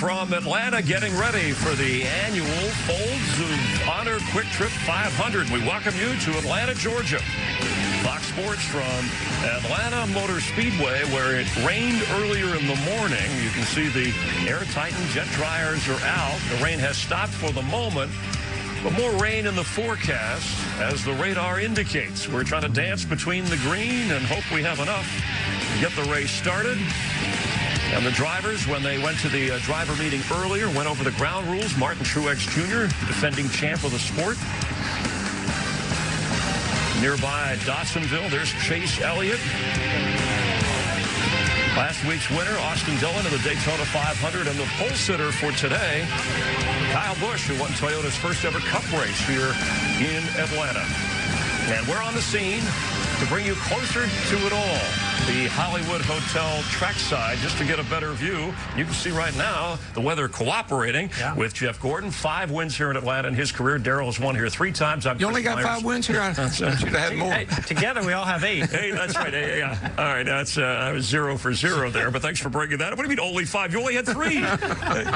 from Atlanta, getting ready for the annual Folds of Honor QuickTrip 500. We welcome you to Atlanta, Georgia. Fox Sports from Atlanta Motor Speedway, where it rained earlier in the morning. You can see the air-tight jet dryers are out. The rain has stopped for the moment, but more rain in the forecast, as the radar indicates. We're trying to dance between the green and hope we have enough to get the race started. And the drivers, when they went to the driver meeting earlier, went over the ground rules. Martin Truex Jr., defending champ of the sport. Nearby Dawsonville, there's Chase Elliott. Last week's winner, Austin Dillon, of the Daytona 500, and the pole sitter for today, Kyle Busch, who won Toyota's first ever Cup race here in Atlanta. And we're on the scene to bring you closer to it all. The Hollywood Hotel trackside, just to get a better view. You can see right now the weather cooperating with Jeff Gordon. 5 wins here in Atlanta in his career. Darrell has won here 3 times. You only got 5 wins here? I should have had more. Hey, together we all have 8. Hey, that's right. Yeah. All right, that's I was 0 for 0 there, but thanks for bringing that up. What do you mean only 5? You only had 3.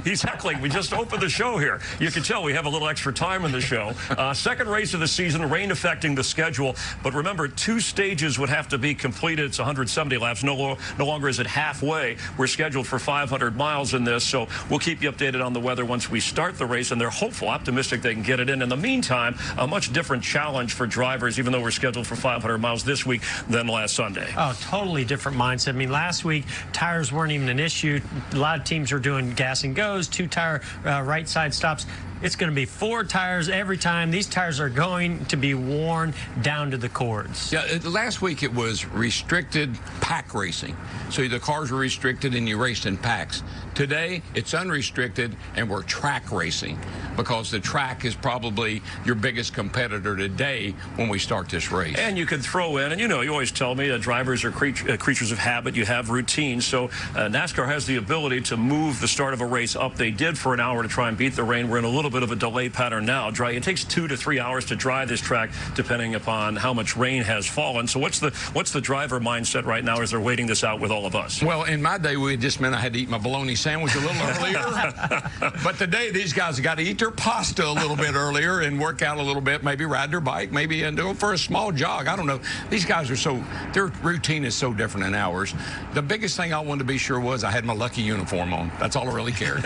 He's heckling. We just opened the show here. You can tell we have a little extra time in the show. Second race of the season, rain affecting the schedule. But remember, 2 stages would have to be completed. It's 170 laps. No longer is it halfway. We're scheduled for 500 miles in this, so we'll keep you updated on the weather once we start the race, and they're hopeful, optimistic they can get it in. In the meantime, a much different challenge for drivers, even though we're scheduled for 500 miles this week than last Sunday. Oh, totally different mindset. I mean, last week, tires weren't even an issue. A lot of teams were doing gas and goes, 2-tire right side stops. It's going to be 4 tires every time. These tires are going to be worn down to the cords. Yeah, last week it was restricted pack racing. So the cars were restricted and you raced in packs. Today, it's unrestricted and we're track racing, because the track is probably your biggest competitor today when we start this race. And you could throw in, and you know, you always tell me drivers are creatures of habit. You have routines. So NASCAR has the ability to move the start of a race up. They did for an hour to try and beat the rain. We're in a little bit of a delay pattern now. It takes 2 to 3 hours to dry this track, depending upon how much rain has fallen. So what's the driver mindset right now as they're waiting this out with all of us? Well, in my day, it just meant I had to eat my bologna sandwich a little earlier. But today, these guys have got to eat their pasta a little bit earlier and work out a little bit, maybe ride their bike, maybe and go for a small jog. I don't know. These guys are their routine is so different than ours. The biggest thing I wanted to be sure was I had my lucky uniform on. That's all I really cared.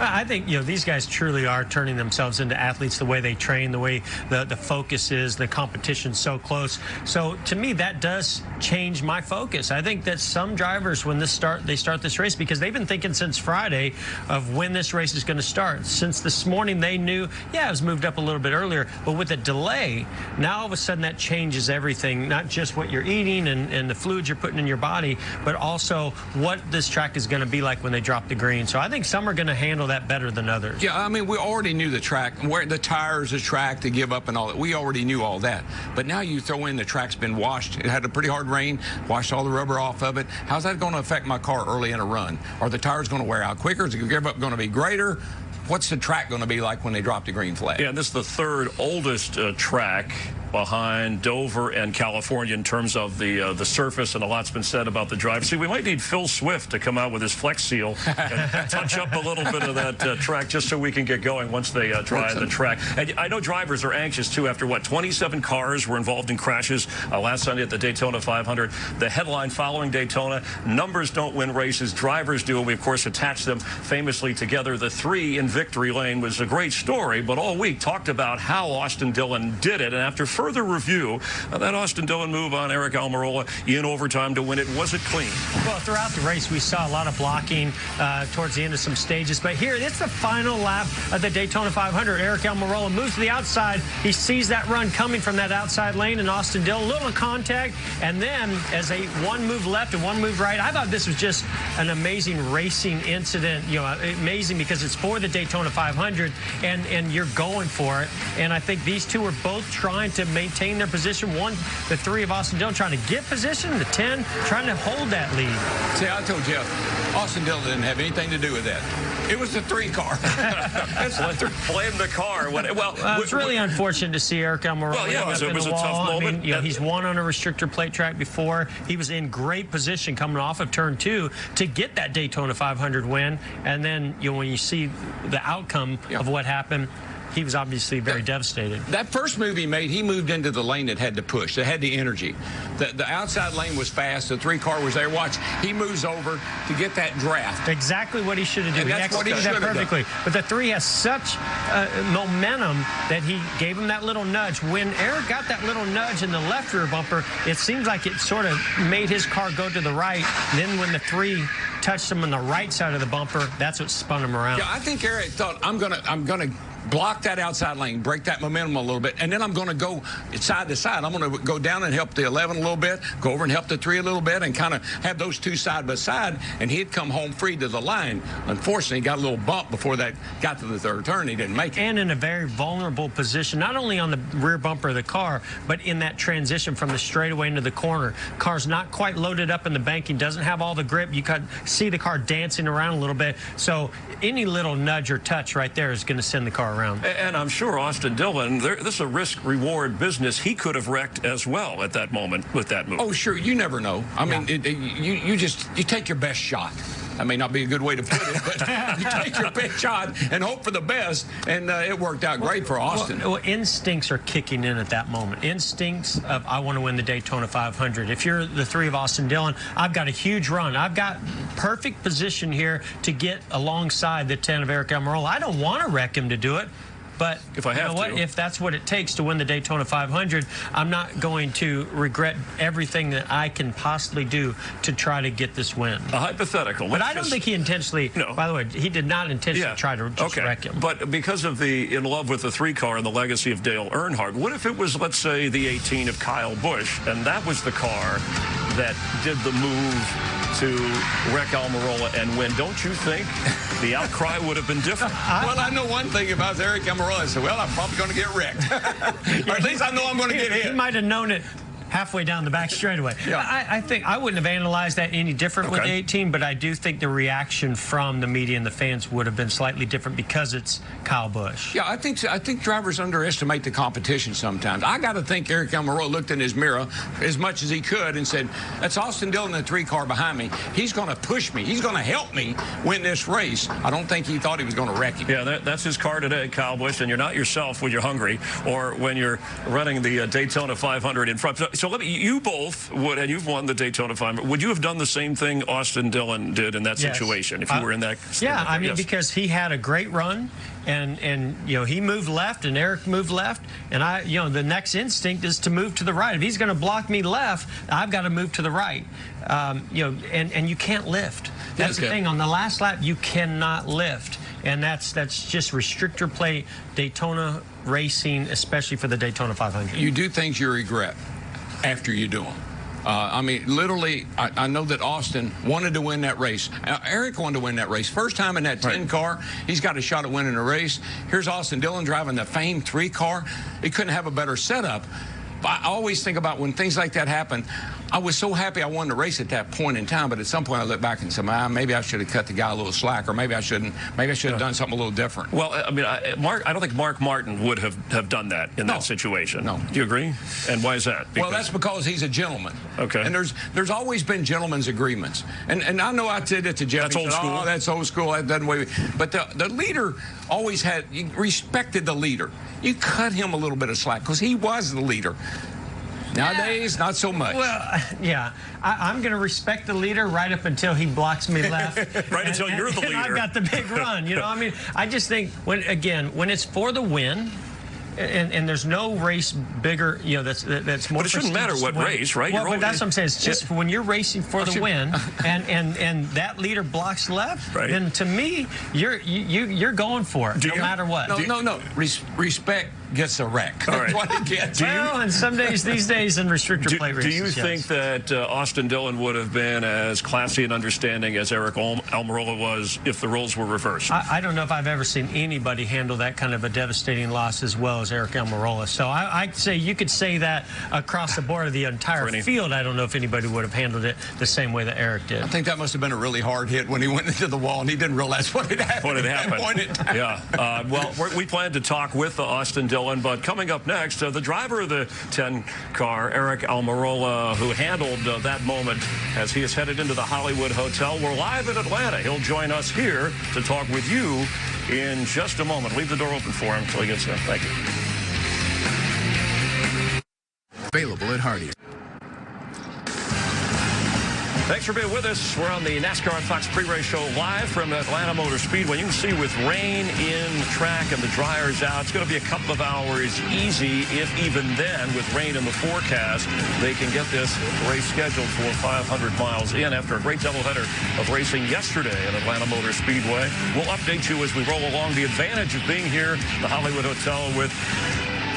I think, you know, these guys truly are turning themselves into athletes, the way they train, the way the focus is, the competition's so close. So to me, that does change my focus. I think that some drivers, when they start this race, because they've been thinking since Friday of when this race is going to start. Since this morning, they knew, yeah, it was moved up a little bit earlier, but with a delay, now all of a sudden that changes everything, not just what you're eating and the fluids you're putting in your body, but also what this track is going to be like when they drop the green. So I think some are going to handle that better than others. Yeah, I mean, we already knew the track, where the tires, the track to give up and all that. We already knew all that. But now you throw in the track's been washed. It had a pretty hard rain, washed all the rubber off of it. How's that going to affect my car early in a run? Are the tires going to wear out quicker? Is the give up going to be greater? What's the track going to be like when they drop the green flag? Yeah, this is the 3rd oldest track behind Dover and California in terms of the surface, and a lot's been said about the drive. See, we might need Phil Swift to come out with his Flex Seal and touch up a little bit of that track just so we can get going once they dry the track. And I know drivers are anxious, too, after, 27 cars were involved in crashes last Sunday at the Daytona 500. The headline following Daytona, numbers don't win races, drivers do, and we, of course, attach them famously together. The 3 in victory lane was a great story, but all week talked about how Austin Dillon did it, and after further review, that Austin Dillon move on Eric Almirola in overtime to win it wasn't clean. Well, throughout the race, we saw a lot of blocking towards the end of some stages, but here, it's the final lap of the Daytona 500. Eric Almirola moves to the outside. He sees that run coming from that outside lane, and Austin Dillon, a little contact, and then as one move left and one move right, I thought this was just an amazing racing incident. You know, amazing because it's for the Daytona 500, and you're going for it. And I think these two were both trying to maintain their position. The 3 of Austin Dillon trying to get position, the 10 trying to hold that lead. See, I told Jeff, Austin Dillon didn't have anything to do with that. It was the 3-car. Blame the car. It's really unfortunate to see Eric Almirola. Well, yeah, it was a tough moment. I mean, he's won on a restrictor plate track before. He was in great position coming off of turn 2 to get that Daytona 500 win. And then, when you see the outcome of what happened, he was obviously very devastated. That first move he made, he moved into the lane that had the push, that had the energy. The outside lane was fast. The 3-car was there. Watch, he moves over to get that draft. Exactly what he should have done. And that's what he should have perfectly. done. But the 3 has such momentum that he gave him that little nudge. When Eric got that little nudge in the left rear bumper, it seems like it sort of made his car go to the right. Then when the 3 touched him on the right side of the bumper, that's what spun him around. Yeah, I think Eric thought, I'm gonna block that outside lane, break that momentum a little bit, and then I'm going to go side to side. I'm going to go down and help the 11 a little bit, go over and help the 3 a little bit, and kind of have those 2 side by side, and he'd come home free to the line. Unfortunately, he got a little bump before that got to the 3rd turn. He didn't make it. And in a very vulnerable position, not only on the rear bumper of the car, but in that transition from the straightaway into the corner. Car's not quite loaded up in the banking, doesn't have all the grip. You could see the car dancing around a little bit. So any little nudge or touch right there is going to send the car around. And I'm sure Austin Dillon, this is a risk-reward business. He could have wrecked as well at that moment with that move. Oh, sure. You never know. I mean, you take your best shot. That may not be a good way to put it, but you take your best shot and hope for the best, and it worked out great for Austin. Well, instincts are kicking in at that moment. Instincts of, I want to win the Daytona 500. If you're the 3 of Austin Dillon, I've got a huge run. I've got perfect position here to get alongside the 10 of Eric Almirola. I don't want to wreck him to do it. But if I have to, if that's what it takes to win the Daytona 500, I'm not going to regret everything that I can possibly do to try to get this win. A hypothetical. But I don't think he intentionally, by the way, he did not intentionally try to just wreck him. But because of the in love with the 3-car and the legacy of Dale Earnhardt, what if it was, let's say, the 18 of Kyle Busch, and that was the car that did the move to wreck Almirola and win? Don't you think the outcry would have been different? Well, I know one thing about Eric Almirola. I said, well, I'm probably going to get wrecked. Or at least I know I'm going to get hit. He might have known it halfway down the back straightaway. I think I wouldn't have analyzed that any different with the 18, but I do think the reaction from the media and the fans would have been slightly different because it's Kyle Busch. Yeah, I think drivers underestimate the competition sometimes. I got to think Eric Almirola looked in his mirror as much as he could and said, that's Austin Dillon, the 3-car behind me. He's going to push me. He's going to help me win this race. I don't think he thought he was going to wreck him. Yeah, that's his car today, Kyle Busch, and you're not yourself when you're hungry or when you're running the Daytona 500 in front. So let me, you both would, and you've won the Daytona 500. Would you have done the same thing Austin Dillon did in that situation if you were in that? Yeah, I mean, because he had a great run, and he moved left, and Eric moved left, and the next instinct is to move to the right. If he's going to block me left, I've got to move to the right. And you can't lift. That's the thing. On the last lap, you cannot lift. And that's just restrictor plate Daytona racing, especially for the Daytona 500. You do things you regret after you do them. I mean, literally, I know that Austin wanted to win that race. Eric wanted to win that race. First time in that 10-car, he's got a shot at winning a race. Here's Austin Dillon driving the famed 3-car. He couldn't have a better setup. I always think about when things like that happen. I was so happy I won the race at that point in time, but at some point I look back and say, maybe I should have cut the guy a little slack, or maybe I shouldn't. Maybe I should have done something a little different. Well, I mean, I don't think Mark Martin would have done that in that situation. No. Do you agree? And why is that? Well, that's because he's a gentleman. Okay. And there's always been gentlemen's agreements. And I know I said it to Jeff. That's old school. Oh, that's old school. That doesn't wait. But the leader always respected the leader. You cut him a little bit of slack because he was the leader. Nowadays, not so much. Well, yeah, I'm going to respect the leader right up until he blocks me left. Until you're the leader. I've got the big run. I mean, I just think when it's for the win, and there's no race bigger, that's more. But it shouldn't matter what race, right? Well, but that's what I'm saying. It's just when you're racing for the win, and that leader blocks left, then to me, you're going for it, no matter what. No. Respect gets a wreck. All right. That's what he gets. Well, and some days, these days in restrictor plate races. Do you think that Austin Dillon would have been as classy and understanding as Eric Almirola was if the roles were reversed? I don't know if I've ever seen anybody handle that kind of a devastating loss as well as Eric Almirola. So I'd say you could say that across the board of the entire field. I don't know if anybody would have handled it the same way that Eric did. I think that must have been a really hard hit when he went into the wall and he didn't realize what had happened. Yeah. Well, we plan to talk with Austin Dillon, but coming up next, the driver of the 10 car, Eric Almirola, who handled that moment as he is headed into the Hollywood Hotel. We're live in Atlanta. He'll join us here to talk with you in just a moment. Leave the door open for him until he gets there. Thank you. Available at Hardee's. Thanks for being with us. We're on the NASCAR and Fox pre-race show live from Atlanta Motor Speedway. You can see with rain in the track and the dryers out, it's going to be a couple of hours easy, if even then, with rain in the forecast. They can get this race scheduled for 500 miles in after a great doubleheader of racing yesterday at Atlanta Motor Speedway. We'll update you as we roll along. The advantage of being here, the Hollywood Hotel with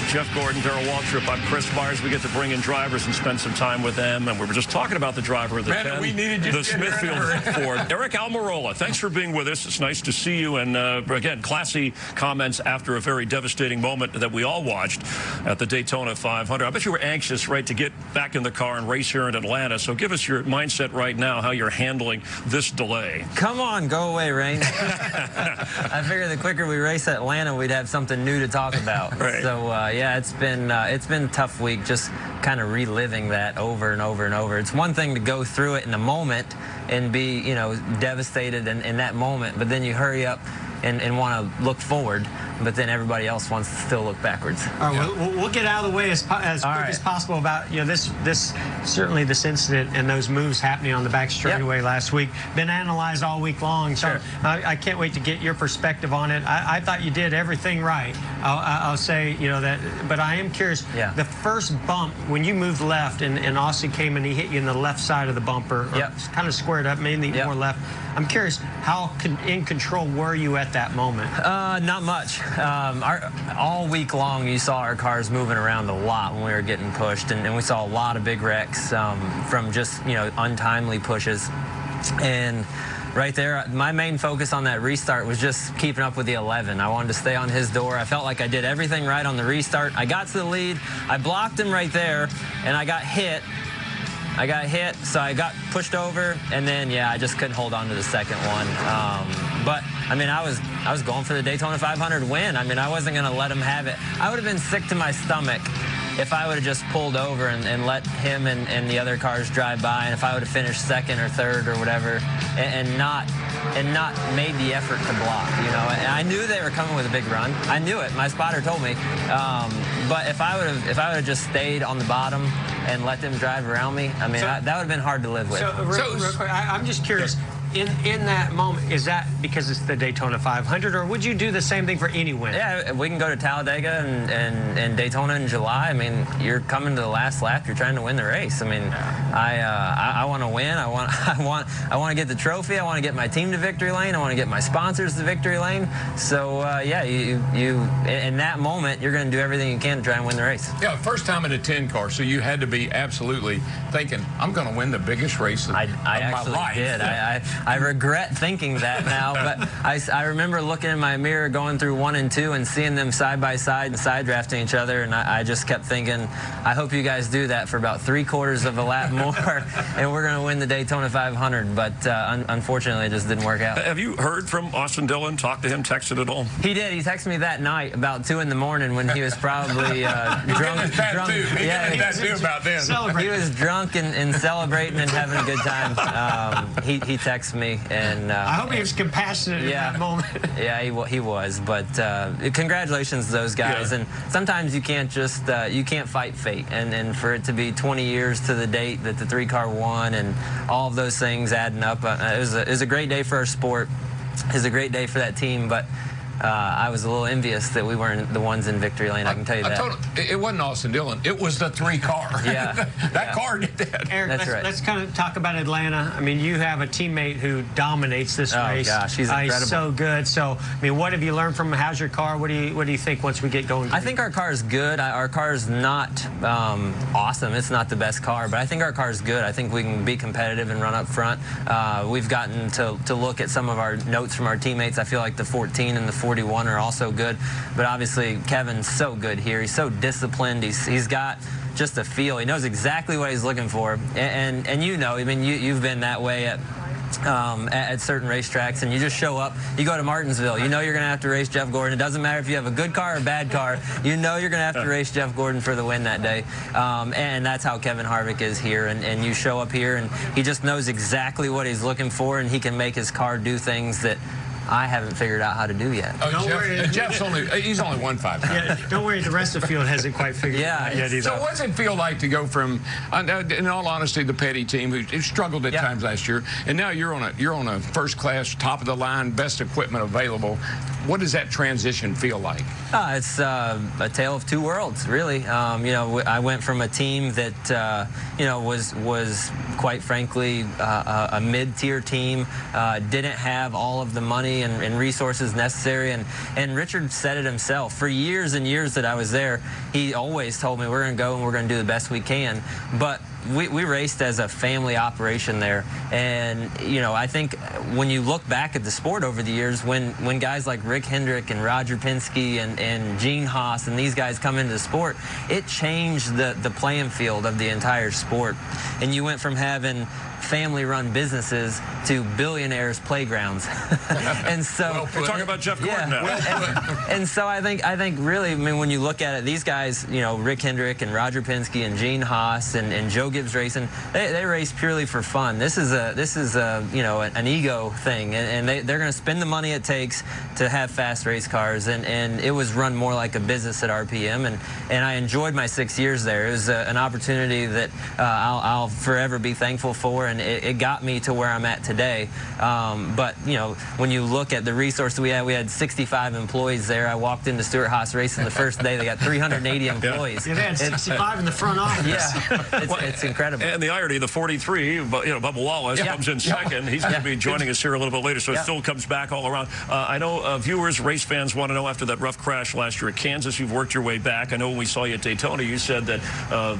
Jeff Gordon, Darrell Waltrip. I'm Chris Myers. We get to bring in drivers and spend some time with them. And we were just talking about the driver of the 10, we needed you the Smithfield Ford, Eric Almirola. Thanks for being with us. It's nice to see you. And again, classy comments after a very devastating moment that we all watched at the Daytona 500. I bet you were anxious, right, to get back in the car and race here in Atlanta. So give us your mindset right now, how you're handling this delay. Come on, go away, rain. I figure the quicker we race Atlanta, we'd have something new to talk about. Right. So, yeah, it's been a tough week, just kind of reliving that over and over and over. It's one thing to go through it in the moment and be, you know, devastated in that moment, but then you hurry up and want to look forward, but then everybody else wants to still look backwards. All right, we'll get out of the way as quick as possible about, you know, certainly this incident and those moves happening on the back straightaway last week. Been analyzed all week long, so I can't wait to get your perspective on it. I thought you did everything right. I'll say, you know, that, but I am curious. The first bump when you moved left and Austin came and he hit you in the left side of the bumper, kind of squared up, mainly more left. I'm curious, how in control were you at that moment? Not much. All week long, you saw our cars moving around a lot when we were getting pushed, and we saw a lot of big wrecks from just, you know, untimely pushes. And right there, my main focus on that restart was just keeping up with the 11. I wanted to stay on his door. I felt like I did everything right on the restart. I got to the lead. I blocked him right there, and I got hit. So I got pushed over, and then, I just couldn't hold on to the second one. But, I mean, I was going for the Daytona 500 win. I mean, I wasn't going to let him have it. I would have been sick to my stomach if I would have just pulled over and let him and the other cars drive by, and if I would have finished second or third or whatever, and not made the effort to block, you know. And I knew they were coming with a big run. I knew it. My spotter told me. But if I would have just stayed on the bottom and let them drive around me, I mean, that would have been hard to live with. So, real quick, I'm just curious. In that moment, is that because it's the Daytona 500, or would you do the same thing for any win? Yeah, we can go to Talladega and Daytona in July. I mean, you're coming to the last lap. You're trying to win the race. I mean, I want to win. I want to get the trophy. I want to get my team to victory lane. I want to get my sponsors to victory lane. So you in that moment, you're going to do everything you can to try and win the race. Yeah, first time in a 10 car, so you had to be absolutely thinking, I'm going to win the biggest race of my life. I actually did. I regret thinking that now, but I remember looking in my mirror going through 1 and 2 and seeing them side by side and side drafting each other, and I just kept thinking, I hope you guys do that for about 3/4 of a lap more, and we're going to win the Daytona 500. But unfortunately, it just didn't work out. Have you heard from Austin Dillon? Talked to him? Texted at all? He did. He texted me that night about 2 in the morning when he was probably drunk. He was drunk and celebrating and having a good time. He texted me, and I hope he was compassionate in that moment. Yeah, he was. But congratulations to those guys. And sometimes you can't just you can't fight fate. And for it to be 20 years to the date that the 3-car won, and all of those things adding up, it was a great day for our sport. It was a great day for that team. But I was a little envious that we weren't the ones in victory lane. I can tell you that. It wasn't Austin Dillon. It was the 3 car. Yeah. That car did that. Eric, let's kind of talk about Atlanta. I mean, you have a teammate who dominates this race. Oh, gosh, he's incredible. He's so good. So, I mean, what have you learned from him? How's your car? What do you think once we get going? I think our car is good. Our car is not awesome. It's not the best car, but I think our car is good. I think we can be competitive and run up front. We've gotten to look at some of our notes from our teammates. I feel like the 14 and the 41 are also good, but obviously Kevin's so good here. He's so disciplined. He's got just a feel. He knows exactly what he's looking for, and you know, I mean, you've been that way at certain racetracks, and you just show up. You go to Martinsville, you know you're going to have to race Jeff Gordon. It doesn't matter if you have a good car or a bad car, you know you're going to have to race Jeff Gordon for the win that day. And that's how Kevin Harvick is here, and you show up here and he just knows exactly what he's looking for, and he can make his car do things that I haven't figured out how to do yet. Oh, Jeff's he's only won 5 times. Yeah, don't worry, the rest of the field hasn't quite figured it out yet either. So what does it feel like to go from, in all honesty, the Petty team who struggled at times last year, and now you're on a first class, top of the line, best equipment available. What does that transition feel like? It's a tale of 2 worlds, really. You know, I went from a team that you know, was quite frankly a mid-tier team, didn't have all of the money and resources necessary, and Richard said it himself. For years and years that I was there, he always told me we're going to go and we're going to do the best we can. But we raced as a family operation there, and you know, I think when you look back at the sport over the years, when guys like Rick Hendrick and Roger Penske and Gene Haas and these guys come into the sport, it changed the playing field of the entire sport, and you went from having family-run businesses to billionaires' playgrounds. And so we're talking about Jeff Gordon now. And so I think really, I mean, when you look at it, these guys, you know, Rick Hendrick and Roger Penske and Gene Haas and Joe Gibbs Racing, they race purely for fun. This is a you know, an ego thing, and they're going to spend the money it takes to have fast race cars, and it was run more like a business at RPM, and I enjoyed my 6 years there. It was an opportunity that I'll forever be thankful for, and it got me to where I'm at today. But you know, when you look at the resources we had 65 employees there. I walked into Stewart Haas Racing the first day. They got 380 employees. Yeah, they had 65 in the front office. Yeah, it's incredible. And the irony, the 43, you know, Bubba Wallace comes in second. He's going to be joining us here a little bit later, so it still comes back all around. I know viewers, race fans want to know, after that rough crash last year at Kansas, you've worked your way back. I know when we saw you at Daytona, you said that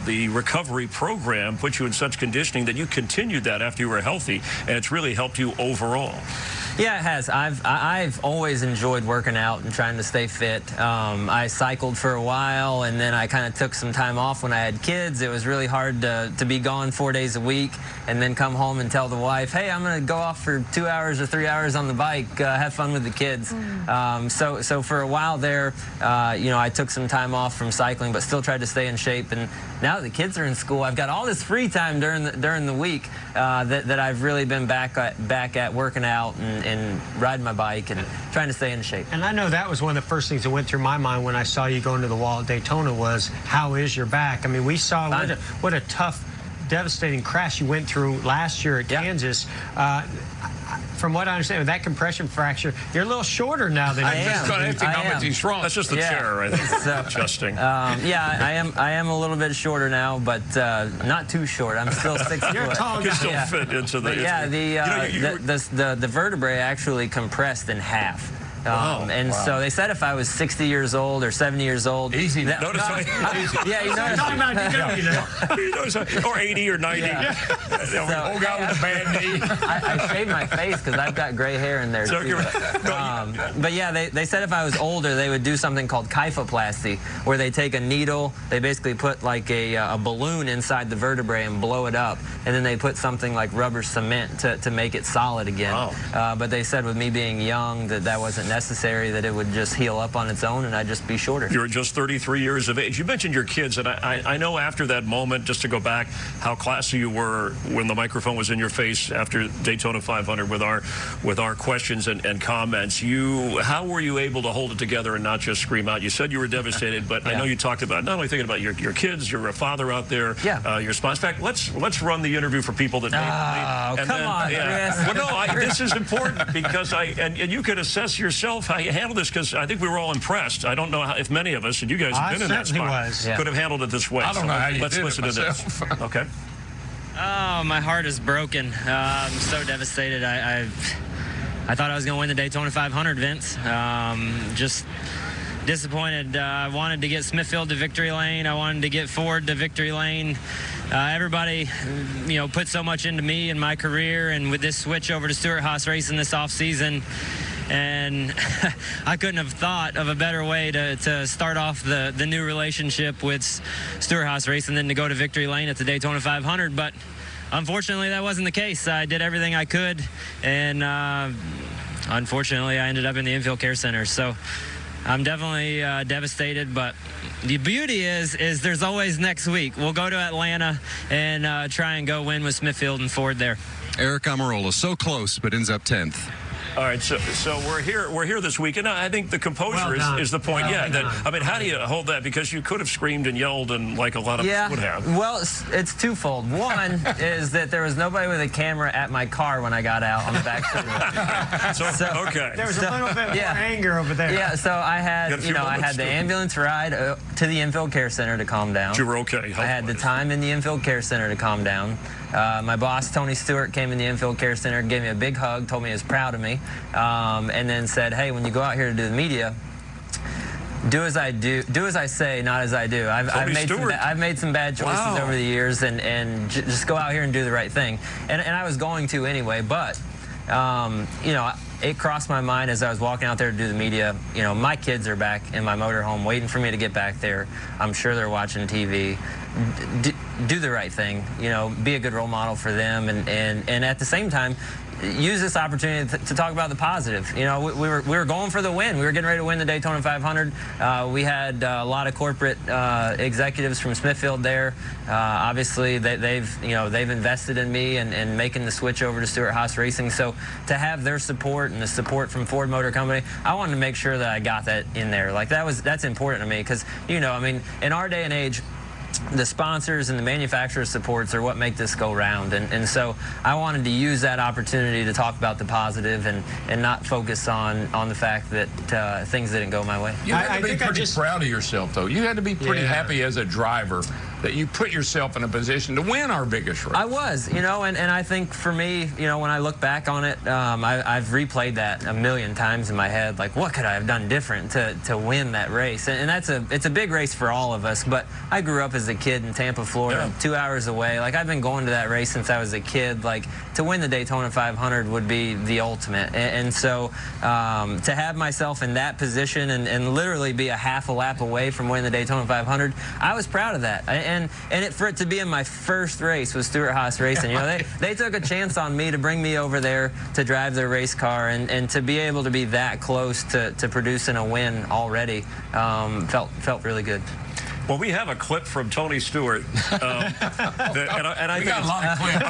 the recovery program put you in such conditioning that you continued that after you were healthy, and it's really helped you overall. Yeah, it has. I've always enjoyed working out and trying to stay fit. I cycled for a while, and then I kind of took some time off when I had kids. It was really hard to be gone 4 days a week and then come home and tell the wife, hey, I'm going to go off for 2 hours or 3 hours on the bike, have fun with the kids. So for a while there, you know, I took some time off from cycling, but still tried to stay in shape. And now that the kids are in school, I've got all this free time during the week that I've really been back at working out and riding my bike and trying to stay in shape. And I know that was one of the first things that went through my mind when I saw you go into the wall at Daytona was, how is your back? I mean, we saw what a tough, devastating crash you went through last year at Kansas. From what I understand, with that compression fracture, you're a little shorter now than I am. He's strong. That's just the chair, I think. So, adjusting. Yeah, I am a little bit shorter now, but not too short. I'm still 6 foot. You're a tall guy. You still fit into the. The vertebrae actually compressed in half. So they said if I was 60 years old or 70 years old. Easy. Notice yeah, you notice. Or 80 or 90. Old guy with a bad knee. I shaved my face because I've got gray hair in there, too. But yeah, they said if I was older, they would do something called kyphoplasty, where they take a needle, they basically put like a balloon inside the vertebrae and blow it up, and then they put something like rubber cement to make it solid again. Wow. But they said with me being young that wasn't necessary, that it would just heal up on its own and I'd just be shorter. You're just 33 years of age. You mentioned your kids, and I know after that moment, just to go back, how classy you were when the microphone was in your face after Daytona 500 with our questions and comments. How were you able to hold it together and not just scream out? You said you were devastated, but I know you talked about not only thinking about your kids, you're a father out there, your spouse. In fact, let's run the interview for people that come on, Chris. Well, no, this is important because and you could assess yourself how you handle this, because I think we were all impressed. I don't know if many of us, and you guys have been in that spot, could have handled it this way. I don't know how you let's did listen it to this. Okay. Oh, my heart is broken. I'm so devastated. I thought I was going to win the Daytona 500, Vince. Just disappointed. I wanted to get Smithfield to victory lane. I wanted to get Ford to victory lane. Everybody, put so much into me and my career, and with this switch over to Stewart-Haas Racing this offseason, and I couldn't have thought of a better way to start off the new relationship with Stewart-Haas Racing than to go to victory lane at the Daytona 500. But unfortunately, that wasn't the case. I did everything I could, and unfortunately, I ended up in the Infield Care Center. So I'm definitely devastated, but the beauty is there's always next week. We'll go to Atlanta and try and go win with Smithfield and Ford there. Eric Amarola, so close, but ends up 10th. All right, so we're here this week, and I think the composure is the point. I mean, how do you hold that? Because you could have screamed and yelled, and like a lot of us would have. Well, it's twofold. One is that there was nobody with a camera at my car when I got out on the back street. Okay. There was a little bit more anger over there. Yeah, so I had, I had the ambulance ride to the Infield Care Center to calm down. You were okay. I had the time in the Infield Care Center to calm down. My boss, Tony Stewart, came in the Infield Care Center, gave me a big hug, told me he was proud of me, and then said, hey, when you go out here to do the media, do as I say, not as I do. I've made some bad choices over the years, and just go out here and do the right thing. And I was going to anyway, but, it crossed my mind as I was walking out there to do the media. My kids are back in my motorhome waiting for me to get back there. I'm sure they're watching TV. Do the right thing, be a good role model for them, and at the same time, use this opportunity to talk about the positive. We were going for the win. We were getting ready to win the Daytona 500. We had a lot of corporate executives from Smithfield there. Obviously, they've invested in me and making the switch over to Stewart-Haas Racing. So to have their support and the support from Ford Motor Company, I wanted to make sure that I got that in there. Like that's important to me, because I mean, in our day and age, the sponsors and the manufacturer supports are what make this go round, and so I wanted to use that opportunity to talk about the positive and not focus on the fact that things didn't go my way. You had to be pretty proud of yourself, though. You had to be pretty happy as a driver that you put yourself in a position to win our biggest race. I was, and I think for me, when I look back on it, I've replayed that a million times in my head. Like, what could I have done different to win that race? And it's a big race for all of us. But I grew up as a kid in Tampa, Florida, 2 hours away. Like, I've been going to that race since I was a kid. Like, to win the Daytona 500 would be the ultimate. And so to have myself in that position and literally be a half a lap away from winning the Daytona 500, I was proud of that. And for it to be in my first race with Stewart-Haas Racing, they took a chance on me to bring me over there to drive their race car, and to be able to be that close to producing a win already felt really good. Well, we have a clip from Tony Stewart, and I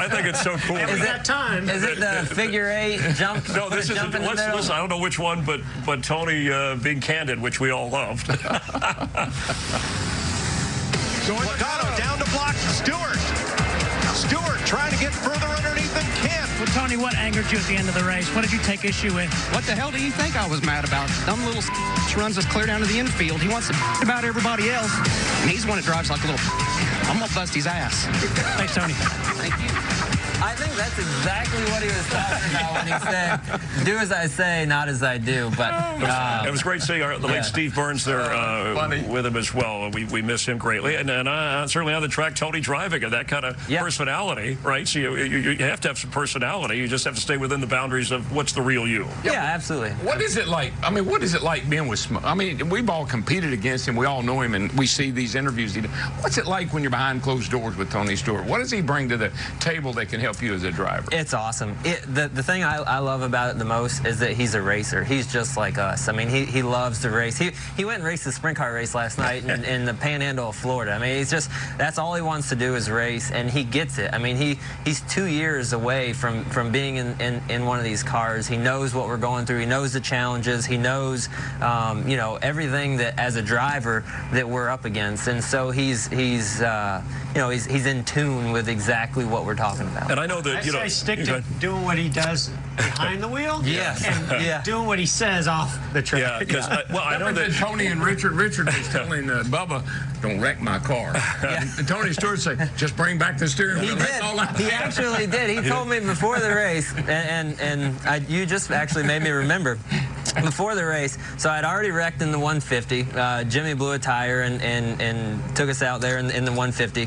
think it's so cool. Is that time? Is it the figure 8 jump? No, this is. Listen, I don't know which one, but Tony being candid, which we all loved. Logano down to block Stewart. Stewart trying to get further underneath than Kent. Well, Tony, what angered you at the end of the race? What did you take issue with? What the hell do you think I was mad about? Dumb little runs us clear down to the infield. He wants to about everybody else, and he's the one that drives like a little. I'm gonna bust his ass. Thanks, Tony. Thank you. I think that's exactly what he was talking about when he said, do as I say, not as I do. But it was great seeing the late Steve Burns there with him as well. We miss him greatly. And certainly on the track, Tony driving and that kind of personality, right? So you have to have some personality. You just have to stay within the boundaries of what's the real you. Yeah, absolutely. What is it like? I mean, what is it like being with Smoke? I mean, we've all competed against him. We all know him, and we see these interviews. What's it like when you're behind closed doors with Tony Stewart? What does he bring to the table that can help you you as a driver? It's awesome. The thing I love about it the most is that he's a racer. He's just like us. I mean, he loves to race. He went and raced the sprint car race last night in the Panhandle of Florida. I mean, that's all he wants to do is race, and he gets it. I mean, he's 2 years away from being in one of these cars. He knows what we're going through. He knows the challenges. He knows, you know, everything that as a driver that we're up against, and so he's in tune with exactly what we're talking about. And I know that, you know, I stick to doing what he does behind the wheel. Yes. And doing what he says off the track. Yeah, because well, I know that Tony and Richard was telling Bubba, don't wreck my car. And Tony Stewart said, just bring back the steering wheel. He did. He actually did. He told me before the race, and you just actually made me remember. Before the race, so I'd already wrecked in the 150. Jimmy blew a tire and took us out there in the 150.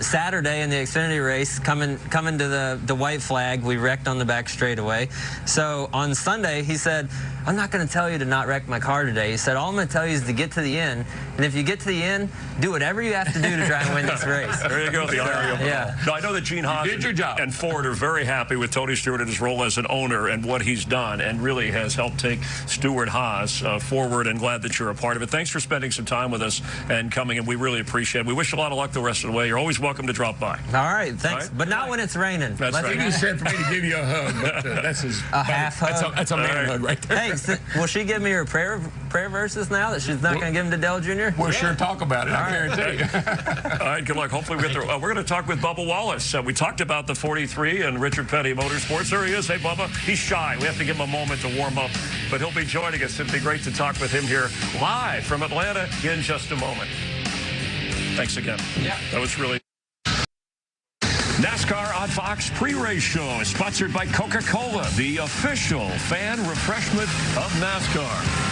Saturday in the Xfinity race, coming to the white flag, we wrecked on the back straightaway. So on Sunday, he said, I'm not going to tell you to not wreck my car today. He said, all I'm going to tell you is to get to the end. And if you get to the end, do whatever you have to do to try and win this race. There you go, the irony of it. Yeah. No, I know that Gene Haas did your job. And Ford are very happy with Tony Stewart and his role as an owner and what he's done, and really has helped take Stewart Haas forward, and glad that you're a part of it. Thanks for spending some time with us and coming, and we really appreciate it. We wish you a lot of luck the rest of the way. You're always welcome to drop by. All right, thanks. All right? But not when it's raining. That's right. He said for me to give you a hug, but that's his half hug. That's a man hug right there. Hey, will she give me her prayer verses now that she's not going to give them to Dale Jr.? We'll sure talk about it. I guarantee you. All right, good luck. Hopefully we get there. We're going to talk with Bubba Wallace. We talked about the 43 and Richard Petty Motorsports. There he is. Hey, Bubba. He's shy. We have to give him a moment to warm up, but he'll be joining us. It'd be great to talk with him here live from Atlanta in just a moment. Thanks again. Yeah. That was really... NASCAR on Fox pre-race show is sponsored by Coca-Cola, the official fan refreshment of NASCAR.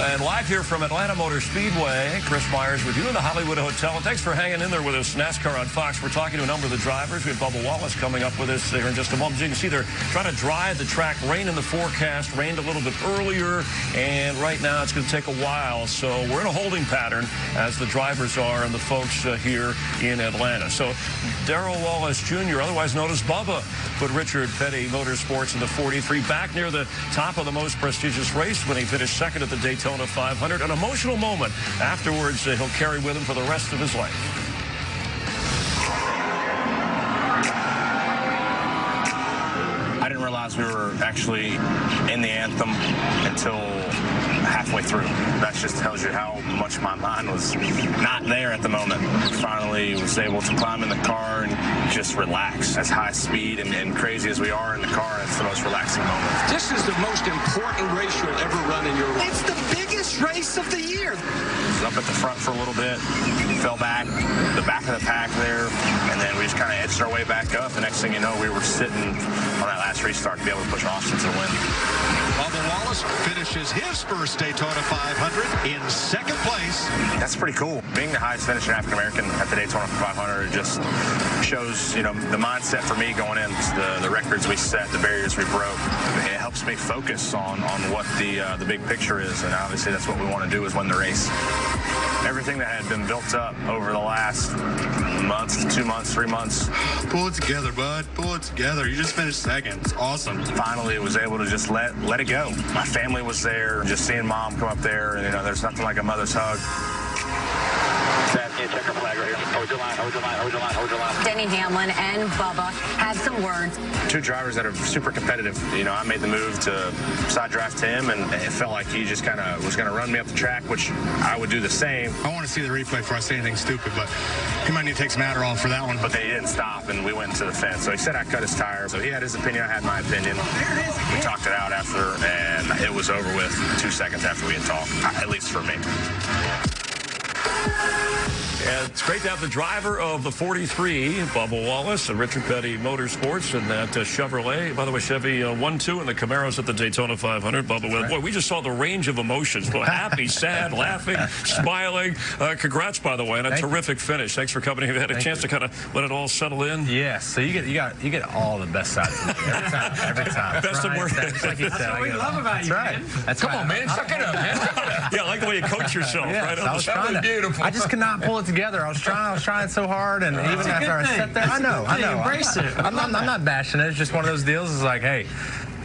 And live here from Atlanta Motor Speedway, Chris Myers with you in the Hollywood Hotel. And thanks for hanging in there with us. NASCAR on Fox. We're talking to a number of the drivers. We have Bubba Wallace coming up with us here in just a moment. As you can see, they're trying to dry the track. Rain in the forecast. Rained a little bit earlier. And right now it's going to take a while. So we're in a holding pattern as the drivers are and the folks here in Atlanta. So Darrell Wallace Jr., otherwise known as Bubba, put Richard Petty Motorsports in the 43 back near the top of the most prestigious race when he finished second at the Daytona 500. An emotional moment afterwards that he'll carry with him for the rest of his life. I didn't realize we were actually in the anthem until halfway through. That just tells you how much my mind was not there at the moment. Finally was able to climb in the car and just relax. As high speed and crazy as we are in the car, it's the most relaxing moment. This is the most important race you'll ever run in your life. It's the biggest race of the year. Was up at the front for a little bit, fell back, the back of the pack there, and then we just kind of edged our way back up. The next thing you know, we were sitting on that last restart to be able to push Austin to the win. Bubba Wallace finishes his first Daytona 500 in second place. That's pretty cool. Being the highest finishing African American at the Daytona 500 just shows, you know, the mindset for me going in, the records we set, the barriers we broke. It helps me focus on what the big picture is, and obviously that's what we want to do is win the race. Everything that had been built up over the last month, 2 months, 3 months. Pull it together, bud. Pull it together. You just finished second. It's awesome. Finally was able to just let it go. My family was there. Just seeing Mom come up there, and, you know, there's nothing like a mother's hug. Checker flag right here. Hold your line, hold your line, hold your line, hold your line. Denny Hamlin and Bubba have some words. Two drivers that are super competitive. You know, I made the move to side draft him, and it felt like he just kind of was going to run me up the track, which I would do the same. I want to see the replay before I say anything stupid, but he might need to take some Adderall for that one. But they didn't stop, and we went to the fence. So he said I cut his tire. So he had his opinion, I had my opinion. We talked it out after, and it was over with 2 seconds after we had talked, at least for me. And it's great to have the driver of the 43, Bubba Wallace, and Richard Petty Motorsports, and that Chevrolet. By the way, Chevy 1-2 and the Camaros at the Daytona 500. Bubba, well, boy, we just saw the range of emotions. Well, happy, sad, laughing, smiling. Congrats, by the way, and a terrific finish. Thanks for coming. Have you had a chance to kind of let it all settle in? Yes. So you get all the best sides of me every time. Best of worst. Like you said, that's what we love about you, man. Come on, man. Suck it up, man. Yeah, I like the way you coach yourself. Yes, right on the beautiful. I just cannot pull it together. I was trying so hard, and even after I sat there, I know. Embrace it. I'm not bashing it. It's just one of those deals. It's like, hey,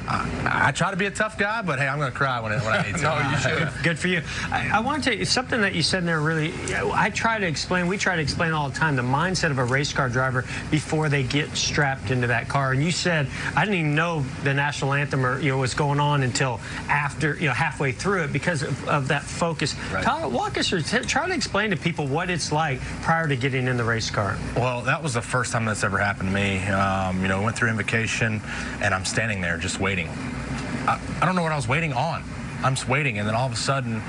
I try to be a tough guy, but hey, I'm going to cry when I need to. No, you should. Good for you. I want to tell you something that you said in there. Really, we try to explain all the time the mindset of a race car driver before they get strapped into that car. And you said I didn't even know the national anthem or was going on until after halfway through it because of that focus. Right. Tyler, walk us through. Try to explain to people what it's like prior to getting in the race car. Well, that was the first time that's ever happened to me. Went through invocation, and I'm standing there just waiting. I don't know what I was waiting on. I'm just waiting, and then all of a sudden,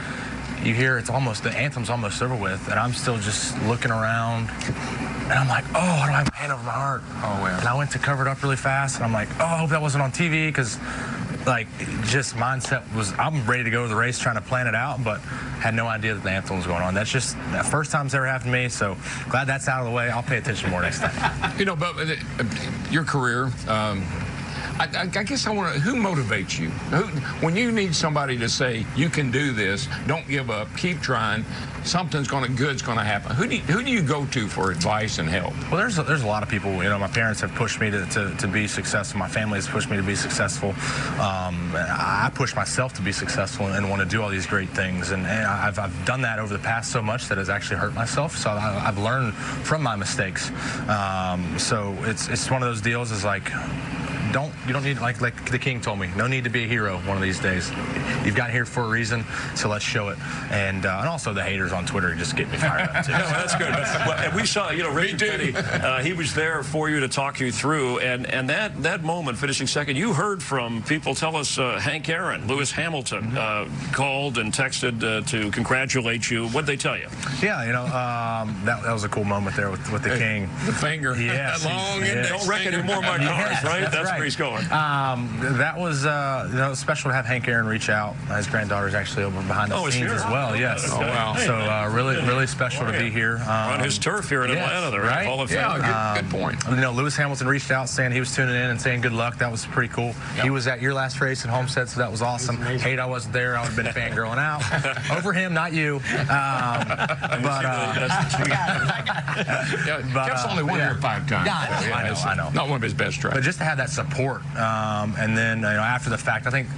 you hear the anthem's almost over with, and I'm still just looking around, and I'm like, oh, I don't have my hand over my heart. Oh, yeah. And I went to cover it up really fast, and I'm like, oh, I hope that wasn't on TV, because just mindset was, I'm ready to go to the race trying to plan it out, but had no idea that the anthem was going on. That's just the first time it's ever happened to me, so glad that's out of the way. I'll pay attention more next time. But your career, I guess I want to, who motivates you? When you need somebody to say, you can do this, don't give up, keep trying, something's good's going to happen. Who do you go to for advice and help? Well, there's a lot of people. My parents have pushed me to be successful. My family has pushed me to be successful. I push myself to be successful and want to do all these great things. And I've done that over the past so much that has actually hurt myself. So I've learned from my mistakes. So it's one of those deals is like, you don't need, like the King told me, no need to be a hero one of these days. You've got here for a reason, so let's show it. And also the haters on Twitter just get me fired up too. No, that's good. And we saw, Richard Petty, he was there for you to talk you through, and that moment, finishing second, you heard from people. Tell us, Hank Aaron, Lewis Hamilton, called and texted to congratulate you. What'd they tell you? Yeah, that was a cool moment there with the King. The finger. Yes. Long index. Don't wreck any more of my cars, right? That's where he's going. That was special to have Hank Aaron reach out. His granddaughter's actually over behind the scenes as well. Yes. Oh, wow. So really special to be here. On his turf here in Atlanta, the right? Hall of Fame. Yeah, good point. Lewis Hamilton reached out saying he was tuning in and saying good luck. That was pretty cool. Yep. He was at your last race in Homestead, so that was awesum. Hate I wasn't there. I would have been fangirling out. Over him, not you. Jeff's only won here 5 times. I know. Not one of his best tracks. But just to have that support, and then after the fact, I think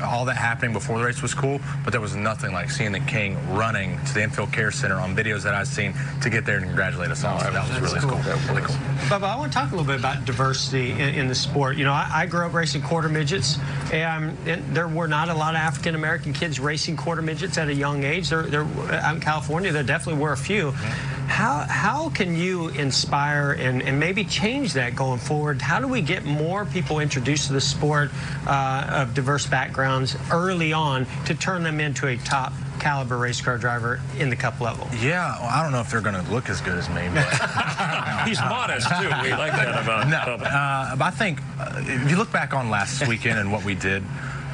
all that happening before the race was cool, but there was nothing like seeing the King running to the Infield Care Center on videos that I've seen to get there and congratulate us all. That was really cool. Really cool. Bubba, I want to talk a little bit about diversity in the sport. I grew up racing quarter midgets, and there were not a lot of African American kids racing quarter midgets at a young age. Out in California, there definitely were a few. How can you inspire and maybe change that going forward? How do we get more people introduced to the sport of diverse backgrounds early on to turn them into a top caliber race car driver in the Cup level? Yeah, well, I don't know if they're going to look as good as me, but he's modest too. We like that about but I think if you look back on last weekend and what we did,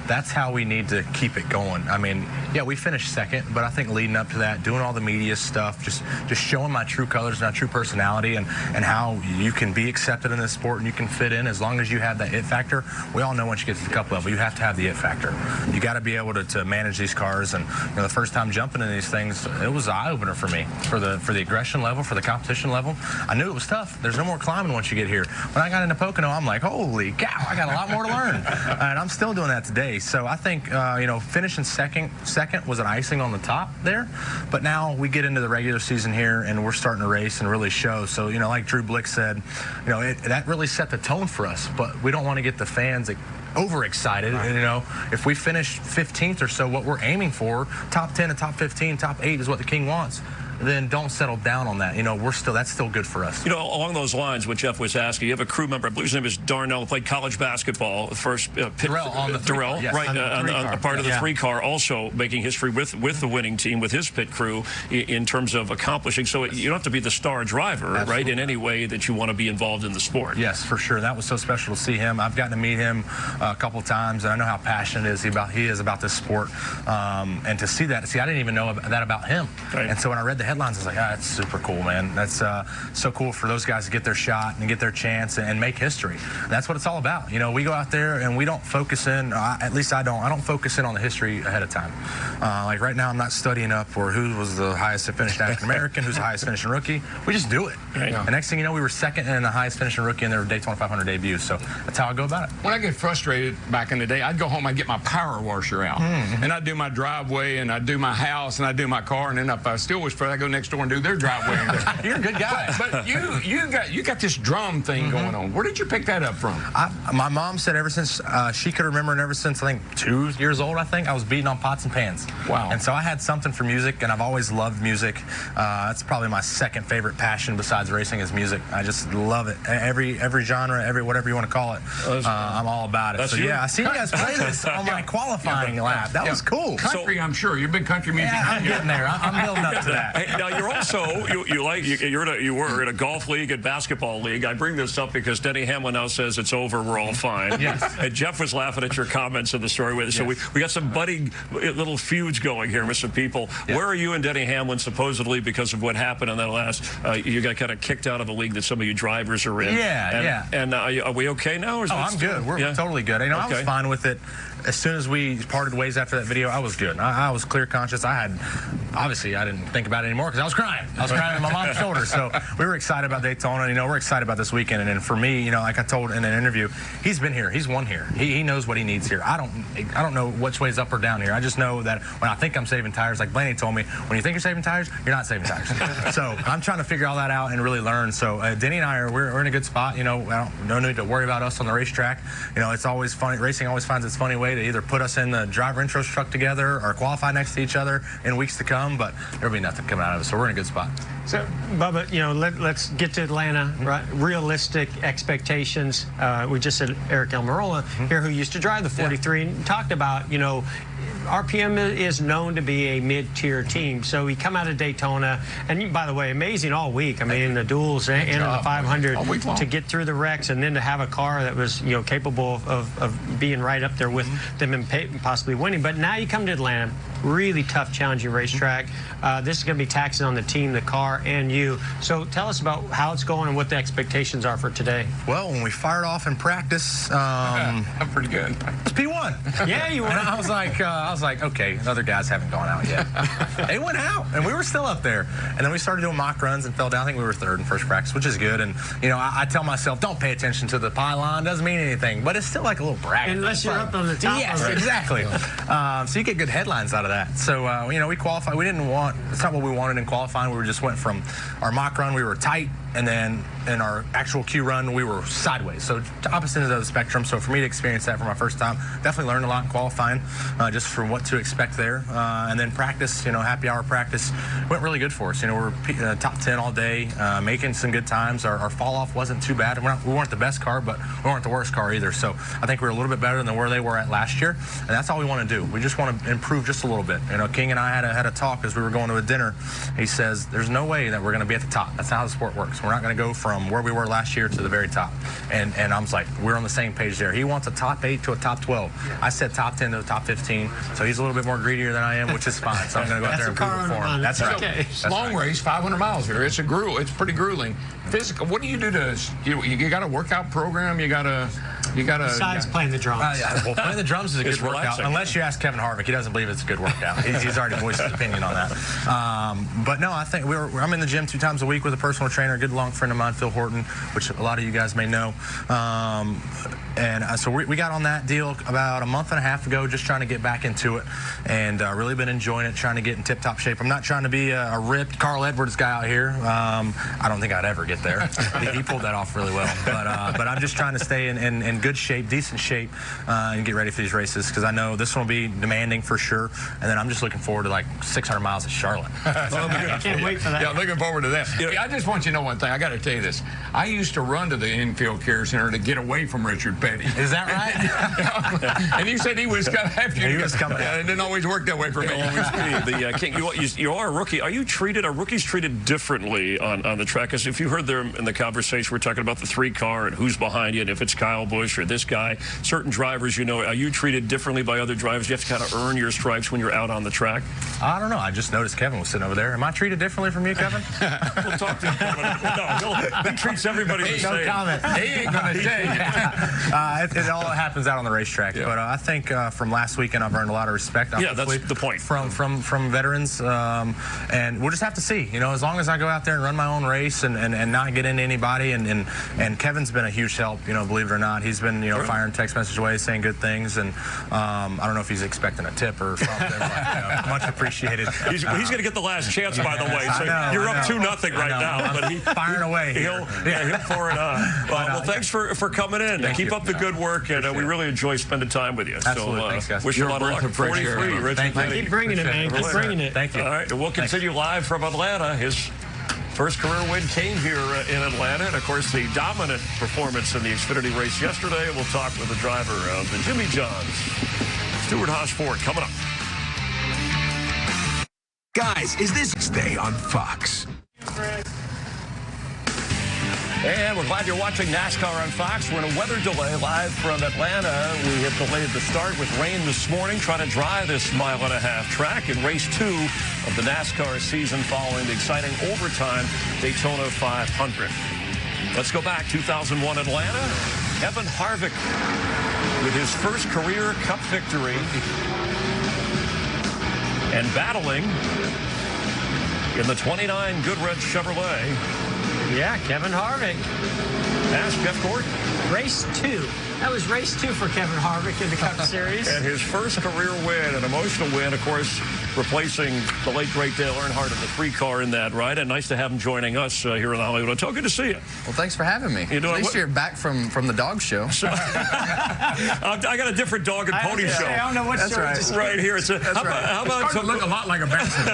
that's how we need to keep it going. I mean, yeah, we finished second, but I think leading up to that, doing all the media stuff, just showing my true colors, my true personality, and how you can be accepted in this sport and you can fit in as long as you have that it factor. We all know once you get to the Cup level, you have to have the it factor. You got to be able to manage these cars, and the first time jumping in these things, it was an eye-opener for me, for the aggression level, for the competition level. I knew it was tough. There's no more climbing once you get here. When I got into Pocono, I'm like, holy cow, I got a lot more to learn, and I'm still doing that today. So I think finishing second was an icing on the top there, but now we get into the regular season here and we're starting to race and really show. So like Drew Blick said, that really set the tone for us. But we don't want to get the fans overexcited. Right. And, if we finish 15th or so, what we're aiming for, top 10 and top 15, top 8 is what the King wants. Then don't settle down on that. That's still good for us. Along those lines, what Jeff was asking, you have a crew member, I believe his name is Darnell, who played college basketball, first Darrell on the Darrell, yes. right, on a part of the 3-car, also making history with the winning team, with his pit crew in terms of accomplishing. So you don't have to be the star driver, Absolutely. Right, in any way that you want to be involved in the sport. Yes, for sure. That was so special to see him. I've gotten to meet him a couple of times, and I know how passionate he is about this sport. And to see that, I didn't even know that about him. Right. And so when I read the headlines. I was like, that's super cool, man. That's so cool for those guys to get their shot and get their chance and make history. That's what it's all about. You know, we go out there and we don't focus in, at least I don't focus in on the history ahead of time. Like right now, I'm not studying up for who was the highest finished African American, who's the highest finishing rookie. We just do it. Right. And next thing you know, we were second and the highest finishing rookie in their Daytona 500 debut. So that's how I go about it. When I get frustrated back in the day, I'd go home, I'd get my power washer out, and I'd do my driveway, and I'd do my house, and I'd do my car, and then if I still was frustrated, I'd go next door and do their driveway. You're a good guy. But you got this drum thing going on. Where did you pick that up from? My mom said ever since she could remember, and ever since I think 2 years old, I think I was beating on pots and pans. Wow. And so I had something for music, and I've always loved music. That's probably my second favorite passion besides racing is music. I just love it. Every genre, whatever you want to call it, I'm all about it. So yeah, I see you guys play this on my qualifying lap. That was cool. Country, I'm sure. You're a big country music. Yeah, I'm getting there. I'm building up to that. Hey, now you're also you were in a golf league and basketball league. I bring this up because Denny Hamlin now says it's over. We're all fine. Yes. And Jeff was laughing at your comments in the story with us. So we got some budding little feuds going here with some people. Yes. Where are you and Denny Hamlin supposedly because of what happened in that last? You got kind of kicked out of a league that some of you drivers are in. Yeah. And are we okay now? Or is I'm good. We're totally good. You know, I was fine with it. As soon as we parted ways after that video, I was good. I was clear conscious. Obviously, I didn't think about it anymore because I was crying. I was crying on my mom's shoulder. So we were excited about Daytona. You know, we're excited about this weekend. And for me, you know, like I told in an interview, he's been here. He's won here. He knows what he needs here. I don't know which way's up or down here. I just know that when I think I'm saving tires, like Blaney told me, when you think you're saving tires, you're not saving tires. So I'm trying to figure all that out and really learn. So Denny and I we're in a good spot. You know, no need to worry about us on the racetrack. You know, it's always funny. Racing always finds its funny way to either put us in the driver intros truck together or qualify next to each other in weeks to come, but there'll be nothing coming out of it, so we're in a good spot. So, Bubba, you know, let's get to Atlanta. Right? Realistic expectations. We just said Eric Almirola here, who used to drive the 43, and talked about, you know, RPM is known to be a mid-tier team. So we come out of Daytona, and by the way, amazing all week. I mean, the duels and the 500 to get through the wrecks, and then to have a car that was, you know, capable of being right up there with them and possibly winning. But now you come to Atlanta, really tough, challenging racetrack. This is going to be taxing on the team, the car, and you. So tell us about how it's going and what the expectations are for today. Well, when we fired off in practice, I'm pretty good. It was P1. Yeah, you were. And I was like, okay, the other guys haven't gone out yet. They went out, and we were still up there. And then we started doing mock runs and fell down. I think we were third in first practice, which is good. And, you know, I tell myself, don't pay attention to the pylon. Doesn't mean anything. But it's still like a little brag. Unless you're up on the top. Yes, exactly. So you get good headlines out of that. So, you know, we qualified. We didn't want, it's not what we wanted in qualifying. We just went from our mock run, we were tight. And then in our actual Q run, we were sideways. So opposite ends of the spectrum. So for me to experience that for my first time, definitely learned a lot in qualifying, just from what to expect there. And then practice, you know, happy hour practice went really good for us. You know, we're top 10 all day, making some good times. Our fall off wasn't too bad. We weren't the best car, but we weren't the worst car either. So I think we were a little bit better than where they were at last year. And that's all we want to do. We just want to improve just a little bit. You know, King and I had a talk as we were going to a dinner. He says, there's no way that we're going to be at the top. That's not how the sport works. We're not going to go from where we were last year to the very top. And I was like, we're on the same page there. He wants a top 8 to a top 12. I said top 10 to a top 15. So he's a little bit more greedier than I am, which is fine. So I'm going to go out there and prove it for him. That's right. Okay. Long race, 500 miles here. It's it's pretty grueling. Physical. What do you do to you got a workout program? You got to besides playing the drums. Well, playing the drums is a good workout. Unless you ask Kevin Harvick, he doesn't believe it's a good workout. He's already voiced his opinion on that. But no, I think I'm in the gym 2 times a week with a personal trainer, a good long friend of mine, Phil Horton, which a lot of you guys may know. And so we got on that deal about a month and a half ago, just trying to get back into it, and really been enjoying it, trying to get in tip-top shape. I'm not trying to be a ripped Carl Edwards guy out here. I don't think I'd ever get there. He pulled that off really well. But I'm just trying to stay in good shape, decent shape, and get ready for these races, because I know this one will be demanding for sure. And then I'm just looking forward to like 600 miles at Charlotte. I can't wait for that. Yeah, looking forward to that. Yeah, I just want you to know one thing. I got to tell you this. I used to run to the infield care center to get away from Richard Petty. Is that right? And you said he was coming after you. He was coming. Yeah, it didn't always work that way for me. King, you are a rookie. Are rookies treated differently on the track? Because if you heard there in the conversation, we're talking about the 3 car and who's behind you, and if it's Kyle Busch you're this guy. Certain drivers, you know, are you treated differently by other drivers? You have to kind of earn your stripes when you're out on the track? I don't know. I just noticed Kevin was sitting over there. Am I treated differently from you, Kevin? We'll talk to him. No, he treats everybody the same. No comment. He ain't going to say. It all happens out on the racetrack. Yeah. But I think from last weekend, I've earned a lot of respect. Yeah, that's the point. From veterans. And we'll just have to see. You know, as long as I go out there and run my own race and not get into anybody. And Kevin's been a huge help, you know, believe it or not. He's been, you know, firing text message away, saying good things. And I don't know if he's expecting a tip or something. But, you know, much appreciated. He's going to get the last chance, by the way. So you're up 2-0 right now. But he's firing away. He'll pour it on. Well, thanks for coming in. Keep up the good work, and we really enjoy spending time with you. Absolutely. So, thanks, guys. Wish you a lot of luck. 43, Richard. Keep bringing it, man. Keep bringing it. Thank you. All right, we'll continue live from Atlanta. His first career win came here in Atlanta, and of course the dominant performance in the Xfinity race yesterday. We'll talk with the driver of the Jimmy Johns, Stewart Haas Ford, coming up. Guys, is this Stay on Fox? And we're glad you're watching NASCAR on Fox. We're in a weather delay live from Atlanta. We have delayed the start with rain this morning, trying to dry this mile-and-a-half track in race 2 of the NASCAR season following the exciting overtime Daytona 500. Let's go back, 2001 Atlanta. Kevin Harvick with his first career Cup victory and battling in the 29 Goodwrench Chevrolet. Yeah, Kevin Harvick. Ask Jeff Gordon. Race 2. That was race 2 for Kevin Harvick in the Cup Series. And his first career win, an emotional win, of course, replacing the late, great Dale Earnhardt in the 3-car in that ride. And nice to have him joining us here in the Hollywood Hotel. Good to see you. Well, thanks for having me. You doing At least you're back from the dog show. So, I got a different dog and pony show. I don't know what show. Right. Right here. It's how about to look a lot like a basket.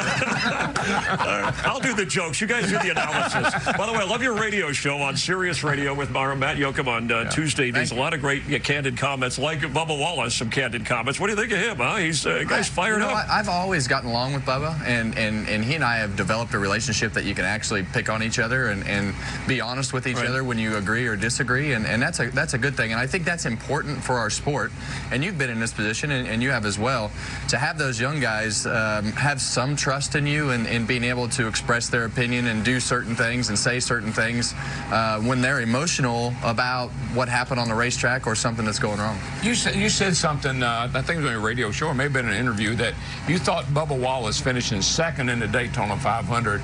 I'll do the jokes. You guys do the analysis. By the way, I love your radio show on Sirius Radio with Matt Yoakum on Tuesday. There's a lot of great candid comments, like Bubba Wallace, some candid comments. What do you think of him, huh? He's guy's fired up. I've always gotten along with Bubba, and he and I have developed a relationship that you can actually pick on each other and be honest with each other when you agree or disagree, and that's a good thing. And I think that's important for our sport. And you've been in this position, and you have as well, to have those young guys have some trust in you and being able to express their opinion and do certain things and say certain things when they're emotional about what happened on the racetrack or something that's going wrong. You said something, I think it was on a radio show or maybe in an interview, that you thought Bubba Wallace finishing second in the Daytona 500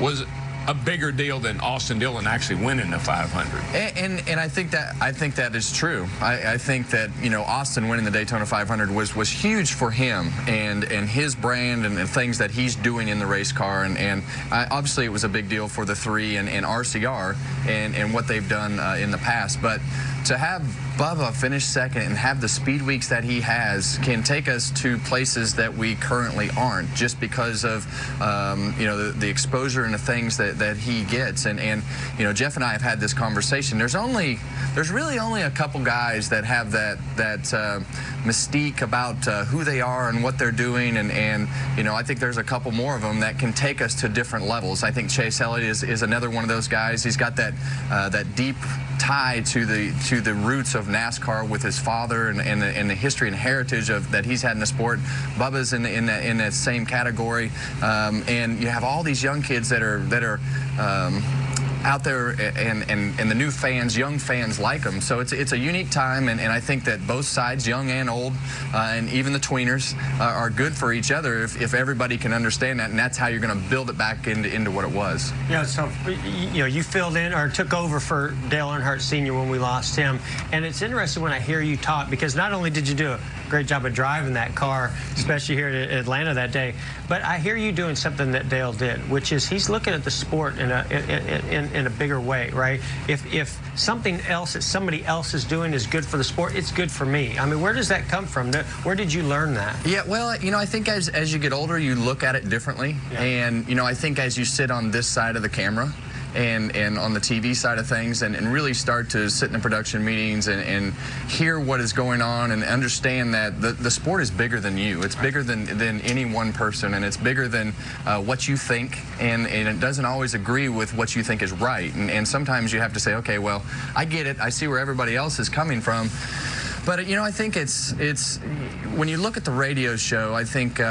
was a bigger deal than Austin Dillon actually winning the 500. And I think that is true. I think that, you know, Austin winning the Daytona 500 was huge for him and his brand and things that he's doing in the race car, and obviously it was a big deal for the 3 and RCR and what they've done in the past. But to have Bubba finish second and have the speed weeks that he has can take us to places that we currently aren't, just because of you know, the exposure and the things that he gets. And you know, Jeff and I have had this conversation. There's really only a couple guys that have that mystique about who they are and what they're doing, and you know, I think there's a couple more of them that can take us to different levels. I think Chase Elliott is another one of those guys. He's got that deep tie to the roots of NASCAR with his father and the history and heritage that he's had in the sport. Bubba's in that same category, and you have all these young kids that are out there, and the new fans, young fans like them. So it's a unique time, and I think that both sides, young and old, and even the tweeners, are good for each other if everybody can understand that, and that's how you're going to build it back into what it was. Yeah, so you know, you filled in or took over for Dale Earnhardt Sr. when we lost him, and it's interesting when I hear you talk, because not only did you do a great job of driving that car, especially here at Atlanta that day, but I hear you doing something that Dale did, which is he's looking at the sport in a bigger way, right? If something else that somebody else is doing is good for the sport, it's good for me. I mean, where does that come from? Where did you learn that? Yeah, well, you know, I think as you get older, you look at it differently. Yeah. And, you know, I think as you sit on this side of the camera, and on the TV side of things, and really start to sit in the production meetings and hear what is going on and understand that the sport is bigger than you. It's bigger than any one person, and it's bigger than what you think, and it doesn't always agree with what you think is right. And sometimes you have to say, okay, well, I get it. I see where everybody else is coming from. But, you know, I think it's when you look at the radio show, I think, you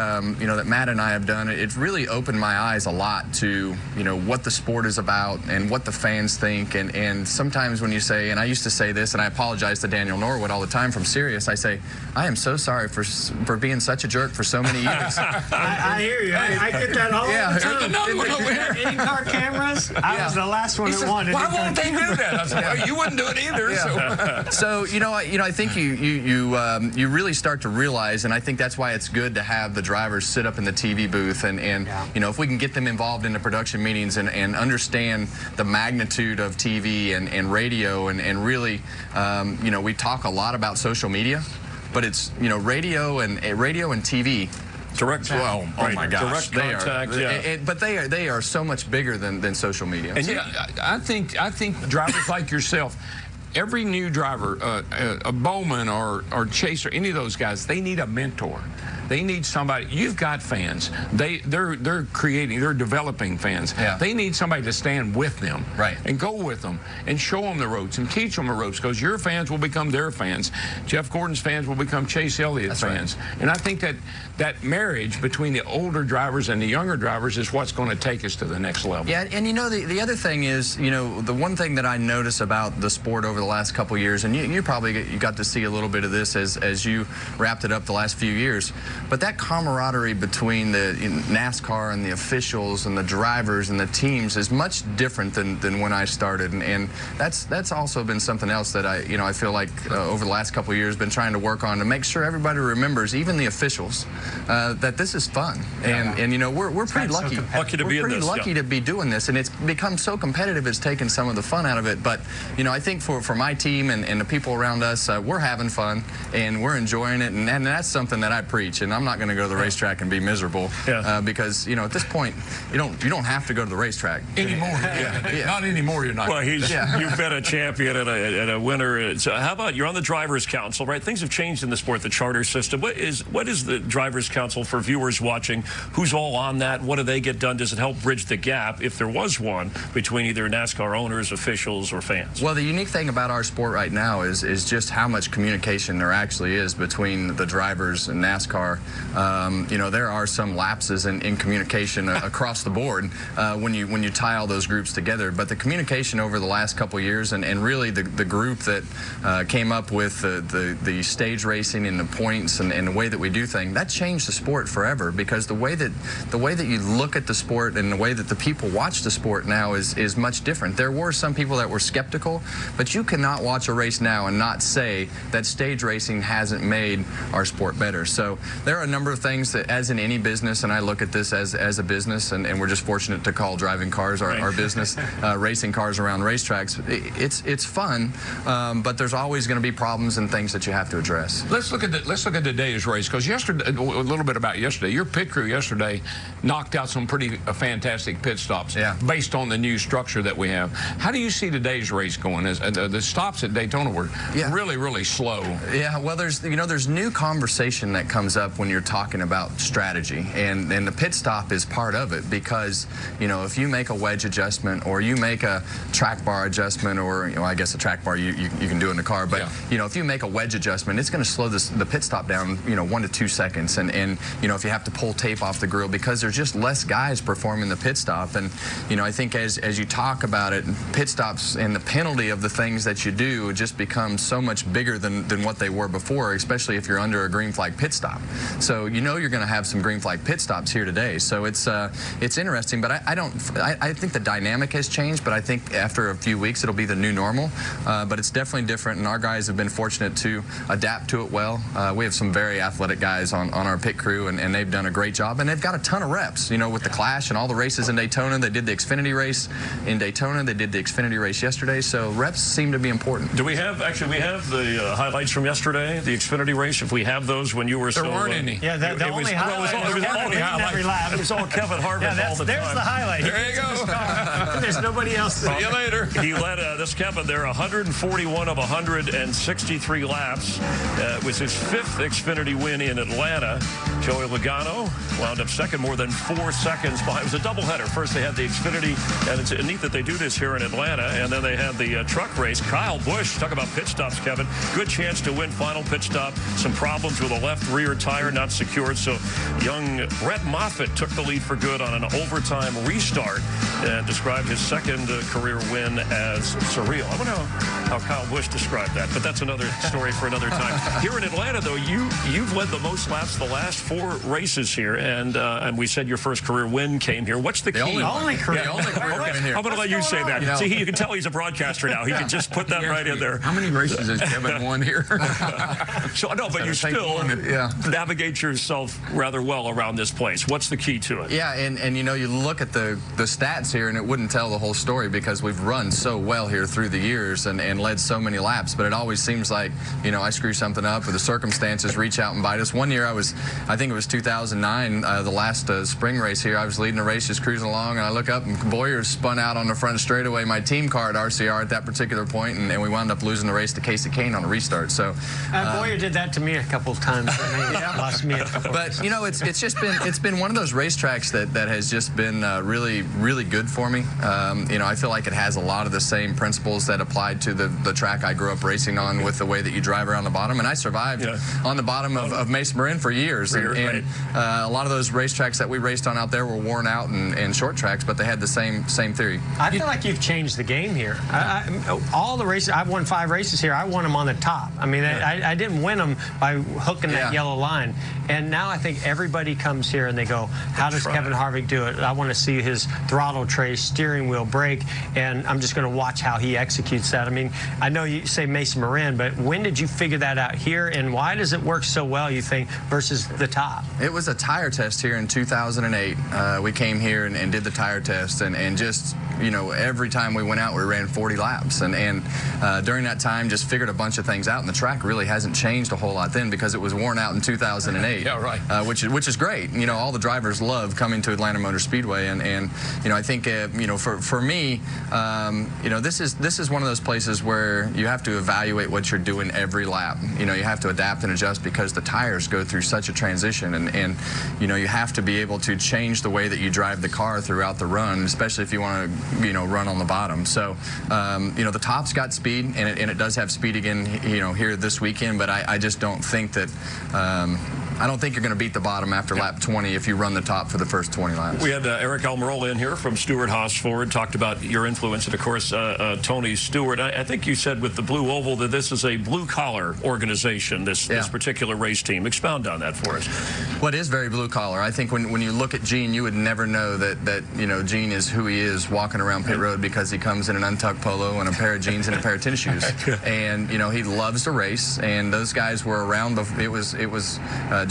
know, that Matt and I have done, it's really opened my eyes a lot to, you know, what the sport is about and what the fans think. And sometimes when you say, and I used to say this, and I apologize to Daniel Norwood all the time from Sirius, I say, I am so sorry for being such a jerk for so many years. I hear you. I get that all the time. In-car cameras, I was the last one that wanted. Why won't they do that? I said, well, you wouldn't do it either. Yeah. So, you know, I think you really start to realize, and I think that's why it's good to have the drivers sit up in the TV booth and you know, if we can get them involved in the production meetings and understand the magnitude of TV and radio and really, you know, we talk a lot about social media, but it's, you know, radio and TV. Direct, well, oh my gosh, direct contact, but they are so much bigger than social media. And yeah, I think drivers like yourself, every new driver, a Bowman or Chaser, any of those guys, they need a mentor. They need somebody. You've got fans. They're creating. They're developing fans. Yeah. They need somebody to stand with them, right, and go with them and show them the ropes and teach them the ropes. Because your fans will become their fans. Jeff Gordon's fans will become Chase Elliott's fans. Right. And I think that marriage between the older drivers and the younger drivers is what's going to take us to the next level. Yeah, and you know the other thing is, you know, the one thing that I notice about the sport over the last couple of years, and you probably got to see a little bit of this as you wrapped it up the last few years. But that camaraderie between the NASCAR and the officials and the drivers and the teams is much different than when I started, and that's also been something else that I feel like over the last couple of years been trying to work on to make sure everybody remembers, even the officials, that this is fun, and you know we're pretty lucky. To be doing this, and it's become so competitive. It's taken some of the fun out of it, but you know I think for my team and the people around us, we're having fun and we're enjoying it, and that's something that I preach. And I'm not going to go to the racetrack and be miserable because you know at this point you don't have to go to the racetrack anymore. Not anymore. You're not. Well, you've been a champion and a winner. So how about you're on the Drivers' Council, right? Things have changed in the sport, the charter system. What is the Drivers' Council for viewers watching? Who's all on that? What do they get done? Does it help bridge the gap, if there was one, between either NASCAR owners, officials, or fans? Well, the unique thing about our sport right now is just how much communication there actually is between the drivers and NASCAR. You know, there are some lapses in communication across the board when you tie all those groups together. But the communication over the last couple of years, and really the group that came up with the stage racing and the points and the way that we do things, that changed the sport forever. Because the way that you look at the sport and the way that the people watch the sport now is much different. There were some people that were skeptical, but you cannot watch a race now and not say that stage racing hasn't made our sport better. So there are a number of things that, as in any business, and I look at this as a business, and we're just fortunate to call driving cars our business, racing cars around racetracks. It's fun, but there's always going to be problems and things that you have to address. Let's look at today's race, because yesterday, a little bit about yesterday. Your pit crew yesterday knocked out some pretty fantastic pit stops based on the new structure that we have. How do you see today's race going? The stops at Daytona were really slow. Yeah, well, there's new conversation that comes up when you're talking about strategy, and the pit stop is part of it, because you know if you make a wedge adjustment or you make a track bar adjustment, or you know I guess a track bar you can do in the car, but you know if you make a wedge adjustment, it's going to slow the pit stop down 1 to 2 seconds, and you know if you have to pull tape off the grill, because there's just less guys performing the pit stop. And you know I think as you talk about it, pit stops and the penalty of the things that you do just becomes so much bigger than what they were before, especially if you're under a green flag pit stop. So you know you're going to have some green flag pit stops here today. So it's interesting, but I think the dynamic has changed, but I think after a few weeks it'll be the new normal. But it's definitely different, and our guys have been fortunate to adapt to it well. We have some very athletic guys on our pit crew, and they've done a great job, and they've got a ton of reps. You know, with the Clash and all the races in Daytona, they did the Xfinity race in Daytona, they did the Xfinity race yesterday, so reps seem to be important. Do we have, actually, we have the highlights from yesterday, the Xfinity race, if we have those when you were still Darn, isn't he? Yeah, the only highlight is Kevin winning every lap. It was all Kevin Harvick all the time. There's the highlight. There you go. There's nobody else. See you later. He led this Kevin there 141 of 163 laps. It was his 5th Xfinity win in Atlanta. Joey Logano wound up second, more than 4 seconds behind. It was a doubleheader. First they had the Xfinity, and it's neat that they do this here in Atlanta, and then they had the truck race. Kyle Busch, talk about pit stops, Kevin. Good chance to win final pit stop. Some problems with a left rear tire not secured, so young Brett Moffitt took the lead for good on an overtime restart and described his second career win as surreal. I wonder how Kyle Busch described that, but that's another story for another time. Here in Atlanta, though, you've led the most laps the last 4 races here, and we said your first career win came here. What's the key? The only career win here. I'm going to let you say that. See, you can tell he's a broadcaster now. He can just put that right in there. How many races has Kevin won here? So no, but you still navigate yourself rather well around this place. What's the key to it? Yeah, and you know, you look at the stats here, and it wouldn't tell the whole story because we've run so well here through the years and led so many laps, but it always seems like, you know, I screw something up or the circumstances reach out and bite us. One year I think it was 2009, the last spring race here, I was leading the race, just cruising along, and I look up and Boyer spun out on the front straightaway, my team car at RCR at that particular point, and we wound up losing the race to Casey Kane on a restart. So Boyer did that to me a couple of times. Lost me a couple. But you know, it's been one of those racetracks that has just been really good for me. You know, I feel like it has a lot of the same principles that applied to the track I grew up racing on, with the way that you drive around the bottom. And I survived on the bottom of Mesa Marin for years. And a lot of those racetracks that we raced on out there were worn out and short tracks, but they had the same theory. I feel like you've changed the game here. All the races, I've won 5 races here. I won them on the top. I mean, I didn't win them by hooking that yellow line. And now I think everybody comes here and they go, how does Kevin Harvick do it? I want to see his throttle trace, steering wheel, brake, and I'm just going to watch how he executes that. I mean, I know you say Mesa Marin, but when did you figure that out here, and why does it work so well, you think, versus the top? It was a tire test here in 2008. We came here and did the tire test, and just, you know, every time we went out, we ran 40 laps. And during that time, just figured a bunch of things out. And the track really hasn't changed a whole lot then because it was worn out in 2008. Yeah, right. Which is great. You know, all the drivers love coming to Atlanta Motor Speedway. And you know, I think, you know, for me, you know, this is one of those places where you have to evaluate what you're doing every lap. You know, you have to adapt and adjust because the tires go through such a transition. And you know, you have to be able to change the way that you drive the car throughout the run, especially if you want to, you know, run on the bottom. So, you know, the top's got speed, and it does have speed again, you know, here this weekend, but I just don't think that, I don't think you're going to beat the bottom after lap 20 if you run the top for the first 20 laps. We had Eric Almirola in here from Stewart-Haas Ford, talked about your influence, and of course, Tony Stewart. I think you said with the Blue Oval that this is a blue-collar organization, this particular race team. Expound on that for us. Well, it is very blue-collar. I think when you look at Gene, you would never know that you know, Gene is who he is walking around pit road because he comes in an untucked polo and a pair of jeans and a pair of tennis shoes. And, you know, he loves to race, and those guys were around. It was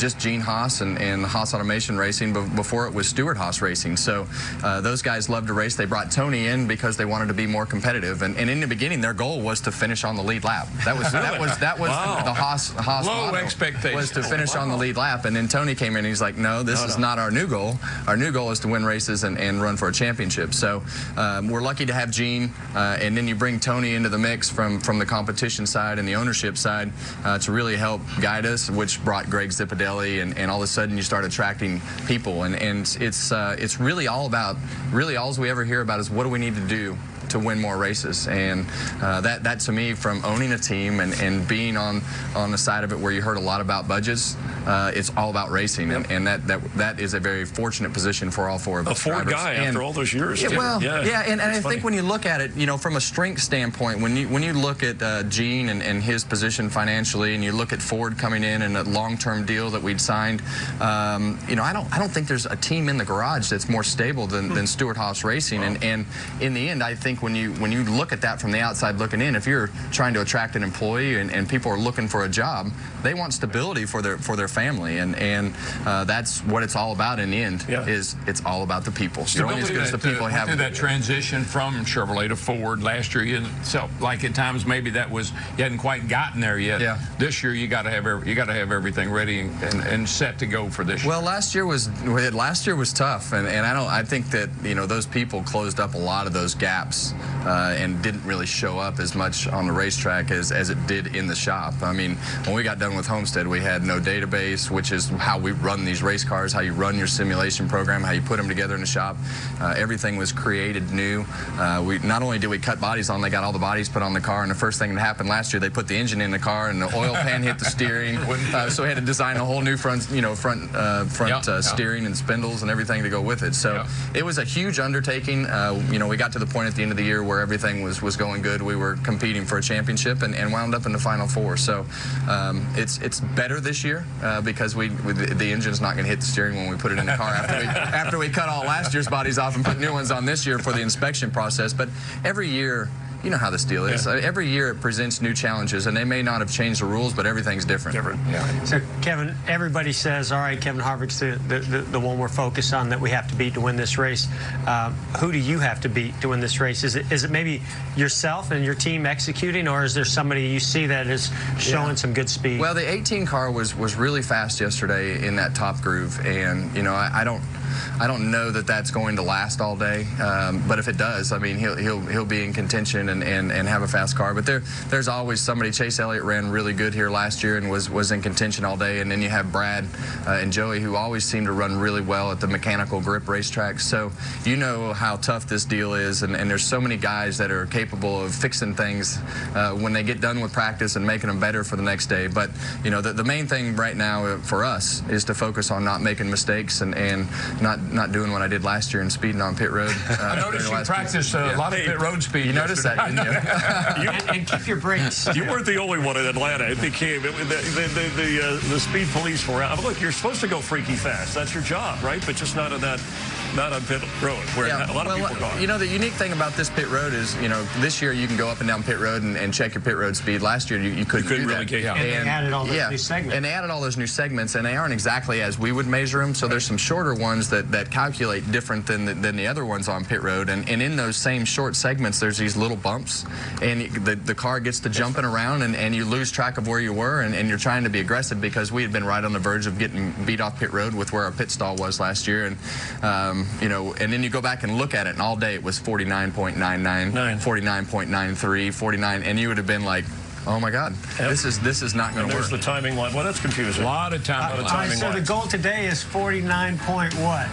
just Gene Haas and Haas Automation Racing before it was Stewart-Haas Racing. So those guys loved to race. They brought Tony in because they wanted to be more competitive. And in the beginning, their goal was to finish on the lead lap. That was the Haas low expectation was to finish on the lead lap. And then Tony came in and he's like, no, this is not our new goal. Our new goal is to win races and run for a championship. So we're lucky to have Gene, and then you bring Tony into the mix from the competition side and the ownership side to really help guide us, which brought Greg Zipadelli, and all of a sudden you start attracting people, and it's really all we ever hear about is what do we need to do to win more races. And that to me, from owning a team and being on the side of it where you heard a lot about budgets, it's all about racing. And that is a very fortunate position for all 4 of us. A Ford guy after all those years. And I think when you look at it, you know, from a strength standpoint, when you look at Gene and his position financially, and you look at Ford coming in and a long-term deal that we'd signed, you know, I don't think there's a team in the garage that's more stable than Stewart-Haas Racing. And in the end, I think think when you look at that from the outside looking in, if you're trying to attract an employee and people are looking for a job, they want stability for their family, and that's what it's all about in the end. Is it's all about the people. You're only as good as the people have. Through that transition from Chevrolet to Ford last year, you felt like at times maybe that was you hadn't quite gotten there yet. This year you got to have everything ready and set to go for this year. Well, last year was tough, and I think that those people closed up a lot of those gaps and didn't really show up as much on the racetrack as it did in the shop. I mean, when we got done with Homestead, we had no database, which is how we run these race cars, how you run your simulation program, how you put them together in the shop. Everything was created new. Not only did we cut bodies on, they got all the bodies put on the car, and the first thing that happened last year, they put the engine in the car and the oil pan hit the steering. So we had to design a whole new front steering and spindles and everything to go with it. So it was a huge undertaking. We got to the point at the end of the year where everything was going good. We were competing for a championship and wound up in the Final Four. So it's better this year because the engine's not going to hit the steering when we put it in the car after we cut all last year's bodies off and put new ones on this year for the inspection process. But every year, you know how this deal is. Every year it presents new challenges, and they may not have changed the rules, but everything's different. So, Kevin, everybody says, all right, Kevin Harvick's the one we're focused on that we have to beat to win this race. Who do you have to beat to win this race? Is it maybe yourself and your team executing, or is there somebody you see that is showing some good speed? Well, the 18 car was really fast yesterday in that top groove, and I don't know that that's going to last all day, but if it does, I mean, he'll be in contention and have a fast car. But there's always somebody. Chase Elliott ran really good here last year and was in contention all day. And then you have Brad and Joey, who always seem to run really well at the mechanical grip racetracks. So you know how tough this deal is, and there's so many guys that are capable of fixing things when they get done with practice and making them better for the next day. But the main thing right now for us is to focus on not making mistakes and not doing what I did last year and speeding on pit road. I noticed you practiced a lot of pit road speed. You noticed that, didn't you? And keep your brakes. You weren't the only one in Atlanta. It became the speed police were out. Look, you're supposed to go freaky fast. That's your job, right? But just not on pit road, where a lot of people are going. The unique thing about this pit road is, this year you can go up and down pit road and check your pit road speed. Last year you couldn't do really that. And they added all those new segments. And they added all those new segments, and they aren't exactly as we would measure them. So there's some shorter ones that calculate different than the other ones on pit road. And in those same short segments, there's these little bumps, and the car gets to jumping around, and you lose track of where you were, and you're trying to be aggressive because we had been right on the verge of getting beat off pit road with where our pit stall was last year. And and then you go back and look at it, and all day it was 49.99, 49.93, 49, and you would have been like, oh my God, this is not going to work. There's the timing line. Well, that's confusing. A lot of timing so the goal today is 49 point what?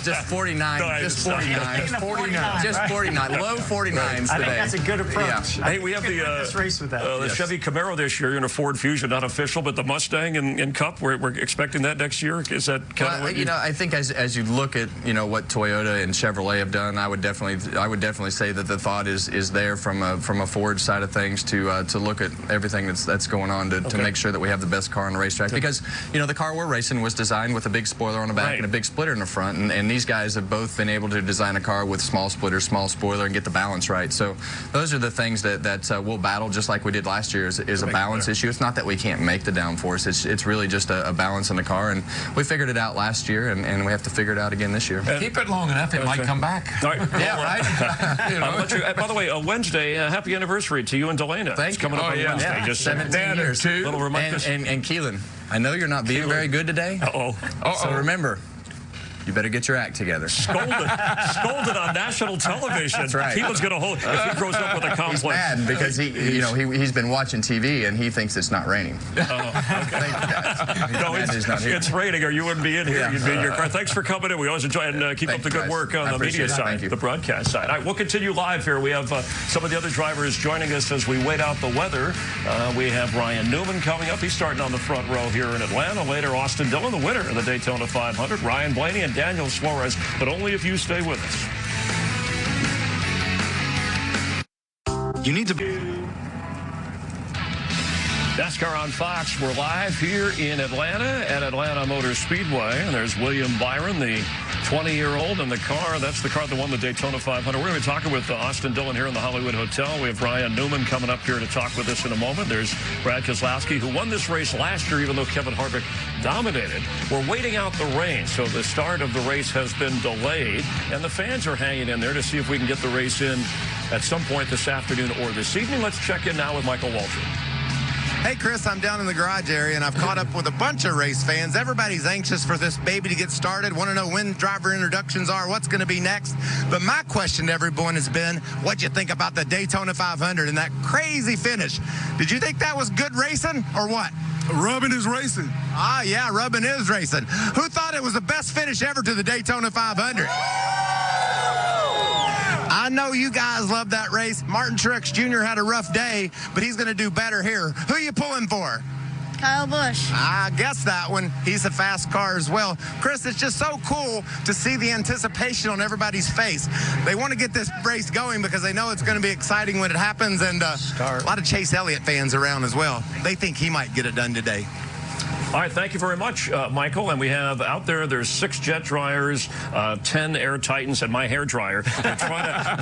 Just 49. No, just 49. Just 49. Just 49. Low 49s today. I think that's a good approach. Hey, we have the race with that. The Chevy Camaro this year in a Ford Fusion, not official, but the Mustang in Cup. We're expecting that next year. Is that kind of what I think as you look at what Toyota and Chevrolet have done, I would definitely say that the thought is there from a Ford side of things to look at everything that's going on to make sure that we have the best car on the racetrack, because the car we're racing was designed with a big spoiler on the back and a big splitter in the front, and these guys have both been able to design a car with small splitter, small spoiler, and get the balance right. So those are the things that we'll battle, just like we did last year, is a balance issue. It's not that we can't make the downforce, it's really just a balance in the car, and we figured it out last year, and we have to figure it out again this year. Keep it long enough, it might come back. Right. Yeah, right. By the way, Wednesday, happy anniversary to you and Delana. Thank you. Coming up on Wednesday. Yeah. Just 17 years. Little reminder. And Keelan, I know you're not being very good today. So remember, you better get your act together. Scolded on national television. That's right. Keelan's going to hold. If he grows up with a complex. He's mad because he's been watching TV and he thinks it's not raining. No, it's raining, or you wouldn't be in here. Yeah. You'd be in your car. Thanks for coming in. We always enjoy and keep up the good work on the media side, the broadcast side. All right, we'll continue live here. We have some of the other drivers joining us as we wait out the weather. We have Ryan Newman coming up. He's starting on the front row here in Atlanta. Later, Austin Dillon, the winner of the Daytona 500. Ryan Blaney and Daniel Suarez, but only if you stay with us. You need to... NASCAR on Fox. We're live here in Atlanta at Atlanta Motor Speedway, and there's William Byron, the 20-year-old in the car. That's the car that won the Daytona 500. We're going to be talking with Austin Dillon here in the Hollywood Hotel. We have Ryan Newman coming up here to talk with us in a moment. There's Brad Keselowski, who won this race last year, even though Kevin Harvick dominated. We're waiting out the rain, so the start of the race has been delayed, and the fans are hanging in there to see if we can get the race in at some point this afternoon or this evening. Let's check in now with Michael Waltrip. Hey, Chris, I'm down in the garage area, and I've caught up with a bunch of race fans. Everybody's anxious for this baby to get started, want to know when driver introductions are, what's going to be next. But my question to everyone has been, what'd you think about the Daytona 500 and that crazy finish? Did you think that was good racing or what? Rubbing is racing. Ah, yeah, rubbing is racing. Who thought it was the best finish ever to the Daytona 500? I know you guys love that race. Martin Truex Jr. had a rough day, but he's going to do better here. Who are you pulling for? Kyle Busch. I guess that one. He's a fast car as well. Chris, it's just so cool to see the anticipation on everybody's face. They want to get this race going because they know it's going to be exciting when it happens, and a lot of Chase Elliott fans around as well. They think he might get it done today. All right, thank you very much, Michael. And we have out there's 6 jet dryers, 10 Air Titans, and my hair dryer.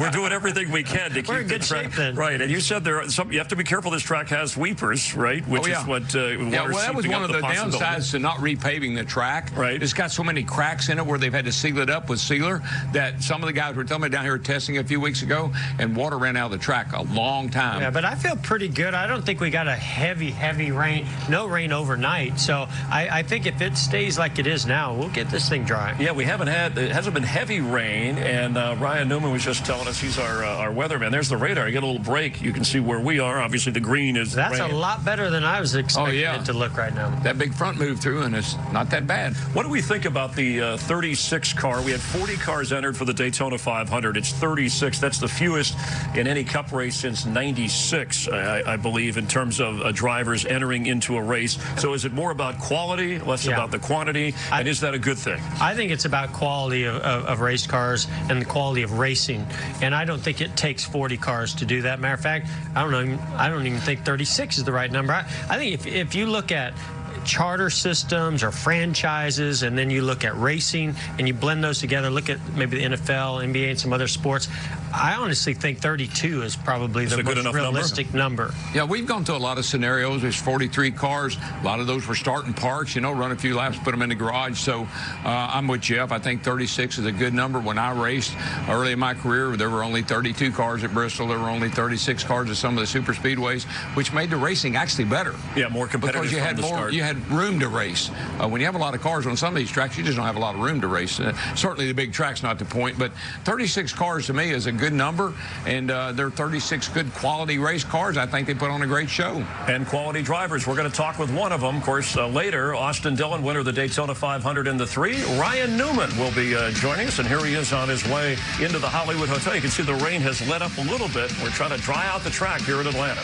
We're doing everything we can to keep the track right. And you said there are some. You have to be careful. This track has weepers, right? Which is what. Well, that was one of the downsides to not repaving the track. Right. It's got so many cracks in it where they've had to seal it up with sealer that some of the guys were telling me down here testing a few weeks ago, and water ran out of the track a long time. Yeah, but I feel pretty good. I don't think we got a heavy rain. No rain overnight. So I think if it stays like it is now, we'll get this thing dry. Yeah, we haven't had, it hasn't been heavy rain, and Ryan Newman was just telling us he's our weatherman. There's the radar. You get a little break. You can see where we are. Obviously, the green is That's rain. a lot better than I was expecting it to look right now. That big front moved through, and it's not that bad. What do we think about the 36 car? We had 40 cars entered for the Daytona 500. It's 36. That's the fewest in any Cup race since '96, I believe, in terms of drivers entering into a race. So is it more about quality, less about the quantity, and is that a good thing? I think it's about quality of race cars and the quality of racing, and I don't think it takes 40 cars to do that. Matter of fact, I don't even think 36 is the right number. I think if you look at charter systems or franchises, and then you look at racing and you blend those together, look at maybe the NFL, NBA, and some other sports, I honestly think 32 is probably the most realistic number. Yeah, we've gone through a lot of scenarios. There's 43 cars. A lot of those were starting parks, run a few laps, put them in the garage. So I'm with Jeff. I think 36 is a good number. When I raced early in my career, there were only 32 cars at Bristol. There were only 36 cars at some of the super speedways, which made the racing actually better. Yeah, more competitive because you had more, you had room to race. When you have a lot of cars on some of these tracks, you just don't have a lot of room to race. Certainly the big track's not the point, but 36 cars to me is a good number, and they're 36 good quality race cars. I think they put on a great show. And quality drivers. We're going to talk with one of them. Of course, later, Austin Dillon, winner of the Daytona 500 in the 3. Ryan Newman will be joining us, and here he is on his way into the Hollywood Hotel. You can see the rain has let up a little bit. We're trying to dry out the track here in Atlanta.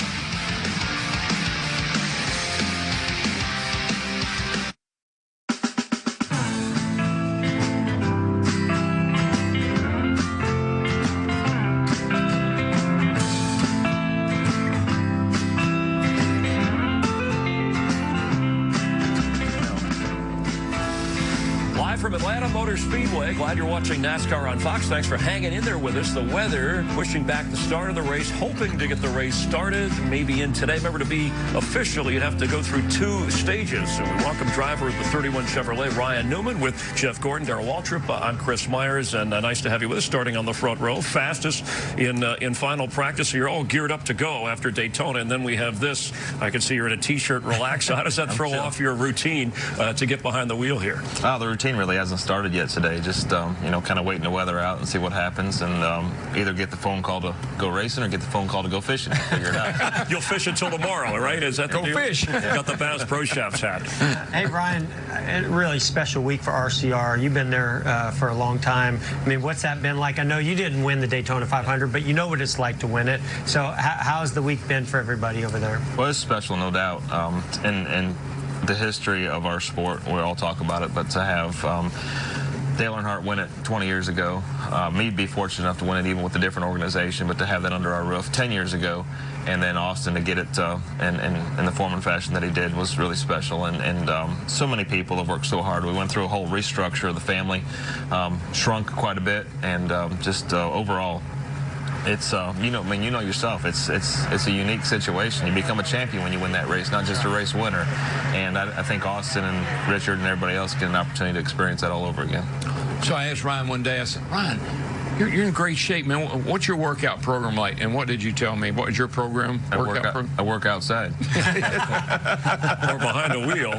From Atlanta Motor Speedway, glad you're watching NASCAR on Fox. Thanks for hanging in there with us. The weather pushing back the start of the race, hoping to get the race started, maybe in today. Remember, to be official, you'd have to go through 2 stages. So we welcome driver of the 31 Chevrolet, Ryan Newman, with Jeff Gordon, Darrell Waltrip. I'm Chris Myers, and nice to have you with us, starting on the front row. Fastest in final practice. So you're all geared up to go after Daytona, and then we have this. I can see you're in a T-shirt, relax. How does that throw off your routine to get behind the wheel here? The routine really hasn't started yet today. Just kind of waiting the weather out and see what happens, and either get the phone call to go racing or get the phone call to go fishing. Figure it out. You'll fish until tomorrow, right? Is that the deal? Fish. Got the Bass Pro Shops hat. Hey, Brian, a really special week for RCR. You've been there for a long time. I mean, what's that been like? I know you didn't win the Daytona 500, but you know what it's like to win it. So how's the week been for everybody over there? Well, it's special, no doubt. And the history of our sport, we all talk about it, but to have Dale Earnhardt win it 20 years ago. Me be fortunate enough to win it even with a different organization, but to have that under our roof 10 years ago, and then Austin to get it in the form and fashion that he did was really special. And so many people have worked so hard. We went through a whole restructure of the family, shrunk quite a bit, and just overall, it's you know yourself. It's a unique situation. You become a champion when you win that race, not just a race winner. And I think Austin and Richard and everybody else get an opportunity to experience that all over again. So I asked Ryan one day, I said, Ryan, you're in great shape, man. What's your workout program like? And what did you tell me? What was your program? I work outside. Or behind a wheel.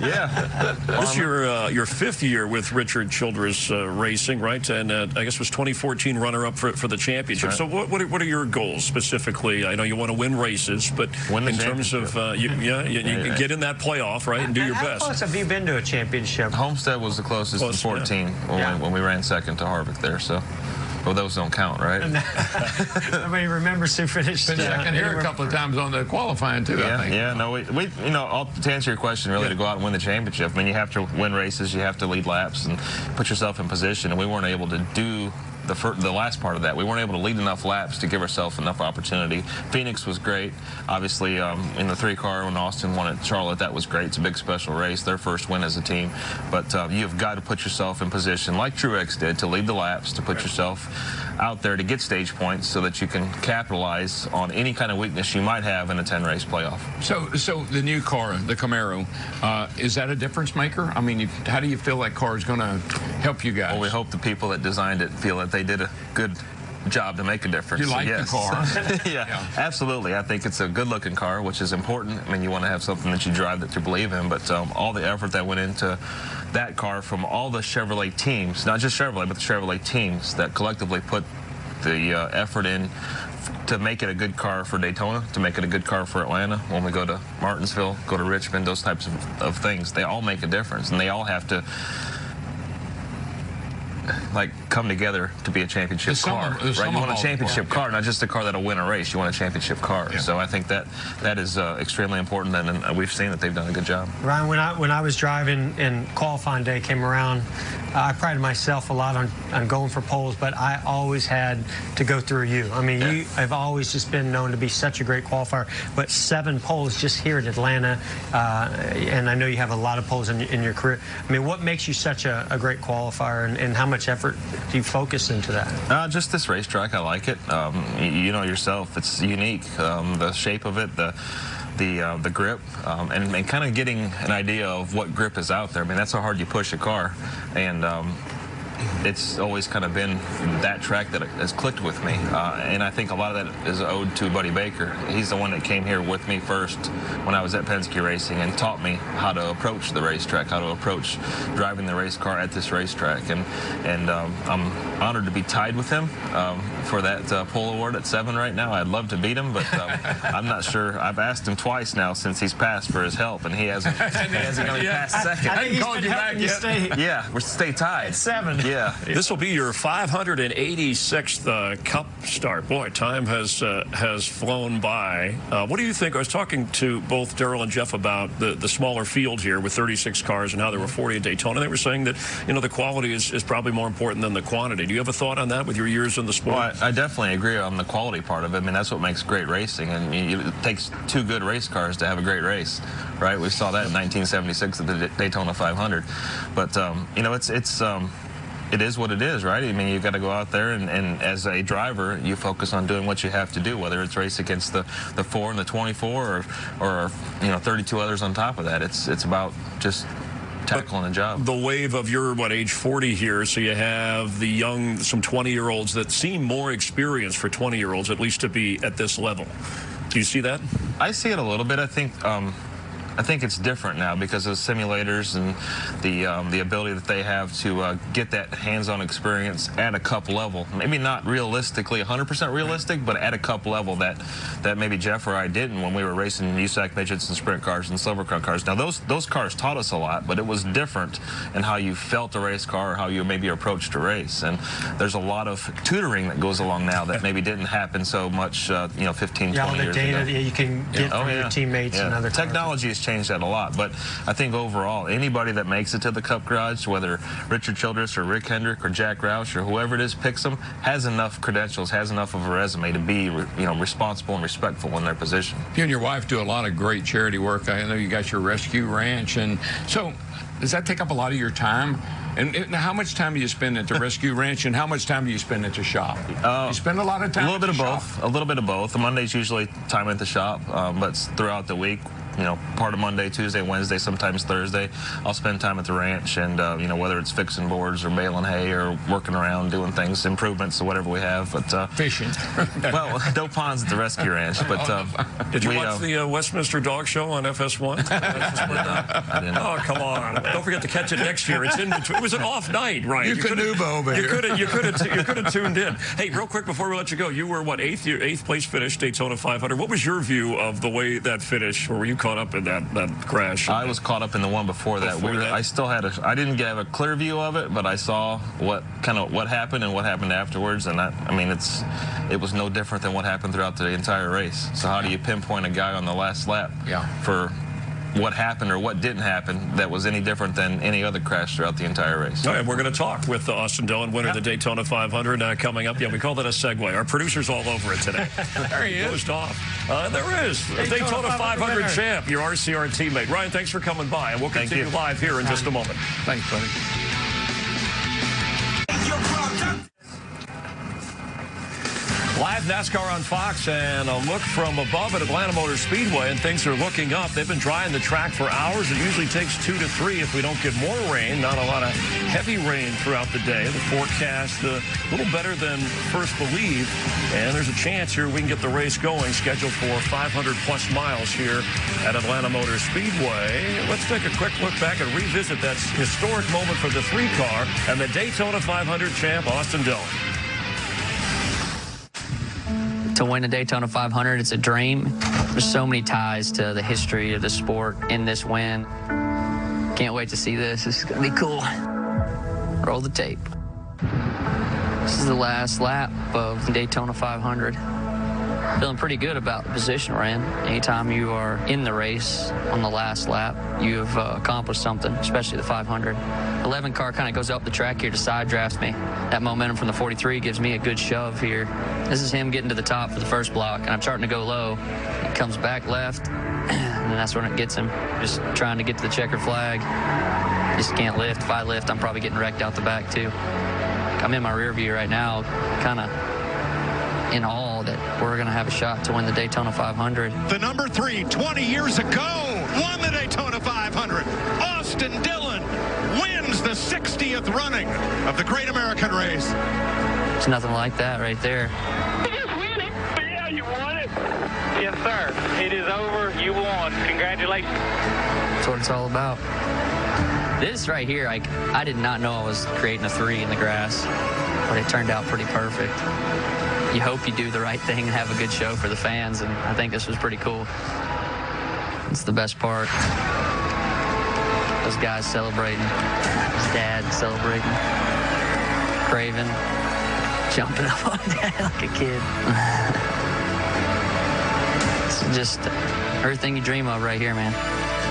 Yeah. This is your 5th year with Richard Childress Racing, right? And I guess it was 2014 runner-up for the championship. Right. So what are your goals specifically? I know you want to win races, but in terms of you get in that playoff, right, and do your best. How close have you been to a championship? Homestead was the closest in 14 when we ran second to Harvick there. So, well, those don't count, right? Nobody remembers who finished second here a couple of times on the qualifying too. Yeah, I think. yeah. No, we to answer your question, really, to go out and win the championship, I mean, you have to win races, you have to lead laps, and put yourself in position. And we weren't able to do the last part of that. We weren't able to lead enough laps to give ourselves enough opportunity. Phoenix was great. Obviously, in the 3-car when Austin won at Charlotte, that was great. It's a big special race, their first win as a team. But you've got to put yourself in position, like Truex did, to lead the laps, to put yourself out there to get stage points so that you can capitalize on any kind of weakness you might have in a 10-race playoff. So the new car, the Camaro, is that a difference maker? I mean, how do you feel that car is going to help you guys? Well, we hope the people that designed it feel that they did a good job to make a difference. You like the car? Yeah, absolutely. I think it's a good-looking car, which is important. I mean, you want to have something that you drive that you believe in, but all the effort that went into that car from all the Chevrolet teams, not just Chevrolet, but the Chevrolet teams that collectively put the effort in to make it a good car for Daytona, to make it a good car for Atlanta, when we go to Martinsville, go to Richmond, those types of things, they all make a difference, and they all have to come together to be a championship car, right? You want a championship car, not just a car that'll win a race. You want a championship car. Yeah. So I think that is extremely important, and we've seen that they've done a good job. Ryan, when I was driving and qualifying day came around, I prided myself a lot on going for poles, but I always had to go through you. I mean, you have always just been known to be such a great qualifier, but 7 poles just here at Atlanta, and I know you have a lot of poles in your career. I mean, what makes you such a great qualifier, and how much effort do you focus into that? Just this racetrack, I like it. You know yourself, it's unique. The shape of it, the grip, and kind of getting an idea of what grip is out there. I mean, that's how hard you push a car, and it's always kind of been that track that has clicked with me, and I think a lot of that is owed to Buddy Baker. He's the one that came here with me first when I was at Penske Racing and taught me how to approach the racetrack, how to approach driving the race car at this racetrack, and I'm honored to be tied with him for that pole award at 7 right now. I'd love to beat him, but I'm not sure. I've asked him twice now since he's passed for his help, and he hasn't really passed second. I think he's been helping you stay. Yeah, we're stay tied. At 7. Yeah. This will be your 586th Cup start. Boy, time has flown by. What do you think? I was talking to both Darrell and Jeff about the smaller field here with 36 cars and how there were 40 at Daytona. They were saying that the quality is probably more important than the quantity. Do you have a thought on that with your years in the sport? Well, I definitely agree on the quality part of it. I mean, that's what makes great racing, and it takes 2 good race cars to have a great race, right? We saw that in 1976 at the Daytona 500. But it is what it is, right? I mean, you've got to go out there, and as a driver, you focus on doing what you have to do, whether it's race against the 4 and the 24 or 32 others on top of that. It's about just tackling a job. The wave of your, age 40 here, so you have the young, some 20-year-olds that seem more experienced for 20-year-olds, at least to be at this level. Do you see that? I see it a little bit. I think it's different now because of simulators and the ability that they have to get that hands-on experience at a Cup level. Maybe not realistically 100% realistic, but at a Cup level that maybe Jeff or I didn't when we were racing USAC midgets and sprint cars and silver car cars. Now those cars taught us a lot, but it was different in how you felt a race car or how you maybe approached a race. And there's a lot of tutoring that goes along now that maybe didn't happen so much 15, 20 years ago. Yeah, all the data that you can get from your teammates and other technology has changed that a lot. But I think overall, anybody that makes it to the Cup Garage, whether Richard Childress or Rick Hendrick or Jack Roush or whoever it is picks them, has enough credentials, has enough of a resume to be, responsible and respectful in their position. You and your wife do a lot of great charity work. I know you got your rescue ranch, and so does that take up a lot of your time? And how much time do you spend at the rescue ranch, and how much time do you spend at the shop? You spend a lot of time. A little bit of both. A little bit of both. Monday's usually time at the shop, but throughout the week, part of Monday, Tuesday, Wednesday, sometimes Thursday, I'll spend time at the ranch, and whether it's fixing boards or baling hay or working around doing things, improvements or whatever we have. But fishing. Well, no ponds at the rescue ranch. But did you watch the Westminster Dog Show on FS1? I didn't. Oh, come on! Don't forget to catch it next year. It's in between. It was an off night, right? You could have tuned in. Hey, real quick before we let you go, you were what, eighth place finish Daytona 500. What was your view of the way that finished, or were you caught up in that crash? I was caught up in the one before that. I still had I didn't have a clear view of it, but I saw what happened and what happened afterwards, and it was no different than what happened throughout the entire race. So how do you pinpoint a guy on the last lap for what happened or what didn't happen that was any different than any other crash throughout the entire race? All right, we're going to talk with Austin Dillon, winner of the Daytona 500, coming up. Yeah, we call that a segue. Our producer's all over it today. There he is. Dozed off. There is. Daytona 500 champ, your RCR teammate. Ryan, thanks for coming by, and we'll continue live here in just a moment. Thanks, buddy. Live NASCAR on Fox, and a look from above at Atlanta Motor Speedway, and things are looking up. They've been drying the track for hours. It usually takes 2 to 3 if we don't get more rain. Not a lot of heavy rain throughout the day. The forecast a little better than first believed, and there's a chance here we can get the race going, scheduled for 500-plus miles here at Atlanta Motor Speedway. Let's take a quick look back and revisit that historic moment for the 3-car and the Daytona 500 champ, Austin Dillon. To win a Daytona 500, it's a dream. There's so many ties to the history of the sport in this win. Can't wait to see this. This is going to be cool. Roll the tape. This is the last lap of the Daytona 500. Feeling pretty good about the position we're in. Anytime you are in the race on the last lap, you've accomplished something, especially the 500. 11 car kind of goes up the track here to side drafts me. That momentum from the 43 gives me a good shove here. This is him getting to the top for the first block, and I'm starting to go low. He comes back left, and that's when it gets him. Just trying to get to the checker flag. Just can't lift. If I lift, I'm probably getting wrecked out the back too. I'm in my rear view right now, kind of in awe that we're going to have a shot to win the Daytona 500. The number 3, 20 years ago, won the Daytona 500. Austin Dillon wins the 60th running of the Great American Race. It's nothing like that right there. You just win it. Yeah, you won it. Yes, sir. It is over. You won. Congratulations. That's what it's all about. This right here, I did not know I was creating a 3 in the grass, but it turned out pretty perfect. You hope you do the right thing and have a good show for the fans, and I think this was pretty cool. It's the best part. Those guys celebrating. His dad celebrating. Craven jumping up on dad like a kid. It's just everything you dream of right here, man.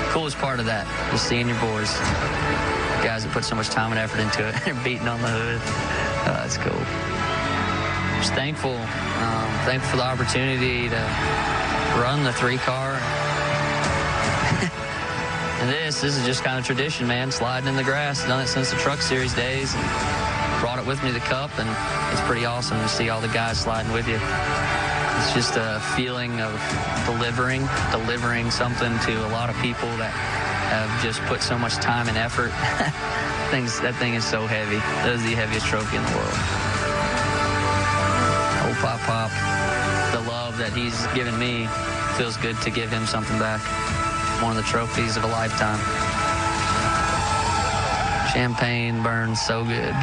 Coolest part of that was seeing your boys. Guys that put so much time and effort into it. They're beating on the hood. That's cool. Just thankful for the opportunity to run the 3-car. And this is just kind of tradition, man. Sliding in the grass. Done it since the Truck Series days. Brought it with me to the Cup, and it's pretty awesome to see all the guys sliding with you. It's just a feeling of delivering something to a lot of people that have just put so much time and effort. That thing is so heavy. That is the heaviest trophy in the world. Oh, Pop. The love that he's given me feels good to give him something back. One of the trophies of a lifetime. Champagne burns so good.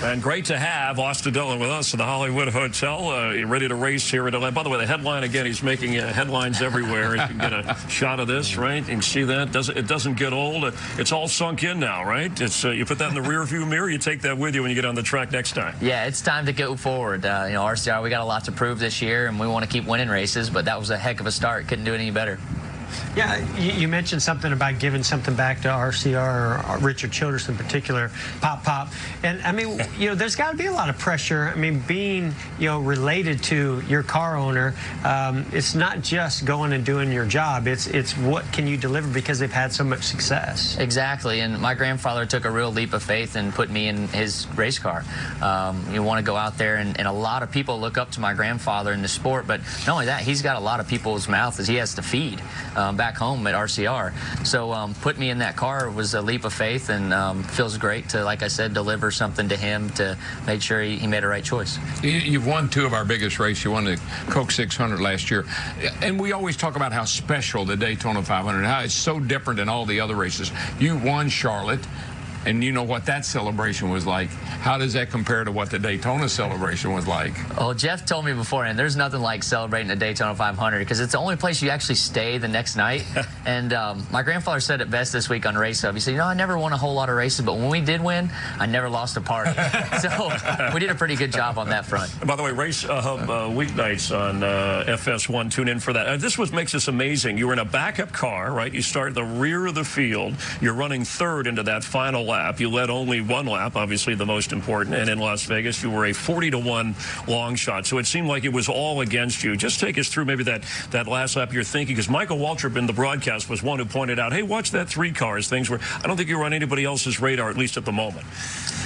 And great to have Austin Dillon with us in the Hollywood Hotel, ready to race here in Atlanta. By the way, the headline again, he's making headlines everywhere. You can get a shot of this, right? You can see that. It doesn't get old. It's all sunk in now, right? It's you put that in the rear view mirror, you take that with you when you get on the track next time. Yeah, it's time to go forward. You know, RCR, we got a lot to prove this year, and we want to keep winning races, but that was a heck of a start. Couldn't do it any better. Yeah, you mentioned something about giving something back to RCR, or Richard Childress in particular, Pop. And, I mean, you know, there's got to be a lot of pressure. I mean, being, you know, related to your car owner, it's not just going and doing your job. It's what can you deliver because they've had so much success. Exactly, and my grandfather took a real leap of faith and put me in his race car. You want to go out there, and a lot of people look up to my grandfather in the sport, but not only that, he's got a lot of people's mouth that he has to feed back home at RCR. So put me in that car was a leap of faith, and feels great to, like I said, deliver something to him to make sure he made a right choice. You've won two of our biggest races. You won the Coke 600 last year, and we always talk about how special the Daytona 500, how it's so different than all the other races. You won Charlotte, and you know what that celebration was like. How does that compare to what the Daytona celebration was like? Well, Jeff told me beforehand, there's nothing like celebrating the Daytona 500 because it's the only place you actually stay the next night. And my grandfather said it best this week on Race Hub. He said, you know, I never won a whole lot of races, but when we did win, I never lost a party. So we did a pretty good job on that front. By the way, Race Hub weeknights on FS1, tune in for that. This makes this amazing. You were in a backup car, right? You start at the rear of the field. You're running third into that final lap. You led only one lap, obviously the most important, and in Las Vegas you were a 40-to-1 long shot. So it seemed like it was all against you. Just take us through maybe that last lap you're thinking, because Michael Waltrip in the broadcast was one who pointed out, hey, watch that 3 cars. Things were, I don't think you were on anybody else's radar, at least at the moment.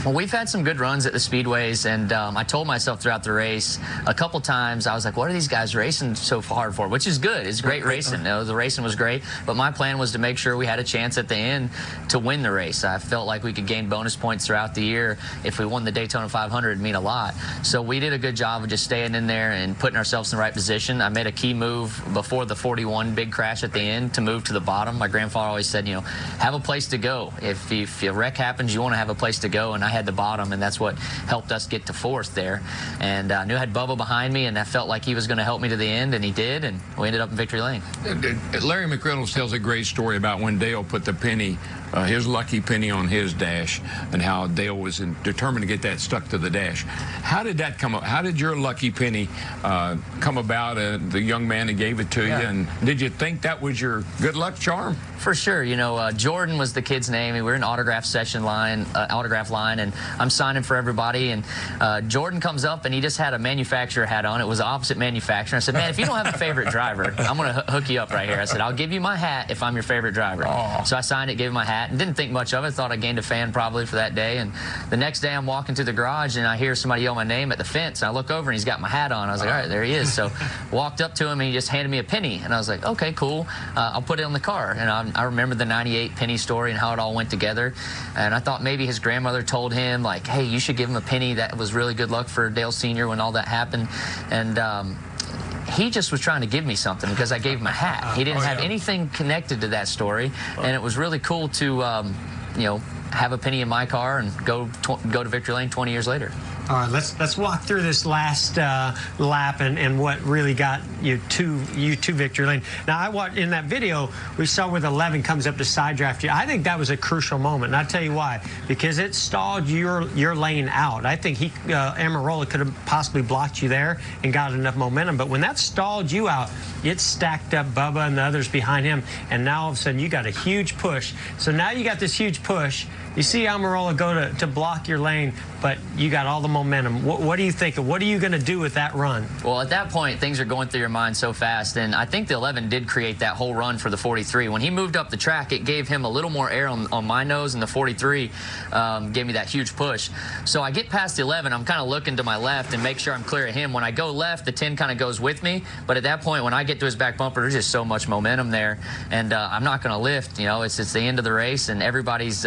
Well, we've had some good runs at the speedways, and I told myself throughout the race a couple times, I was like, what are these guys racing so hard for? Which is good. It's great racing. You know, the racing was great, but my plan was to make sure we had a chance at the end to win the race. I felt like we could gain bonus points throughout the year. If we won the Daytona 500, it'd mean a lot. So we did a good job of just staying in there and putting ourselves in the right position. I made a key move before the 41 big crash at the end to move to the bottom. My grandfather always said, you know, have a place to go. If a wreck happens, you want to have a place to go, and I had the bottom, and that's what helped us get to 4th there. And I knew I had Bubba behind me, and I felt like he was going to help me to the end, and he did, and we ended up in victory lane. Larry McReynolds tells a great story about when Dale put the penny, his lucky penny on his dash, and how Dale was determined to get that stuck to the dash. How did that come up? How did your lucky penny come about, the young man who gave it to you? And did you think that was your good luck charm? For sure. You know, Jordan was the kid's name. We were in autograph line, and I'm signing for everybody. And Jordan comes up, and he just had a manufacturer hat on. It was opposite manufacturer. I said, man, if you don't have a favorite driver, I'm going to hook you up right here. I said, I'll give you my hat if I'm your favorite driver. Oh. So I signed it, gave him my hat, and didn't think much of it. Thought I gained a fan probably for that day. And the next day I'm walking through the garage, and I hear somebody yell my name at the fence. And I look over, and he's got my hat on. I was like, all right, there he is. So walked up to him, and he just handed me a penny. And I was like, okay, cool. I'll put it on the car. And I remember the 98 penny story and how it all went together. And I thought maybe his grandmother told him, like, hey, you should give him a penny. That was really good luck for Dale Sr. when all that happened. And he just was trying to give me something because I gave him a hat. He didn't have anything connected to that story. And it was really cool to, you know, have a penny in my car and go to victory lane 20 years later. All right, let's walk through this last lap and what really got you to victory lane. Now, I watched in that video, we saw where the 11 comes up to side draft you. I think that was a crucial moment, and I'll tell you why. Because it stalled your lane out. I think Amarola could have possibly blocked you there and got enough momentum. But when that stalled you out, it stacked up Bubba and the others behind him, and now all of a sudden you got a huge push. So now you got this huge push. You see Amarola go to block your lane, but you got all the momentum. What do you think? What are you going to do with that run? Well, at that point, things are going through your mind so fast, and I think the 11 did create that whole run for the 43. When he moved up the track, it gave him a little more air on my nose, and the 43 gave me that huge push. So I get past the 11, I'm kind of looking to my left and make sure I'm clear of him. When I go left, the 10 kind of goes with me, but at that point, when I get to his back bumper, there's just so much momentum there, and I'm not going to lift. You know, it's the end of the race, and everybody's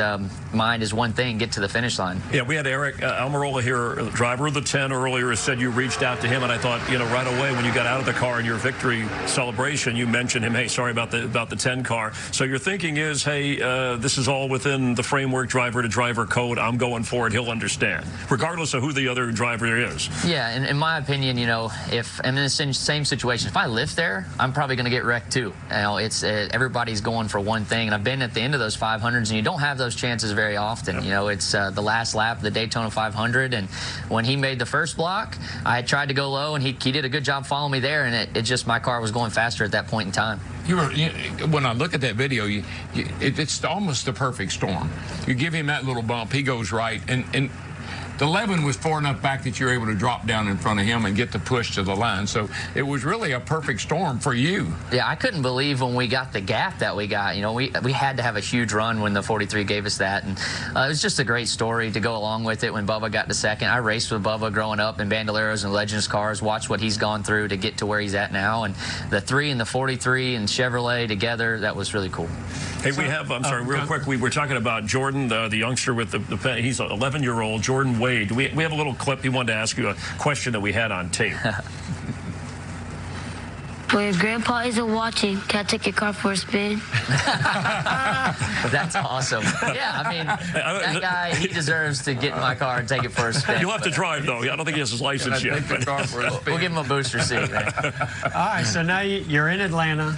mind is one thing: get to the finish line. Yeah, we had Eric Almirola here, driver of the 10 earlier, said you reached out to him, and I thought, right away when you got out of the car in your victory celebration, you mentioned him. Hey, sorry about the 10 car. So your thinking is, hey, this is all within the framework, driver to driver code. I'm going for it. He'll understand, regardless of who the other driver is. Yeah, in my opinion, if I'm in the same situation, if I lift there, I'm probably going to get wrecked too. It's everybody's going for one thing, and I've been at the end of those 500s, and you don't have those chances very often. It's the last lap of the Daytona 500, and when he made the first block, I tried to go low, and he did a good job following me there, and it just, my car was going faster at that point in time. When I look at that video, it's almost the perfect storm. You give him that little bump, he goes right, and the 11 was far enough back that you were able to drop down in front of him and get the push to the line. So it was really a perfect storm for you. Yeah, I couldn't believe when we got the gap that we got. We had to have a huge run when the 43 gave us that. And it was just a great story to go along with it when Bubba got to second. I raced with Bubba growing up in Bandoleros and Legends cars, watched what he's gone through to get to where he's at now. And the 3 and the 43 and Chevrolet together, that was really cool. Hey, we have, I'm sorry, real quick, we were talking about Jordan, the youngster with the he's an 11-year-old, Jordan Wade. We have a little clip. He wanted to ask you a question that we had on tape. Well, if Grandpa isn't watching, can I take your car for a spin? That's awesome. Yeah, I mean, that guy, he deserves to get in my car and take it for a spin. You'll have to drive, though. I don't think he has his license yet. We'll give him a booster seat, man. All right, so now you're in Atlanta.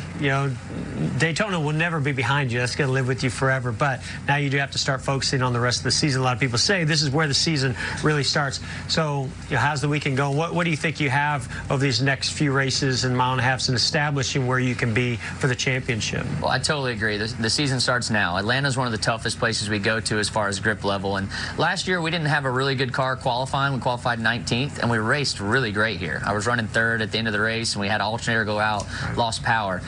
Daytona will never be behind you. That's going to live with you forever. But now you do have to start focusing on the rest of the season. A lot of people say this is where the season really starts. So how's the weekend going? What do you think you have over these next few races and mile and a half and establishing where you can be for the championship? Well, I totally agree. The season starts now. Atlanta's one of the toughest places we go to as far as grip level. And last year we didn't have a really good car qualifying. We qualified 19th, and we raced really great here. I was running 3rd at the end of the race, and we had alternator go out, lost power.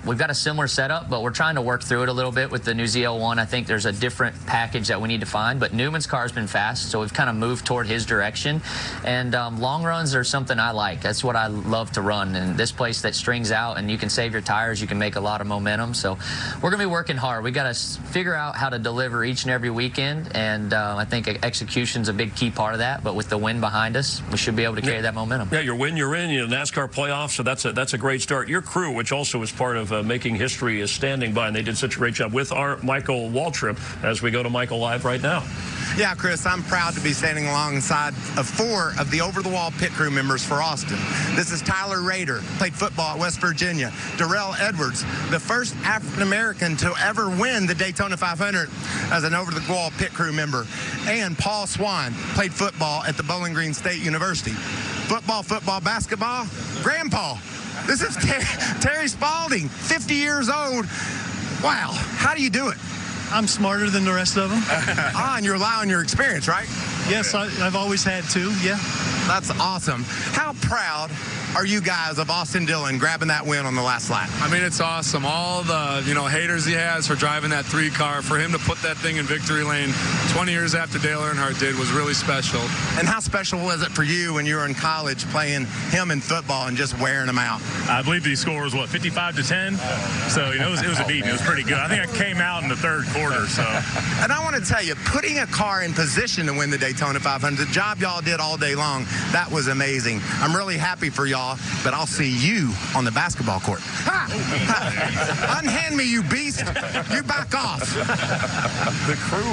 We've got a similar setup, but we're trying to work through it a little bit with the new ZL1. I think there's a different package that we need to find, but Newman's car has been fast, so we've kind of moved toward his direction. And long runs are something I like. That's what I love to run. And this place that strings out and you can save your tires, you can make a lot of momentum. So we're going to be working hard. We got to figure out how to deliver each and every weekend, and I think execution's a big key part of that. But with the win behind us, we should be able to carry that momentum. Yeah, you're in. NASCAR playoffs, so that's a great start. Your crew, which also is part of making history, is standing by, and they did such a great job with our Michael Waltrip as we go to Michael live right now. Yeah, Chris, I'm proud to be standing alongside of 4 of the over-the-wall pit crew members for Austin. This is Tyler Rader, played football at West Virginia. Darrell Edwards, the first African-American to ever win the Daytona 500 as an over-the-wall pit crew member. And Paul Swan, played football at the Bowling Green State University. Football, basketball, Grandpa. This is Terry Spalding, 50 years old. Wow, how do you do it? I'm smarter than the rest of them. And you rely on your experience, right? Yes, I've always had to, yeah. That's awesome. How proud are you guys of Austin Dillon grabbing that win on the last lap? I mean, it's awesome. All the, haters he has for driving that 3 car, for him to put that thing in victory lane 20 years after Dale Earnhardt did was really special. And how special was it for you when you were in college playing him in football and just wearing him out? I believe the score was, 55-10? So, it was a beat. It was pretty good. I think I came out in the 3rd quarter, so. And I want to tell you, putting a car in position to win the Daytona 500, the job y'all did all day long, that was amazing. I'm really happy for y'all, but I'll see you on the basketball court. Unhand me, you beast. You back off. The crew,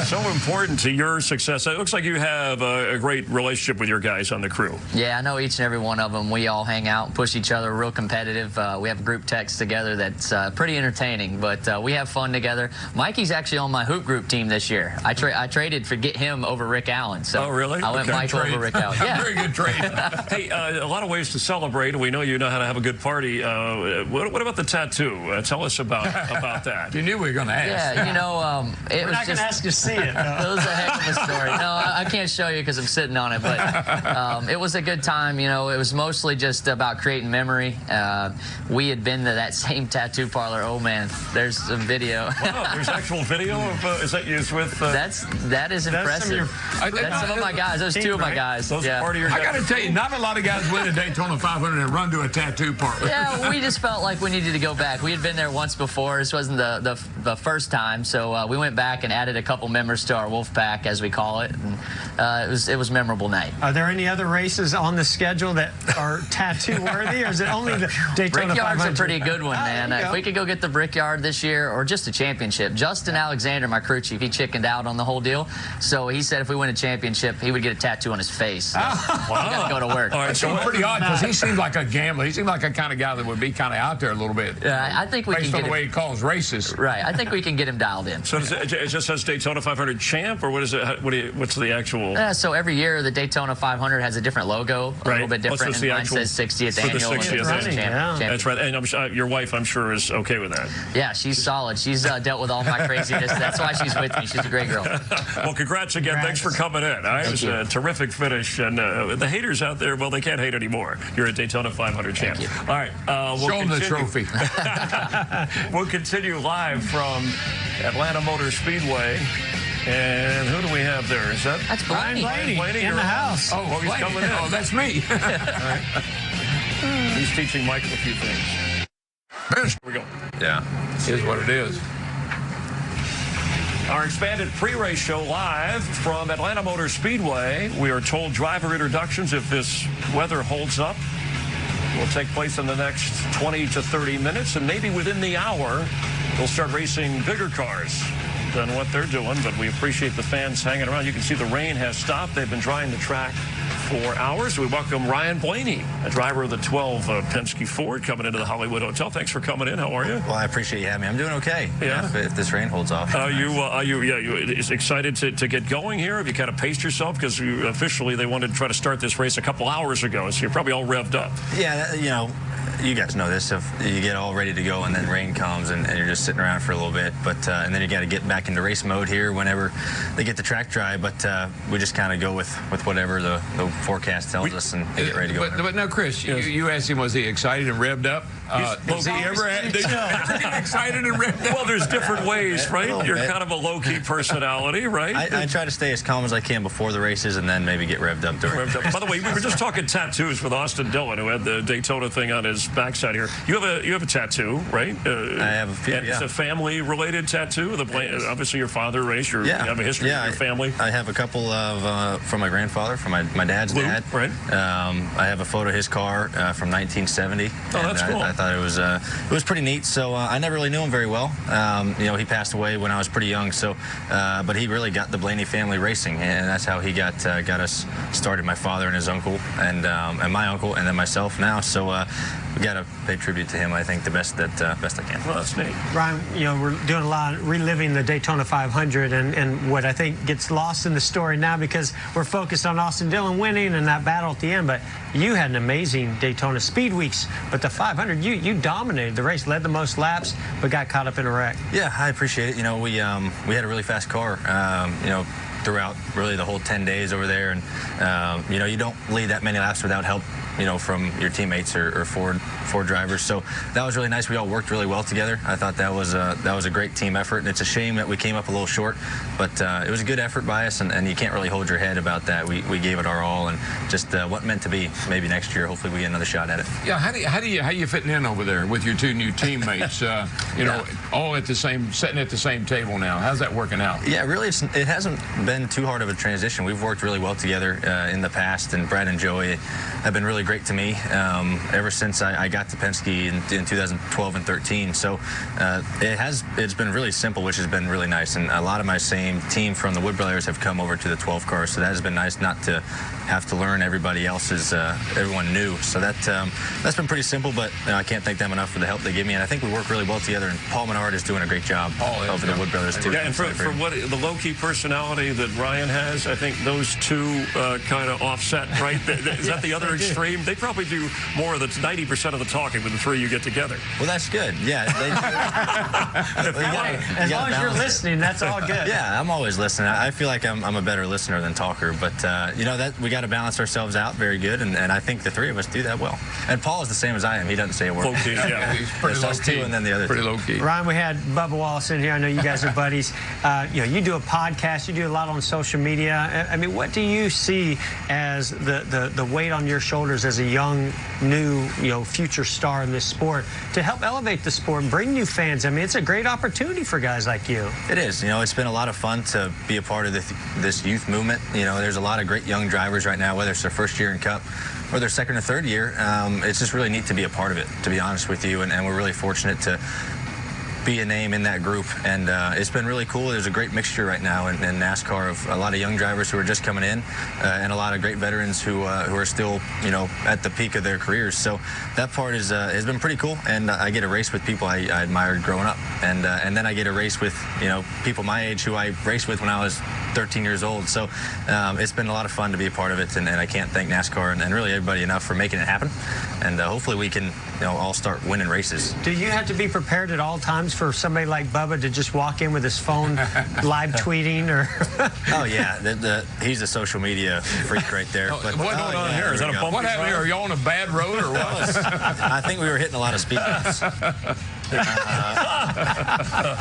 so important to your success. It looks like you have a great relationship with your guys on the crew. Yeah, I know each and every one of them. We all hang out and push each other, real competitive. We have group text together that's pretty entertaining, but we have fun together. Mikey's actually on my hoop group team this year. I traded for get him over Rick Allen. So oh, really? I went Mike over Rick Allen. Yeah. Very good trade. Hey, a lot of ways to celebrate, and we know you know how to have a good party. What about the tattoo? Tell us about that. You knew we were going to ask. Yeah, it We're was not going to ask you to see it. It was a heck of a story. No, I can't show you because I'm sitting on it, but it was a good time. It was mostly just about creating memory. We had been to that same tattoo parlor. Oh man, there's a video. Wow, there's actual video of is that used with? That is impressive. That's some of my guys. Those 2 of my guys. Those are part of your I got to tell you, not a lot of guys win a Daytona 500 and run to a tattoo parlor. Yeah, we just felt like we needed to go back. We had been there once before. This wasn't the the first time, so we went back and added a couple members to our wolf pack, as we call it, and it was a memorable night. Are there any other races on the schedule that are tattoo worthy, or is it only the Daytona 500? Brickyard's a pretty good one, man. If we could go get the Brickyard this year, or just a championship. Justin Alexander, my crew chief, he chickened out on the whole deal, so he said if we win a championship, he would get a tattoo on his face. So we got to go to work. All right, so pretty odd because he seemed like a gambler. He seemed like a kind of guy that would be kind of out there a little bit. I think we based can on get the way he calls races. Right. I think we can get him dialed in. So it just says Daytona 500 champ, or what is it? What's the actual? So every year the Daytona 500 has a different logo, a little bit different. And mine says 60th annual. The 60th annual. That's right. And your wife, I'm sure, is okay with that. Yeah, she's solid. She's dealt with all my craziness. That's why she's with me. She's a great girl. Well, congrats again. Thanks for coming in. It was a terrific finish. And the haters out there, well, they can't hate anymore. You're a Daytona 500 champ. All right. We'll show them the trophy. We'll continue live from Atlanta Motor Speedway. And who do we have there? Is that That's Blaney. Blaney in the house. Oh, he's coming in. Oh, that's me. All right. He's teaching Michael a few things. Here we go. Yeah, here's what it is. Our expanded pre-race show live from Atlanta Motor Speedway. We are told driver introductions, if this weather holds up, will take place in the next 20 to 30 minutes, and maybe within the hour, they'll start racing bigger cars than what they're doing, but we appreciate the fans hanging around. You can see the rain has stopped. They've been drying the track for hours. We welcome Ryan Blaney, a driver of the 12 Penske Ford, coming into the Hollywood Hotel. Thanks for coming in. How are you? Well, I appreciate you having me. I'm doing okay. Yeah. If this rain holds off. Are you excited to get going here? Have you kind of paced yourself? Because officially they wanted to try to start this race a couple hours ago, so you're probably all revved up. Yeah, you guys know this. If you get all ready to go and then rain comes and you're just sitting around for a little bit, but and then you got to get back into race mode here whenever they get the track dry. But we just kind of go with whatever the forecast tells us and get ready to go. But no, Chris, you asked him, was he excited and revved up? Does he ever get excited and revved up? Well, there's different ways, right? You're kind of a low-key personality, right? I try to stay as calm as I can before the races and then maybe get revved up during. By the way, we were just talking tattoos with Austin Dillon, who had the Daytona thing on his backside here. You have a tattoo, right? I have a few. It's a family-related tattoo. Obviously, your father raced. You have a history with your family. I have a couple of from my grandfather, from my dad's dad. Right. I have a photo of his car from 1970. Oh, that's cool. I thought it was pretty neat. So I never really knew him very well. He passed away when I was pretty young. So, but he really got the Blaney family racing, and that's how he got us started. My father and his uncle, and my uncle, and then myself now. So we got to pay tribute to him. I think the best I can. Well, that's neat. Ryan, we're doing a lot of reliving the Daytona 500, and what I think gets lost in the story now because we're focused on Austin Dillon winning and that battle at the end. But you had an amazing Daytona Speed Weeks, but the 500, you dominated the race, led the most laps, but got caught up in a wreck. Yeah, I appreciate it. We had a really fast car. Throughout really the whole 10 days over there, and you don't lead that many laps without help from your teammates or Ford drivers. So that was really nice. We all worked really well together. I thought that was a great team effort, and it's a shame that we came up a little short, but it was a good effort by us, and you can't really hold your head about that. We gave it our all, and just what meant to be. Maybe next year, hopefully we get another shot at it. Yeah, how you fitting in over there with your two new teammates? All sitting at the same table now. How's that working out? Yeah, really, it hasn't been too hard of a transition. We've worked really well together in the past, and Brad and Joey have been really great to me ever since I got to Penske in 2012 and 13. So it's been really simple, which has been really nice. And a lot of my same team from the Wood Brothers have come over to the 12 cars, so that has been nice not to have to learn everybody else's, everyone new. So that's been pretty simple, but I can't thank them enough for the help they give me. And I think we work really well together, and Paul Menard is doing a great job over the Wood Brothers too. Yeah, and for what the low-key personality that Ryan has, I think those two kind of offset, right? Is that the other extreme? They probably do more of the 90% of the talking when the three of you get together. Well, that's good. Yeah. As long as you're listening, that's all good. Yeah, I'm always listening. I feel like I'm a better listener than talker, but that we got to balance ourselves out very good, and I think the three of us do that well. And Paul is the same as I am. He doesn't say a word. Low-key, yeah. He's pretty low-key. And then the other pretty low-key. Ryan, we had Bubba Wallace in here. I know you guys are buddies. You do a podcast. You do a lot on social media. I mean, what do you see as the weight on your shoulders as a young, new, future star in this sport to help elevate the sport and bring new fans. I mean, it's a great opportunity for guys like you. It is. It's been a lot of fun to be a part of this youth movement. There's a lot of great young drivers right now, whether it's their first year in Cup or their second or third year. It's just really neat to be a part of it, to be honest with you, and we're really fortunate to be a name in that group, and it's been really cool. There's a great mixture right now in NASCAR of a lot of young drivers who are just coming in, and a lot of great veterans who are still, at the peak of their careers. So that part has been pretty cool, and I get to race with people I admired growing up, and then I get to race with people my age who I raced with when I was 13 years old. So it's been a lot of fun to be a part of it, and I can't thank NASCAR and really everybody enough for making it happen. And hopefully we can all start winning races. Do you have to be prepared at all times for somebody like Bubba to just walk in with his phone live tweeting? Or Oh yeah, he's a social media freak right there. What's going on here? Is that a bumpy What happened here? Are y'all on a bad road or what? I think we were hitting a lot of speed bumps.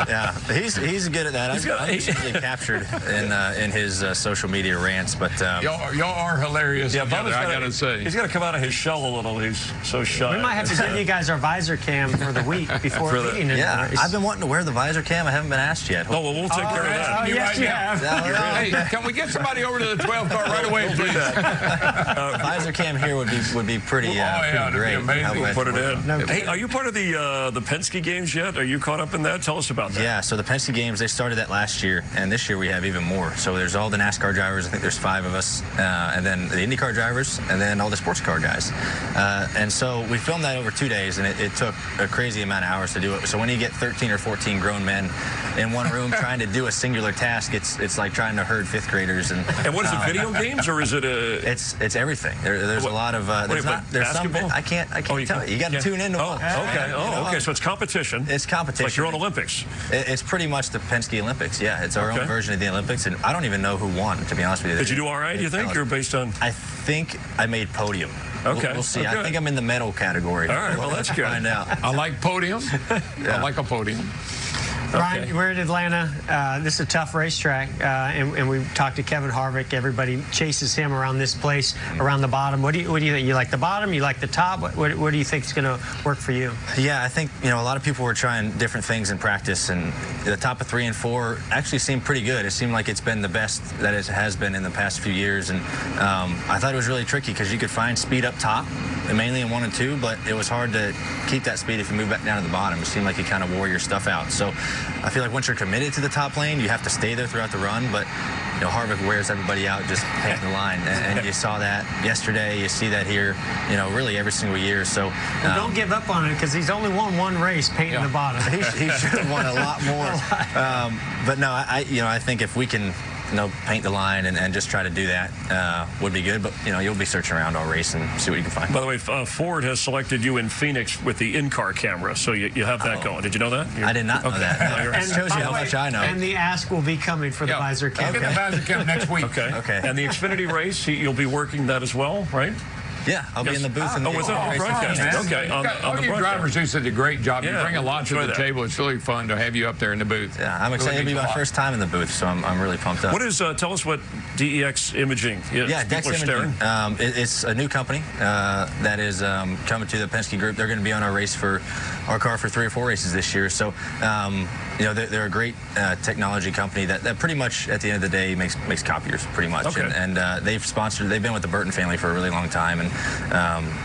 Yeah, he's good at that. I'm usually captured in his social media rants, but y'all are hilarious. Yeah, together, I gotta say. He's got to come out of his shell a little. He's so shy. We might have to give you guys our visor cam for the week before meeting. Yeah, I've been wanting to wear the visor cam. I haven't been asked yet. Oh, well, we'll take care of that. Oh, yes, you have. Hey, can we get somebody over to the 12 car right away, please? Visor cam here would be pretty, pretty great. We'll put it in. Hey, are you part of the Penske games yet? Are you caught up in that? Tell us about that. Yeah, so the Penske games, they started that last year, and this year we have even more. So there's all the NASCAR drivers. I think there's 5 of us, and then the IndyCar drivers, and then all the sports car guys. And so we filmed that over 2 days, and it took a crazy amount of hours to do it. So when you get 13 or 14 grown men in one room trying to do a singular task, it's like trying to herd 5th graders. And what is it, video games, or is it a... It's everything. There's a lot of... there's basketball? some... I can't tell you. You got to tune into it. Okay. Okay, so it's competition. It's competition. It's like your own Olympics. It's pretty much the Penske Olympics, yeah. It's our own version of the Olympics, and I don't even know who won, to be honest with you. Did you do all right, do you think? You're based on... I think I made podium. Okay. We'll see. I think I'm in the medal category. All right, well, that's good. Find out. I like podium. I like a podium. Ryan, we're in Atlanta. This is a tough racetrack, and we talked to Kevin Harvick. Everybody chases him around this place, around the bottom. What do you think? You like the bottom? You like the top? What do you think is going to work for you? Yeah, I think a lot of people were trying different things in practice, and the top of 3 and 4 actually seemed pretty good. It seemed like it's been the best that it has been in the past few years, and I thought it was really tricky because you could find speed up top, and mainly in 1 and 2, but it was hard to keep that speed if you move back down to the bottom. It seemed like you kind of wore your stuff out. So I feel like once you're committed to the top lane, you have to stay there throughout the run, but Harvick wears everybody out just painting the line, and you saw that yesterday. You see that here, really every single year. So don't give up on it, because he's only won 1 race painting the bottom. He should have won a lot more. But no, I think if we can paint the line and just try to do that would be good. But you'll be searching around all race and see what you can find. By the way, Ford has selected you in Phoenix with the in-car camera, so you have that going. Did you know that? I did not know that. And shows you how much I know. And the ask will be coming for the visor cam. I'll get the visor cam next week. Okay. And the Xfinity race, you'll be working that as well, right? Yeah, I'll be in the booth. Broadcasting. Okay. All you drivers do such a great job. You bring a lot to the table. It's really fun to have you up there in the booth. Yeah, I'm excited to be my first time in the booth, so I'm really pumped up. What is? Tell us what DEX Imaging is. Yeah, DEX Imaging. It's a new company that is coming to the Penske Group. They're going to be on our car for 3 or 4 races this year. So they're a great technology company that pretty much at the end of the day makes copiers pretty much. Okay. And they've been with the Burton family for a really long time, and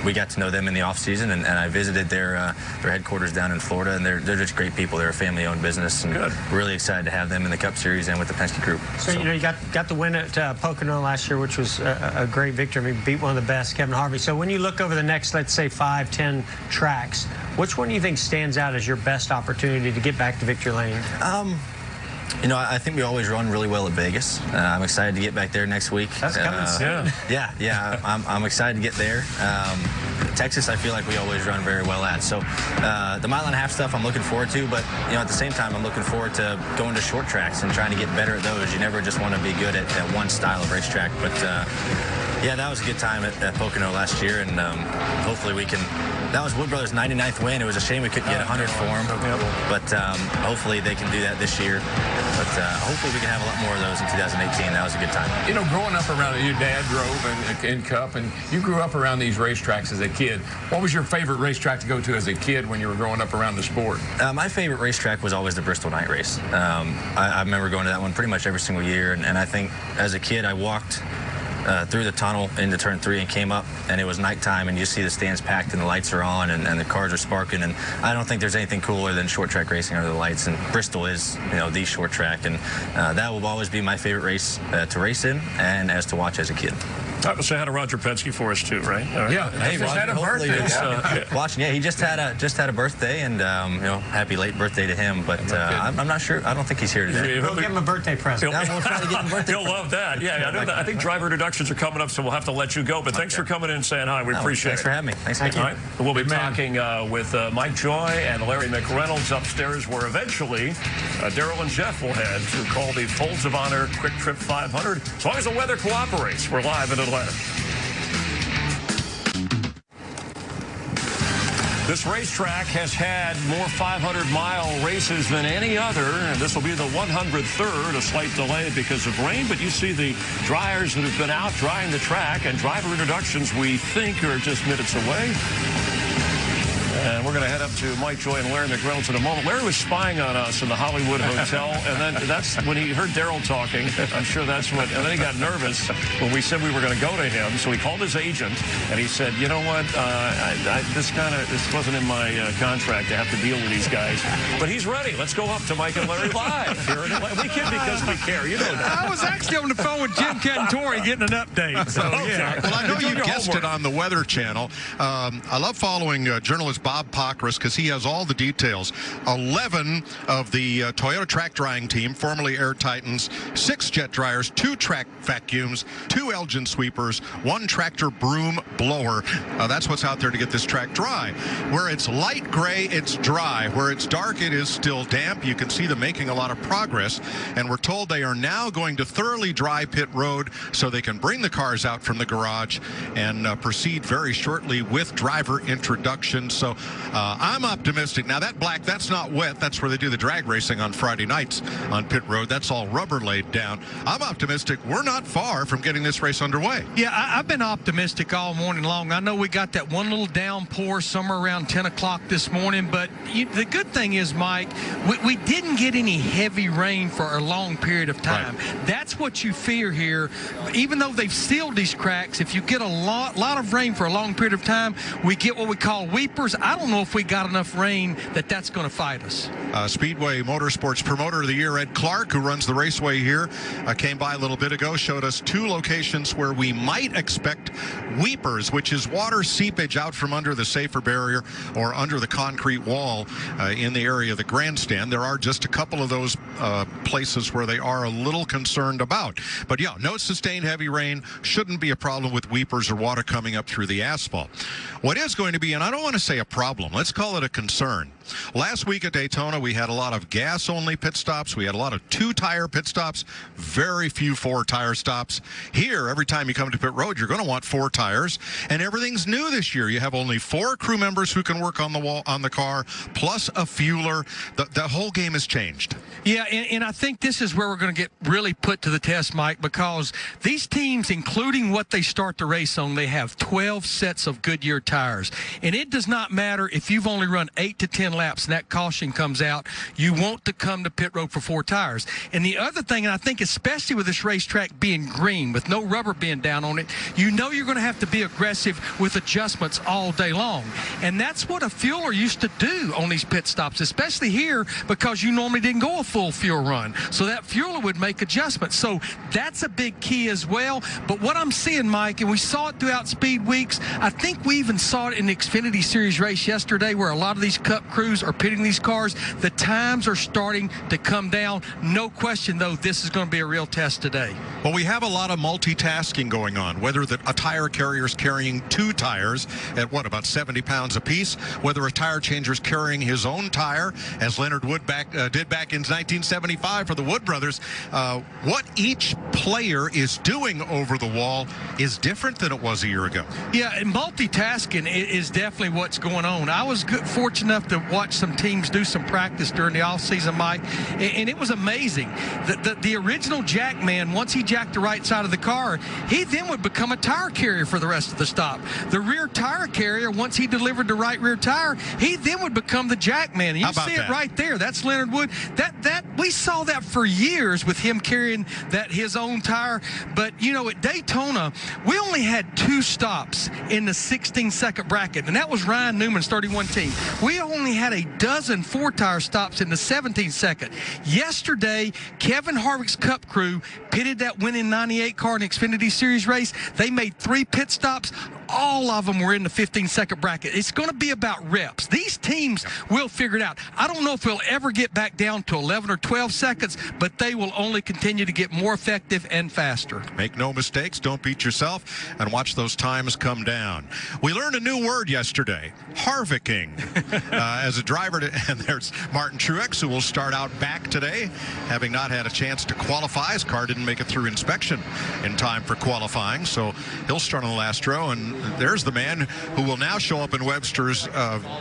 we got to know them in the off season, and I visited their headquarters down in Florida, and they're just great people. They're a family-owned business, and really excited to have them in the Cup Series and with the Penske Group. So you got the win at Pocono last year, which was a great victory. I mean, beat one of the best, Kevin Harvick. So when you look over the next, let's say, 5-10 tracks, which one do you think stands out as your best opportunity to get back to victory lane? I think we always run really well at Vegas. I'm excited to get back there next week. That's coming soon. Yeah. I'm excited to get there. Texas, I feel like we always run very well at. So the mile-and-a-half stuff I'm looking forward to, but at the same time, I'm looking forward to going to short tracks and trying to get better at those. You never just want to be good at one style of racetrack, but Yeah, that was a good time at Pocono last year, and hopefully we can. That was Wood Brothers' 99th win. It was a shame we couldn't get 100 for them, but hopefully they can do that this year. But hopefully we can have a lot more of those in 2018. That was a good time. You know, growing up around, your dad drove in Cup, and you grew up around these racetracks as a kid. What was your favorite racetrack to go to as a kid when you were growing up around the sport? My favorite racetrack was always the Bristol Night Race. I remember going to that one pretty much every single year, and I think as a kid I walked through the tunnel into turn 3 and came up, and it was nighttime, and you see the stands packed and the lights are on and the cars are sparking, and I don't think there's anything cooler than short track racing under the lights, and Bristol is, you know, the short track, and that will always be my favorite race to race in and as to watch as a kid. I will say hi to Roger Penske for us too, right? Yeah, hey, just had a birthday. Watching, yeah, he just had a birthday, and you know, happy late birthday to him. But I'm not sure. I don't think he's here today. We'll give him a birthday present. We'll try to get him a birthday He'll love that. Yeah, I know that. I think driver introductions are coming up, so we'll have to let you go. But thanks for coming in and saying hi. We appreciate it. Thanks for having me. Thanks. All right. We'll be talking with Mike Joy and Larry McReynolds upstairs, where eventually Daryl and Jeff will head to call the Folds of Honor QuickTrip 500. As long as the weather cooperates, we're live in Atlanta. This racetrack has had more 500-mile races than any other, and this will be the 103rd, a slight delay because of rain, but you see the dryers that have been out drying the track, and driver introductions we think are just minutes away. And we're going to head up to Mike Joy and Larry McReynolds in a moment. Larry was spying on us in the Hollywood Hotel, and then that's when he heard Daryl talking. I'm sure that's what, and then he got nervous when we said we were going to go to him. So he called his agent, and he said, you know what, this wasn't in my contract to have to deal with these guys. But he's ready. Let's go up to Mike and Larry live here in Atlanta. We kid because we care. You know that. I was actually on the phone with Jim Cantori getting an update. So, yeah. Well, I know you guessed it on the Weather Channel. I love following journalist Bob Pockris because he has all the details. 11 of the Toyota track drying team, formerly Air Titans, 6 jet dryers, 2 track vacuums, 2 Elgin sweepers, 1 tractor broom blower. That's what's out there to get this track dry. Where it's light gray, it's dry. Where it's dark, it is still damp. You can see them making a lot of progress, and we're told they are now going to thoroughly dry pit road so they can bring the cars out from the garage and proceed very shortly with driver introductions. So I'm optimistic. Now that black, that's not wet. That's where they do the drag racing on Friday nights on pit road. That's all rubber laid down. I'm optimistic. We're not far from getting this race underway. Yeah, I've been optimistic all morning long. I know we got that one little downpour somewhere around 10 o'clock this morning, but the good thing is, Mike, we didn't get any heavy rain for a long period of time. Right. That's what you fear here. Even though they've sealed these cracks, if you get a lot of rain for a long period of time, we get what we call weepers. I don't know if we got enough rain that's going to fight us. Speedway Motorsports Promoter of the Year, Ed Clark, who runs the raceway here, came by a little bit ago, showed us 2 locations where we might expect weepers, which is water seepage out from under the safer barrier or under the concrete wall in the area of the grandstand. There are just a couple of those places where they are a little concerned about. But yeah, no sustained heavy rain, shouldn't be a problem with weepers or water coming up through the asphalt. What is going to be, and I don't want to say a problem, let's call it a concern. Last week at Daytona, we had a lot of gas-only pit stops. We had a lot of 2-tire pit stops, very few 4-tire stops. Here, every time you come to pit road, you're going to want 4 tires, and everything's new this year. You have only 4 crew members who can work on the wall on the car, plus a fueler. The whole game has changed. Yeah, and I think this is where we're going to get really put to the test, Mike, because these teams, including what they start the race on, they have 12 sets of Goodyear tires, and it does not matter if you've only run 8 to 10 laps and that caution comes out, you want to come to pit road for 4 tires. And the other thing, and I think especially with this racetrack being green, with no rubber being down on it, you know you're going to have to be aggressive with adjustments all day long. And that's what a fueler used to do on these pit stops, especially here, because you normally didn't go a full fuel run. So that fueler would make adjustments. So that's a big key as well. But what I'm seeing, Mike, and we saw it throughout Speed Weeks, I think we even saw it in the Xfinity Series race race yesterday where a lot of these Cup crews are pitting these cars. The times are starting to come down. No question, though, this is going to be a real test today. Well, we have a lot of multitasking going on, whether a tire carrier is carrying 2 tires at, what, about 70 pounds apiece, whether a tire changer is carrying his own tire, as Leonard Wood did back in 1975 for the Wood brothers. What each player is doing over the wall is different than it was a year ago. Yeah, and multitasking is definitely what's going on. I was fortunate enough to watch some teams do some practice during the offseason, Mike, and it was amazing. The original jack man, once he jacked the right side of the car, he then would become a tire carrier for the rest of the stop. The rear tire carrier, once he delivered the right rear tire, he then would become the jack man. You see it right there. That's Leonard Wood. That we saw that for years with him carrying his own tire. But, you know, at Daytona, we only had 2 stops in the 16-second bracket, and that was Ryan Newman's 31 team. We only had a dozen 4-tire stops in the 17-second. Yesterday, Kevin Harvick's Cup crew pitted that winning 98 car in the Xfinity Series race. They made 3 pit stops. All of them were in the 15-second bracket. It's going to be about reps. These teams will figure it out. I don't know if we'll ever get back down to 11 or 12 seconds, but they will only continue to get more effective and faster. Make no mistakes. Don't beat yourself, and watch those times come down. We learned a new word yesterday, Harvicking. As a driver, and there's Martin Truex, who will start out back today, having not had a chance to qualify. His car didn't make it through inspection in time for qualifying, so he'll start on the last row. And there's the man who will now show up in Webster's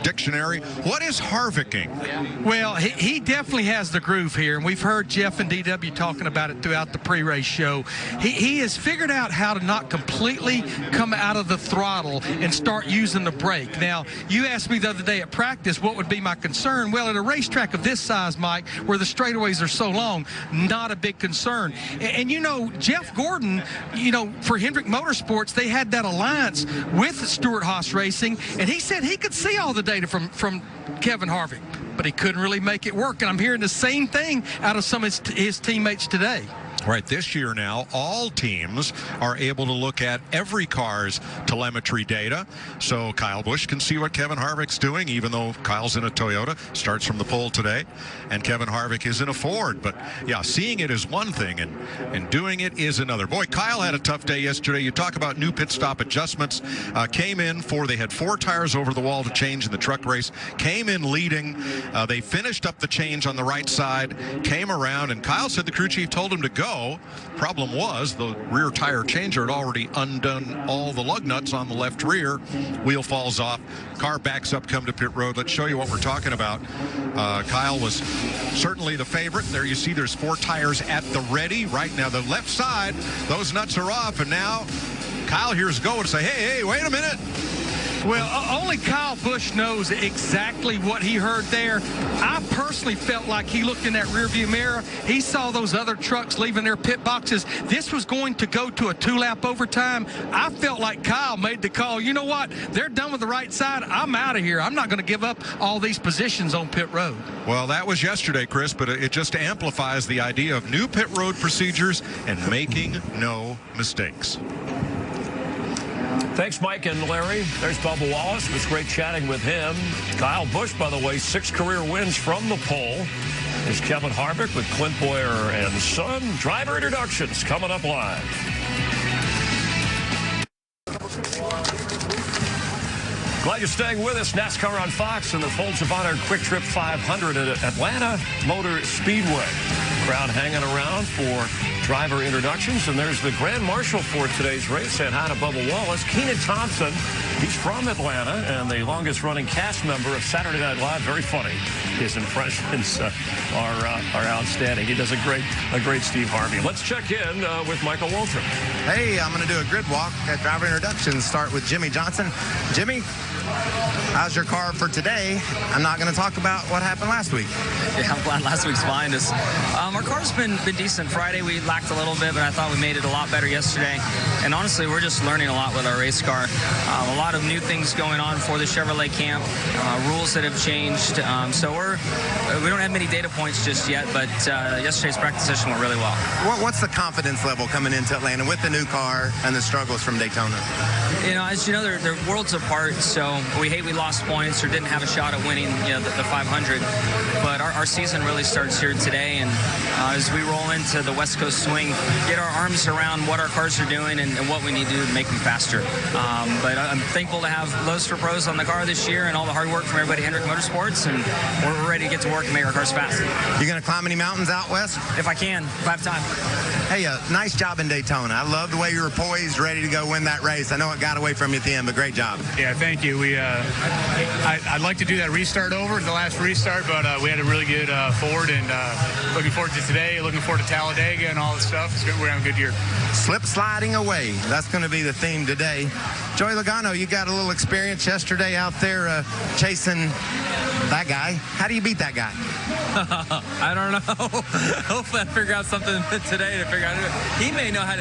dictionary. What is Harvicking? Well, he definitely has the groove here, and we've heard Jeff and DW talking about it throughout the pre-race show. He has figured out how to not completely come out of the throttle and start using the brake. Now, you asked me the other day at practice what would be my concern. Well, at a racetrack of this size, Mike, where the straightaways are so long, not a big concern. And you know, Jeff Gordon, you know, for Hendrick Motorsports, they had that alliance with Stewart Haas Racing, and he said he could see all the data from Kevin Harvick, but he couldn't really make it work. And I'm hearing the same thing out of some of his teammates today. Right, this year now, all teams are able to look at every car's telemetry data. So Kyle Busch can see what Kevin Harvick's doing, even though Kyle's in a Toyota, starts from the pole today, and Kevin Harvick is in a Ford. But, yeah, seeing it is one thing, and doing it is another. Boy, Kyle had a tough day yesterday. You talk about new pit stop adjustments. Came in they had 4 tires over the wall to change in the truck race. Came in leading. They finished up the change on the right side, came around, and Kyle said the crew chief told him to go. Problem was the rear tire changer had already undone all the lug nuts on the left rear. Wheel falls off. Car backs up, come to pit road. Let's show you what we're talking about. Kyle was certainly the favorite. There you see there's 4 tires at the ready. Right now, the left side, those nuts are off. And now Kyle here's go and say, hey, wait a minute. Well, only Kyle Busch knows exactly what he heard there. I personally felt like he looked in that rearview mirror. He saw those other trucks leaving their pit boxes. This was going to go to a 2-lap overtime. I felt like Kyle made the call. You know what? They're done with the right side. I'm out of here. I'm not going to give up all these positions on pit road. Well, that was yesterday, Chris, but it just amplifies the idea of new pit road procedures and making no mistakes. Thanks, Mike and Larry. There's Bubba Wallace. It was great chatting with him. Kyle Busch, by the way, 6 career wins from the pole. There's Kevin Harvick with Clint Boyer and Son. Driver introductions coming up live. Glad you're staying with us. NASCAR on Fox and the Folds of Honor QuickTrip 500 at Atlanta Motor Speedway. Crowd hanging around for driver introductions, and there's the Grand Marshal for today's race. Saying hi to Bubba Wallace. Keenan Thompson, he's from Atlanta and the longest-running cast member of Saturday Night Live. Very funny. His impressions are outstanding. He does a great Steve Harvey. Let's check in with Michael Waltrip. Hey, I'm going to do a grid walk at driver introductions. Start with Jimmy Johnson. Jimmy, how's your car for today? I'm not going to talk about what happened last week. Yeah, I'm glad last week's behind us. Our car's been decent. Friday we lacked a little bit, but I thought we made it a lot better yesterday. And honestly, we're just learning a lot with our race car. A lot of new things going on for the Chevrolet camp, rules that have changed. So we don't have many data points just yet, but yesterday's practice session went really well. What's the confidence level coming into Atlanta with the new car and the struggles from Daytona? You know, as you know, they're worlds apart, so we hate we lost points or didn't have a shot at winning, the 500. But our season really starts here today, and as we roll into the West Coast swing, get our arms around what our cars are doing and what we need to do to make them faster. But I'm thankful to have Lowe's for Pros on the car this year and all the hard work from everybody at Hendrick Motorsports, and we're ready to get to work and make our cars fast. You going to climb any mountains out west? If I can, if I have time. Hey, nice job in Daytona. I love the way you were poised, ready to go win that race. I know it got away from you at the end, but great job. Yeah, thank you. I'd like to do that restart over, the last restart, but we had a really good Ford, and looking forward to today, looking forward to Talladega and all this stuff. We're going to have a good year. Slip sliding away. That's going to be the theme today. Joey Logano, you got a little experience yesterday out there chasing that guy. How do you beat that guy? I don't know. Hopefully I figure out something today to figure out how to do it. He may know how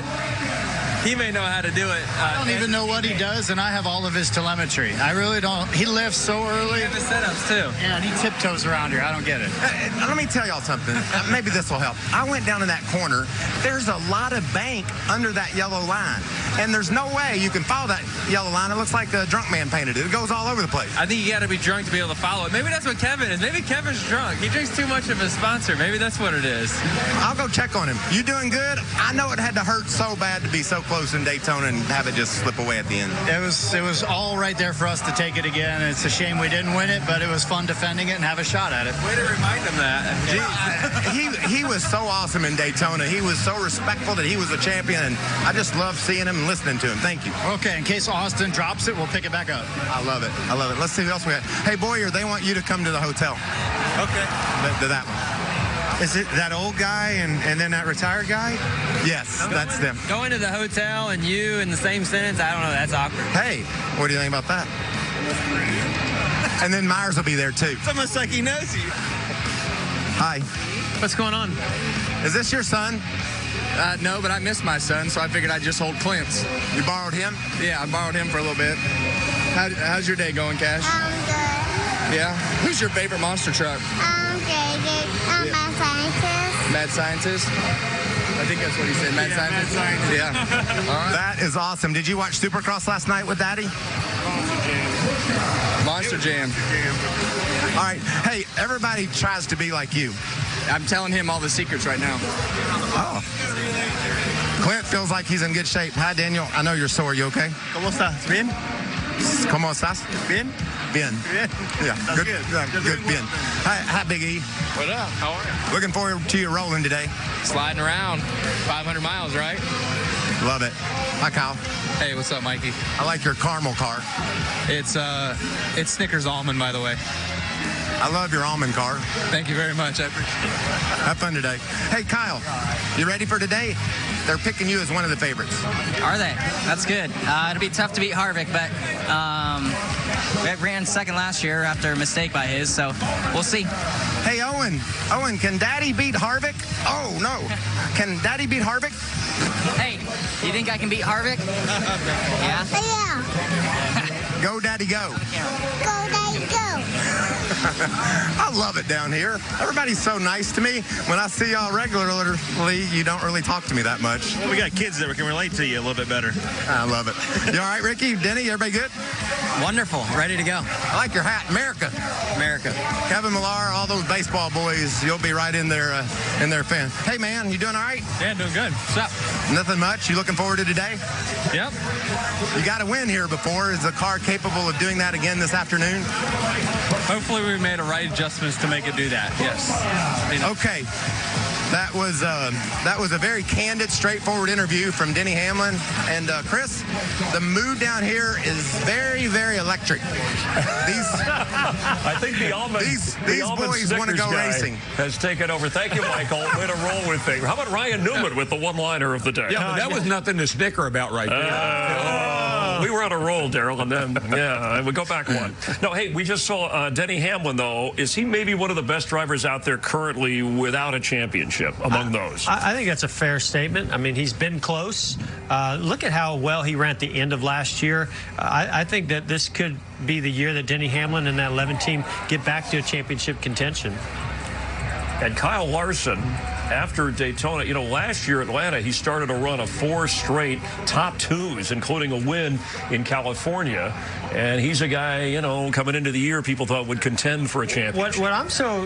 to do it. I don't even know what he does, and I have all of his telemetry. I really don't. He lifts so early. You have the setups, too. Yeah, and he tiptoes around here. I don't get it. Let me tell y'all something. Maybe this will help. I went down in that corner. There's a lot of bank under that yellow line, and there's no way you can follow that yellow line. It looks like a drunk man painted it. It goes all over the place. I think you got to be drunk to be able to follow it. Maybe that's what Kevin is. Maybe Kevin's drunk. He drinks too much of his sponsor. Maybe that's what it is. I'll go check on him. You doing good? I know it had to hurt so bad to be so close in Daytona and have it just slip away at the end. It was all right there for us to take it again. It's a shame we didn't win it, but it was fun defending it and have a shot at it. Way to remind him that. He was so awesome in Daytona. He was so respectful that he was a champion, and I just love seeing him and listening to him. Thank you. Okay, in case Austin drops it, we'll pick it back up. I love it. I love it. Let's see who else we got. Hey, Boyer, they want you to come to the hotel. Okay. To that one. Is it that old guy and then that retired guy? Yes, that's them. Going to the hotel and you in the same sentence, I don't know, that's awkward. Hey, what do you think about that? And then Myers will be there too. It's almost like he knows you. Hi. What's going on? Is this your son? No, but I miss my son, so I figured I'd just hold Clint's. You borrowed him? Yeah, I borrowed him for a little bit. How's your day going, Cash? Good. Yeah? Who's your favorite monster truck? Graded. Mad Scientist. Mad Scientist? I think that's what he said. Mad Scientist? Mad Scientist. Yeah. All right. That is awesome. Did you watch Supercross last night with Daddy? Monster Jam. All right. Hey, everybody tries to be like you. I'm telling him all the secrets right now. Oh. Clint feels like he's in good shape. Hi, Daniel. I know you're sore. You okay? ¿Cómo estás? ¿Bien? ¿Cómo estás? ¿Bien? Bien. Yeah. That's Good. good. Yeah, You're good. doing Bien. Hi, Big E. What up? How are you? Looking forward to you rolling today. Sliding around. 500 miles, right? Love it. Hi, Kyle. Hey, what's up, Mikey? I like your caramel car. It's Snickers almond, by the way. I love your almond car. Thank you very much. I appreciate it. Have fun today. Hey, Kyle, you ready for today? They're picking you as one of the favorites. Are they? That's good. It'll be tough to beat Harvick, but we ran second last year after a mistake by his, so we'll see. Hey, Owen. Owen, can Daddy beat Harvick? Oh, no. Can Daddy beat Harvick? Hey, you think I can beat Harvick? Yeah? Yeah. Go, Daddy, go. Go, Daddy, go. I love it down here. Everybody's so nice to me. When I see y'all regularly, you don't really talk to me that much. Well, we got kids that can relate to you a little bit better. I love it. You all right, Ricky? Denny, everybody good? Wonderful. Ready to go. I like your hat. America. America. Kevin Millar, all those baseball boys, you'll be right in their fan. Hey, man, you doing all right? Yeah, doing good. What's up? Nothing much. You looking forward to today? Yep. You got to win here before. Is the car capable of doing that again this afternoon? Hopefully we made the right adjustments to make it do that. Yes. Okay. That was a very candid, straightforward interview from Denny Hamlin. And Chris, the mood down here is very, very electric. I think the almond, these boys want to go racing. Has taken over. Thank you, Michael. Way to roll with things. How about Ryan Newman with the one-liner of the day? Yeah, but that was nothing to snicker about right there. We were on a roll, Daryl, and then, we go back one. No, hey, we just saw Denny Hamlin, though. Is he maybe one of the best drivers out there currently without a championship among those? I think that's a fair statement. I mean, he's been close. Look at how well he ran at the end of last year. I think that this could be the year that Denny Hamlin and that 11 team get back to a championship contention. And Kyle Larson after Daytona. You know, last year Atlanta, he started a run of 4 straight top 2s, including a win in California. And he's a guy, you know, coming into the year, people thought would contend for a championship. What I'm so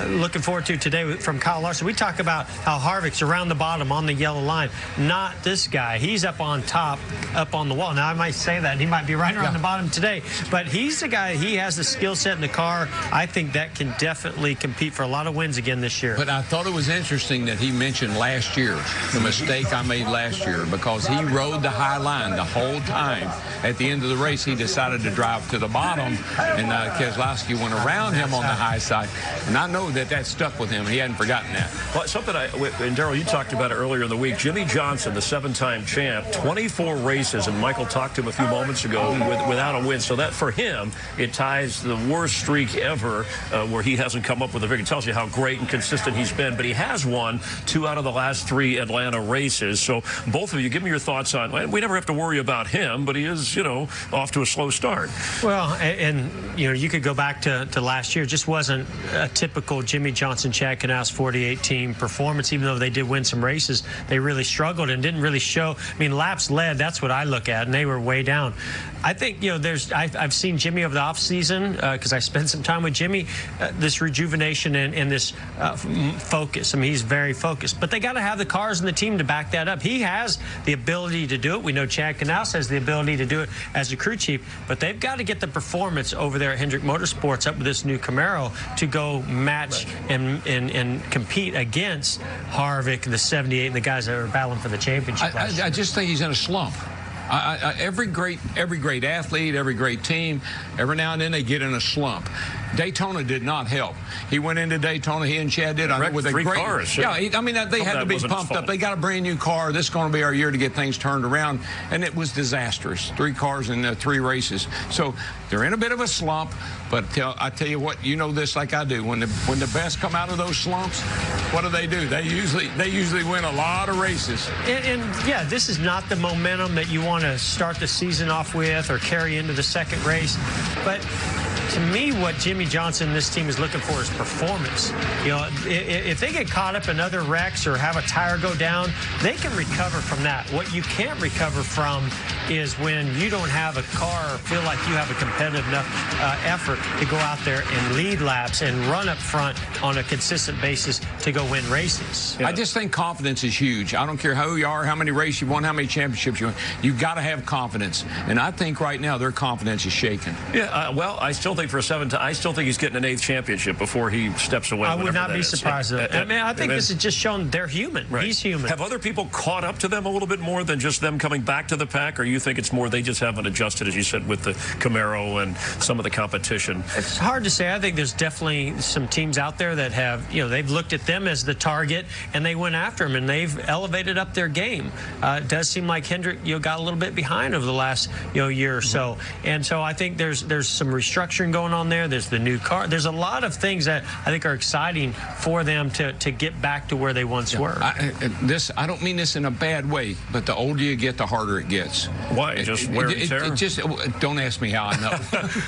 looking forward to today from Kyle Larson, we talk about how Harvick's around the bottom on the yellow line. Not this guy. He's up on top, up on the wall. Now, I might say that. He might be right around the bottom today. But he's the guy, he has the skill set in the car. I think that can definitely compete for a lot of wins again this year. But I thought it was interesting that he mentioned last year, the mistake I made last year, because he rode the high line the whole time. At the end of the race, he decided to drive to the bottom, and Keselowski went around him on the high side. And I know that stuck with him. He hadn't forgotten that. Well, something and Darrell, you talked about it earlier in the week. Jimmy Johnson, the 7-time champ, 24 races, and Michael talked to him a few moments ago without a win. So that for him, it ties the worst streak ever where he hasn't come up with a victory. It tells you how great and consistent he's been. But he has won 2 out of the last 3 Atlanta races. So both of you, give me your thoughts on. We never have to worry about him, but he is, you know, off to a slow start. Well, and you know, you could go back to last year. It just wasn't a typical Jimmy Johnson, Chad Knaus 48 team performance. Even though they did win some races, they really struggled and didn't really show. I mean, laps led, that's what I look at, and they were way down. I think, you know, I've seen Jimmy over the offseason because I spent some time with Jimmy, this rejuvenation and this focus. I mean, he's very focused. But they got to have the cars and the team to back that up. He has the ability to do it. We know Chad Knaus has the ability to do it as a crew chief. But they've got to get the performance over there at Hendrick Motorsports up with this new Camaro to go match and compete against Harvick, the 78, and the guys that are battling for the championship. I just think he's in a slump. Every great athlete, every great team, every now and then they get in a slump. Daytona did not help. He went into Daytona, he and Chad did, with a great cars. Yeah, I mean, they had to be pumped up. They got a brand new car. This is going to be our year to get things turned around, and it was disastrous. 3 cars in 3 races. So they're in a bit of a slump, but I tell you what, you know this like I do. When the best come out of those slumps, what do? They usually win a lot of races. And yeah, this is not the momentum that you want to start the season off with or carry into the second race, but to me, what Jimmy Johnson and this team is looking for is performance. You know, if they get caught up in other wrecks or have a tire go down, they can recover from that. What you can't recover from is when you don't have a car or feel like you have a competitive enough effort to go out there and lead laps and run up front on a consistent basis to go win races. I just think confidence is huge. I don't care who you are, how many races you won, how many championships you won. You've got to have confidence. And I think right now their confidence is shaken. Yeah, well, I still think for a 7-time, I still think he's getting an 8th championship before he steps away. I would not be surprised. I mean, I think this has just shown they're human. Right. He's human. Have other people caught up to them a little bit more than just them coming back to the pack, or you think it's more they just haven't adjusted, as you said, with the Camaro and some of the competition? It's hard to say. I think there's definitely some teams out there that have, you know, they've looked at them as the target and they went after them and they've elevated up their game. It does seem like Hendrick, you know, got a little bit behind over the last, you know, year or so. And so I think there's some restructuring going on there. There's the new car. There's a lot of things that I think are exciting for them to get back to where they once were. I don't mean this in a bad way, but the older you get, the harder it gets. Why? Just wear and tear? Don't ask me how I know.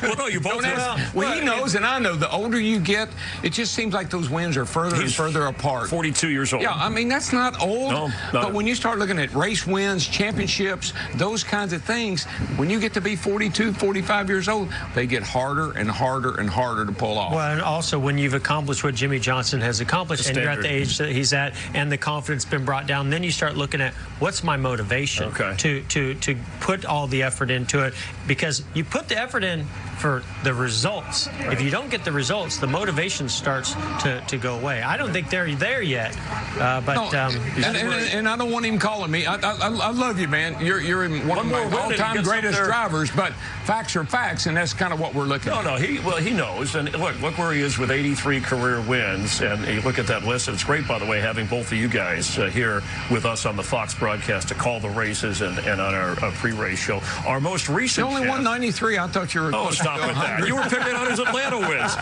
Well, no, you both know. Well, he knows, and I know. The older you get, it just seems like those wins are further and further apart. 42 years old. Yeah, I mean, that's not old. No, but when you start looking at race wins, championships, those kinds of things, when you get to be 42, 45 years old, they get harder and harder and harder to pull off. Well, and also when you've accomplished what Jimmy Johnson has accomplished and you're at the age that he's at and the confidence been brought down, then you start looking at what's my motivation to put all the effort into it, because you put the effort in for the results. Right. If you don't get the results, the motivation starts to go away. I don't think they're there yet. And I don't want him calling me. I love you, man. You're one of my all-time greatest drivers, but facts are facts, and that's kind of what we're looking at. No, he knows. And look where he is with 83 career wins. And you look at that list. And it's great, by the way, having both of you guys here with us on the Fox broadcast to call the races and on our pre-race show. Our most recent. You only won 93. I thought you were. Oh, stop with that. You were picking on his Atlanta wins.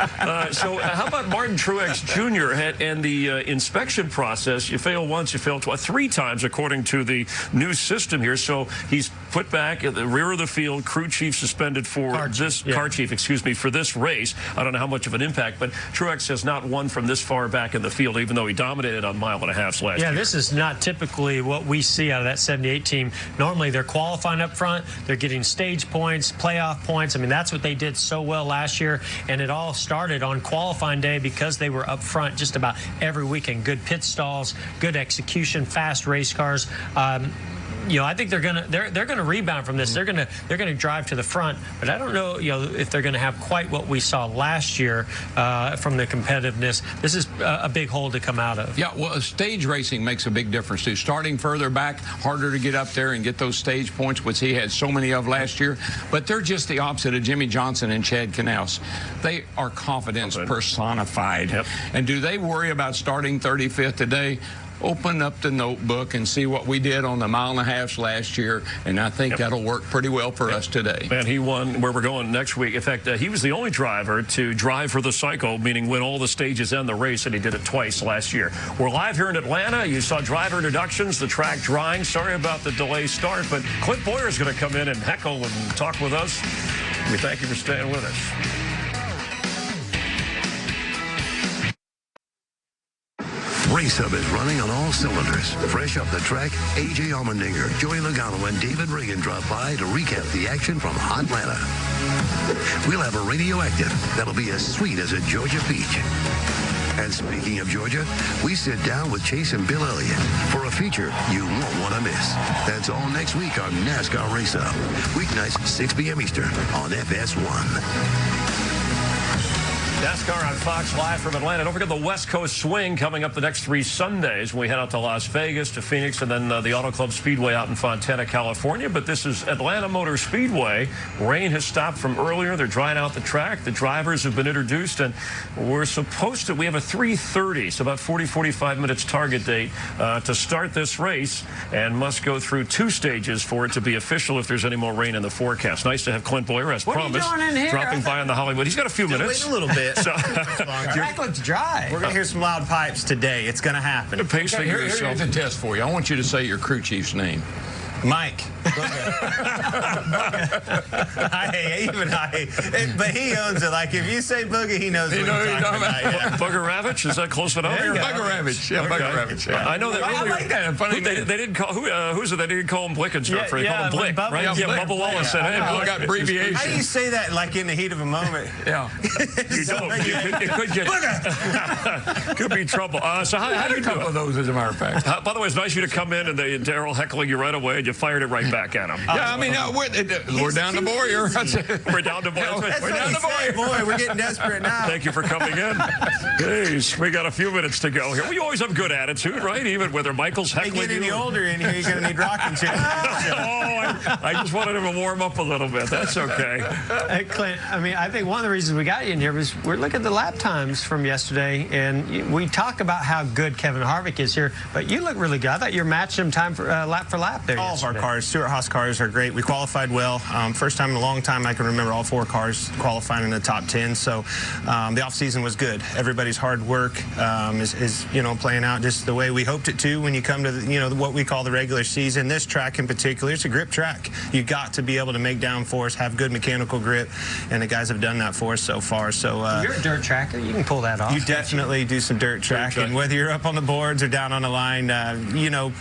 So how about Martin Truex Jr. and the inspection process? You fail once, you fail twice, 3 times according to the new system here. So he's put back at the rear of the field, crew chief suspended for car chief, excuse me, for this race. I don't know how much of an impact, but Truex has not won from this far back in the field, even though he dominated on mile and a half last year. Yeah, this is not typically what we see out of that 78 team. Normally, they're qualifying up front. They're getting stage points, playoff points. I mean, that's what they did so well last year, and it all started on qualifying day because they were up front just about every weekend. Good pit stalls, good execution, fast race cars. You know, I think they're gonna rebound from this. They're gonna drive to the front, but I don't know, you know, if they're gonna have quite what we saw last year from the competitiveness. This is a big hole to come out of. Yeah, well, stage racing makes a big difference too. Starting further back, harder to get up there and get those stage points, which he had so many of last year. But they're just the opposite of Jimmy Johnson and Chad Knaus. They are confidence personified. Yep. And do they worry about starting 35th today? Open up the notebook and see what we did on the mile and a half last year, and I think that'll work pretty well for us today. And he won where we're going next week. In fact, he was the only driver to drive for the cycle, meaning win all the stages and the race, and he did it twice last year. We're live here in Atlanta. You saw driver introductions, the track drying. Sorry about the delay start, but Clint Boyer is going to come in and heckle and talk with us. We thank you for staying with us. Race Hub is running on all cylinders. Fresh off the track, A.J. Allmendinger, Joey Logano, and David Reagan drop by to recap the action from Atlanta. We'll have a radioactive that'll be as sweet as a Georgia peach. And speaking of Georgia, we sit down with Chase and Bill Elliott for a feature you won't want to miss. That's all next week on NASCAR Race Hub. Weeknights, 6 p.m. Eastern on FS1. NASCAR on Fox Live from Atlanta. Don't forget the West Coast Swing coming up the next 3 Sundays when we head out to Las Vegas, to Phoenix, and then the Auto Club Speedway out in Fontana, California. But this is Atlanta Motor Speedway. Rain has stopped from earlier. They're drying out the track. The drivers have been introduced, and we have a 3:30, so about 45 minutes target date to start this race, and must go through 2 stages for it to be official if there's any more rain in the forecast. Nice to have Clint Boyer, as promised, dropping by on the Hollywood. He's got a few minutes. Wait a little bit. So, track looks dry. We're going to hear some loud pipes today. It's going to happen. Here's a test for you. I want you to say your crew chief's name. Mike. But he owns it. Like, if you say Booger, he knows what you're talking about. Yeah. Booger Ravitch? Is that close enough? Booger Ravitch. Yeah, Booger Ravitch. Yeah. I know that earlier. I like that. Funny they didn't call, who's it? They didn't call him Blickensdorfer. They called him Blick, right? Yeah, Bubba Wallace said, hey, Blick got abbreviation. How do you say that, like, in the heat of a moment? Yeah. You don't. It could get could be trouble. So how do you do it? Of those, as a matter of fact. By the way, it's nice of you to come in and Daryl heckling you right away, and you fired it right back at him. Yeah, I mean, we're down to Boyer. We're down to Boyer. We're down to Boyer. Boy, we're getting desperate now. Thank you for coming in. Jeez, we got a few minutes to go here. We always have good attitude, right? Even whether Michael's heckling you. You get any older in here, you're going to need rocking chairs. I just wanted him to warm up a little bit. That's okay. Hey, Clint, I mean, I think one of the reasons we got you in here was we're looking at the lap times from yesterday, and we talk about how good Kevin Harvick is here, but you look really good. I thought you were matching him time for lap there. All of our cars, Stewart-Haas cars, are great. We qualified well. First time in a long time I can remember all 4 cars qualifying in the top 10. So the offseason was good. Everybody's hard work is playing out just the way we hoped it to when you come to what we call the regular season. This track in particular, it's a grip track. You got to be able to make downforce, have good mechanical grip, and the guys have done that for us so far. So you're a dirt tracker. You can pull that off. You definitely do some dirt track, and whether you're up on the boards or down on the line, you know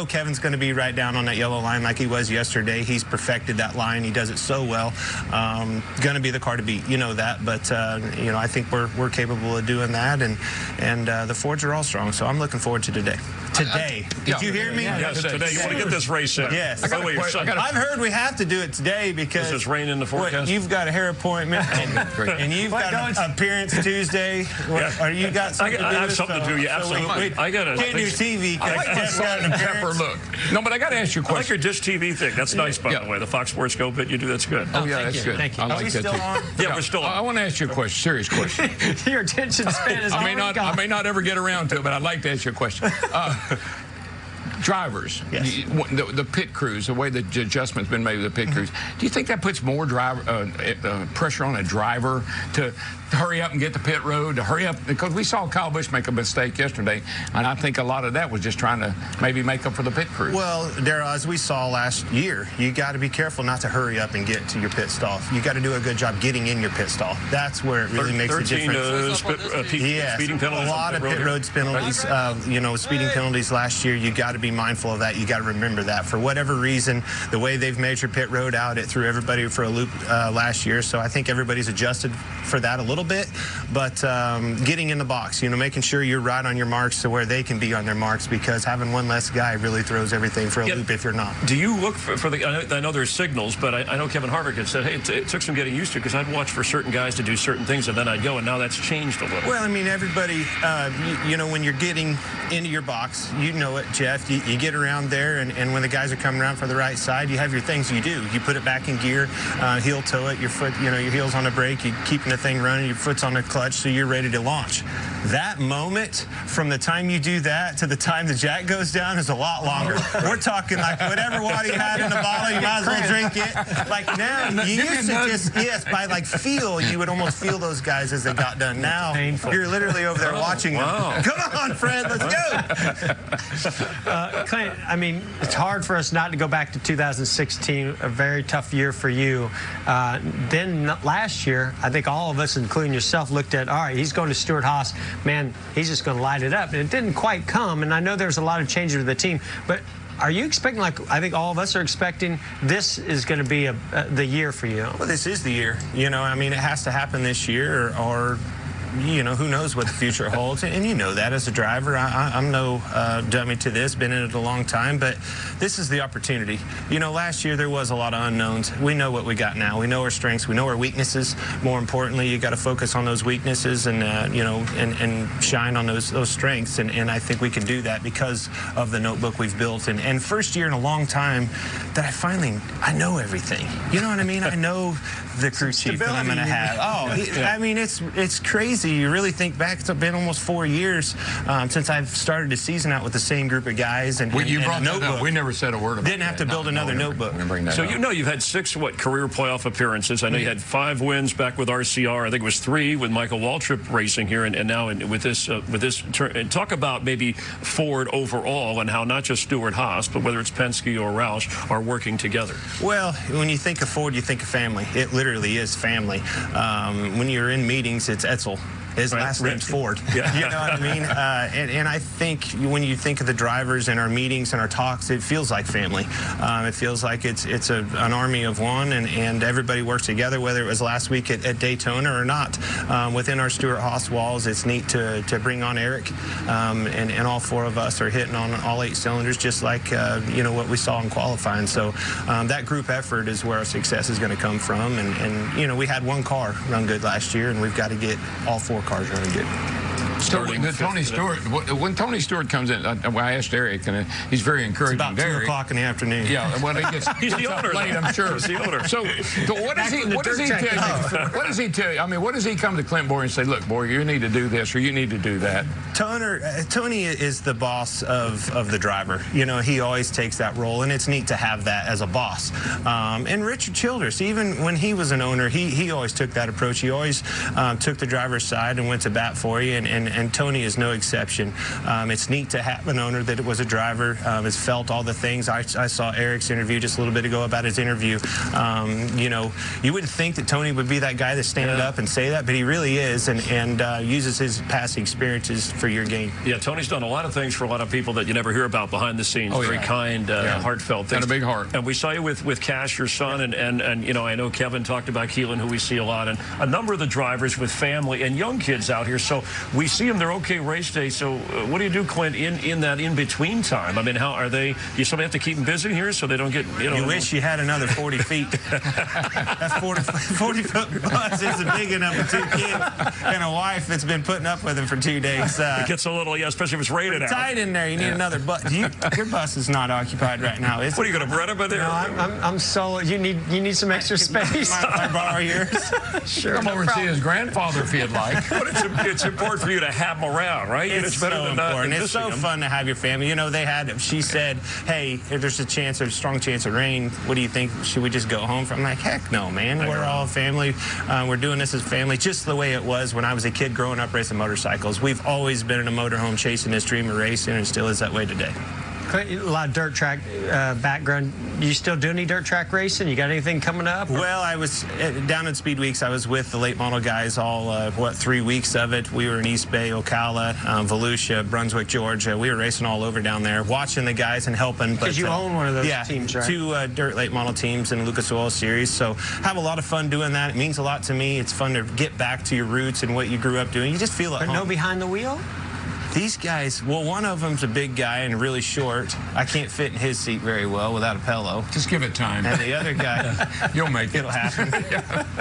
Kevin's going to be right down on that yellow line like he was yesterday. He's perfected that line. He does it so well. Going to be the car to beat. You know that, but I think we're capable of doing that, and the Fords are all strong. So I'm looking forward to today. Did you hear me? Yes, today. You want to get this race in. Yes. I've heard we have to do it today because there's rain in the forecast. You've got a hair appointment, and you've got an appearance Tuesday. Or you got something to do. I have something to do. Yeah, absolutely. I got can't do TV. I like my salt and pepper look. No, but I got to ask you a question. I like your Dish TV thing. That's nice, by the way. The Fox Sports Go bit you do. That's good. Oh yeah, that's good. Thank you. I like that too. Yeah, we're still on. I want to ask you a question. Serious question. Your attention span is I may not ever get around to it, but I'd like to ask you a question. drivers, Yes. the pit crews, the way the adjustment's been made with the pit crews, do you think that puts more pressure on a driver to hurry up and get the pit road, to hurry up? Because we saw Kyle Busch make a mistake yesterday, and I think a lot of that was just trying to maybe make up for the pit crew. Well, Darryl, as we saw last year, you got to be careful not to hurry up and get to your pit stall. You got to do a good job getting in your pit stall. That's where it really makes a difference. Speeding penalties. A lot of pit road penalties. Speeding penalties last year. You got to be mindful of that. You got to remember that. For whatever reason, the way they've measured pit road out, it threw everybody for a loop last year. So I think everybody's adjusted for that a little bit. But getting in the box, making sure you're right on your marks to where they can be on their marks, because having one less guy really throws everything for a loop if you're not. Do you look for the? I know there's signals, but I know Kevin Harvick had said, hey, it took some getting used to, because I'd watch for certain guys to do certain things and then I'd go, and now that's changed a little. Well, I mean, everybody, when you're getting into your box, you know it, Jeff. You get around there, and when the guys are coming around for the right side, you have your things you do. You put it back in gear, heel toe it, your foot, your heel's on the brake, you're keeping the thing running, your foot's on the clutch, so you're ready to launch. That moment, from the time you do that to the time the jack goes down, is a lot longer. We're talking like whatever water you had in the bottle, you might as well drink it. Like now, you used to just, by like feel, you would almost feel those guys as they got done. Now, you're literally over there watching them. Come on, Fred, let's go. Clint, I mean, it's hard for us not to go back to 2016, a very tough year for you. Then last year, I think all of us, including yourself, looked at, all right, he's going to Stewart-Haas. Man, he's just going to light it up. And it didn't quite come, and I know there's a lot of changes to the team, but are you expecting, like I think all of us are expecting, this is going to be the year for you? Well, this is the year. I mean, it has to happen this year, or who knows what the future holds. And you know that as a driver. I'm no dummy to this, been in it a long time, but this is the opportunity. Last year there was a lot of unknowns. We know what we got now. We know our strengths. We know our weaknesses. More importantly, you got to focus on those weaknesses and, and shine on those strengths. And I think we can do that because of the notebook we've built. And first year in a long time that I know everything. You know what I mean? I know the crew chief that I'm going to have. I mean, it's crazy. You really think back, it's been almost 4 years since I've started the season out with the same group of guys. And you brought a that notebook. up. We never said a word about Didn't have to build another notebook. So you've had 6 career playoff appearances. I know you had 5 wins back with RCR. I think it was 3 with Michael Waltrip racing here, and now with this turn. And talk about maybe Ford overall and how not just Stewart-Haas, but whether it's Penske or Roush are working together. Well, when you think of Ford, you think of family. It literally is family. When you're in meetings, it's Etzel. His last name's Ford. Yeah. You know what I mean? And I think when you think of the drivers in our meetings and our talks, it feels like family. It feels like it's an army of one, and everybody works together, whether it was last week at Daytona or not. Within our Stewart-Haas walls, it's neat to bring on Eric, and all 4 of us are hitting on all 8 cylinders, just like what we saw in qualifying. So that group effort is where our success is going to come from. And we had 1 car run good last year, and we've got to get all 4 cars running good. So when Tony Stewart comes in, I asked Eric, and he's very encouraging. It's about 2 o'clock in the afternoon. Yeah, well, he gets he's the owner late, I'm sure. He's the owner. So what does he tell you? What does he tell you? I mean, what does he come to Clint Boyer and say, look, Boyer, you need to do this, or you need to do that? Tony is the boss of the driver. He always takes that role, and it's neat to have that as a boss. And Richard Childress, even when he was an owner, he always took that approach. He always took the driver's side and went to bat for you, and Tony is no exception. It's neat to have an owner that was a driver, has felt all the things. I saw Eric's interview just a little bit ago about his interview. You wouldn't think that Tony would be that guy that stand up and say that, but he really is, and uses his past experiences for your gain. Yeah, Tony's done a lot of things for a lot of people that you never hear about behind the scenes. Very kind, heartfelt things. And a big heart. And we saw you with Cash, your son, and I know Kevin talked about Keelan, who we see a lot, and a number of the drivers with family and young kids out here. So we see them, they're okay race day. So what do you do, Clint, in that in-between time? I mean, how are they? You somebody have to keep them busy here so they don't get, You wish you had another 40 feet. That 40-foot bus isn't big enough for 2 kids and a wife that's been putting up with him for 2 days. It gets a little, especially if it's raining out. Tight in there. You need another bus. Your bus is not occupied right now, is it? What, are you going to rent it there? No, I'm solo. You need some extra space. Might borrow yours? Sure. Come over and see his grandfather if you'd like. But it's important for you to to have them around, right? It's better so than not important. It's so missing them. fun to have your family. You know, she said, hey, if there's a strong chance of rain, what do you think? Should we just go home? I'm like, heck no, man. We're all family. We're doing this as family, just the way it was when I was a kid growing up racing motorcycles. We've always been in a motorhome chasing this dream of racing, and it still is that way today. A lot of dirt track background. You still do any dirt track racing? You got anything coming up? Well, I was down at Speed Weeks. I was with the late model guys all, 3 weeks of it. We were in East Bay, Ocala, Volusia, Brunswick, Georgia. We were racing all over down there, watching the guys and helping. Because you own one of those teams, right? 2 dirt late model teams in the Lucas Oil Series. So have a lot of fun doing that. It means a lot to me. It's fun to get back to your roots and what you grew up doing. You just feel at home. No behind the wheel? These guys, well, one of them's a big guy and really short. I can't fit in his seat very well without a pillow. Just give it time. And the other guy, you'll make it. It'll happen.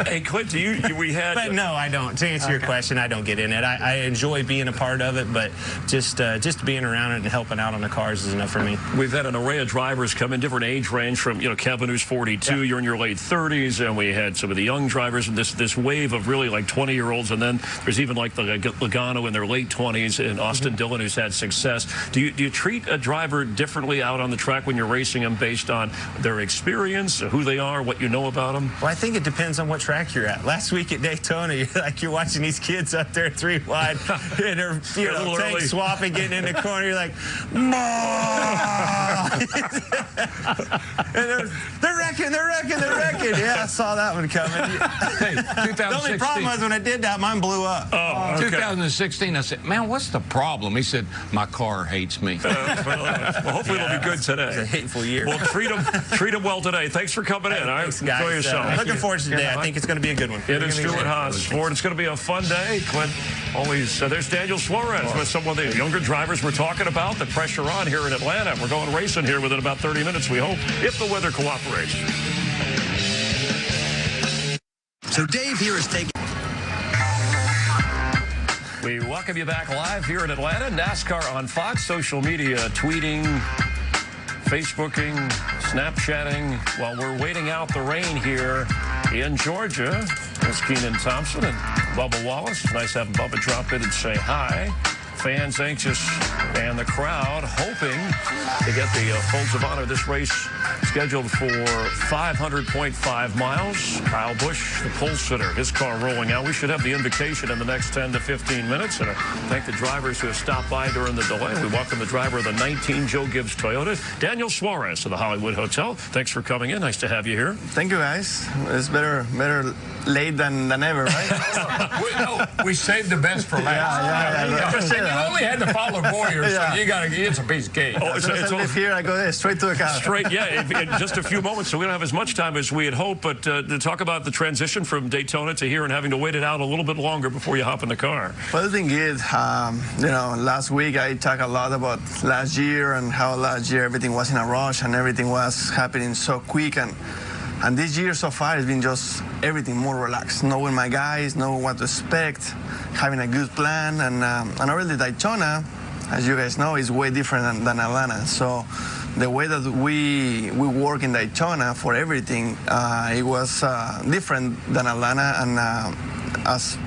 Hey, Clint, we had... But no, I don't. To answer your question, I don't get in it. I enjoy being a part of it, but just being around it and helping out on the cars is enough for me. We've had an array of drivers come in, different age range from, Kevin, who's 42, you're in your late 30s, and we had some of the young drivers, and this wave of really like 20-year-olds, and then there's even like the Logano in their late 20s, and Austin Dillon, who's had success. Do you treat a driver differently out on the track when you're racing them based on their experience, who they are, what you know about them? Well, I think it depends on what track you're at. Last week at Daytona, you're watching these kids up there 3 wide, and they're tank swapping, getting in the corner. You're like, "Mom!" And they're wrecking. Yeah, I saw that one coming. Hey, 2016. The only problem was when I did that, mine blew up. Oh, okay. 2016, I said, man, what's the problem? He said, my car hates me. Well, hopefully it'll be good today. It's a hateful year. Well, treat them well today. Thanks for coming in. All right, thanks, guys. Enjoy yourself. Looking forward to today. I think it's going to be a good one. It is Stuart Haas. Ford, it's going to be a fun day. Clint, always. There's Daniel Suarez with some of the younger drivers we're talking about. The pressure on here in Atlanta. We're going racing here within about 30 minutes, we hope, if the weather cooperates. So Dave here is taking... We welcome you back live here in Atlanta. NASCAR on Fox, social media, tweeting, Facebooking, Snapchatting. While we're waiting out the rain here in Georgia, there's Keenan Thompson and Bubba Wallace. Nice to have Bubba drop in and say hi. Fans anxious and the crowd hoping to get the Folds of Honor. This race scheduled for 500.5 miles. Kyle Busch, the pole sitter, his car rolling out. We should have the invocation in the next 10 to 15 minutes. And I thank the drivers who have stopped by during the delay. We welcome the driver of the 19 Joe Gibbs Toyota, Daniel Suarez of the Hollywood Hotel. Thanks for coming in. Nice to have you here. Thank you, guys. It's better late than ever, right? we saved the best for last. Yeah. You only had to follow Boyer, so you got to get some piece of cake. Oh, as I live here, I go straight to the car. Straight, yeah, in just a few moments, so we don't have as much time as we had hoped, but to talk about the transition from Daytona to here and having to wait it out a little bit longer before you hop in the car. Well, it's been good. Last week I talked a lot about last year and how last year everything was in a rush and everything was happening so quick, and this year so far has been just everything more relaxed, knowing my guys, knowing what to expect, having a good plan, and already Daytona, as you guys know, is way different than Atlanta. So the way that we work in Daytona for everything, it was different than Atlanta, and as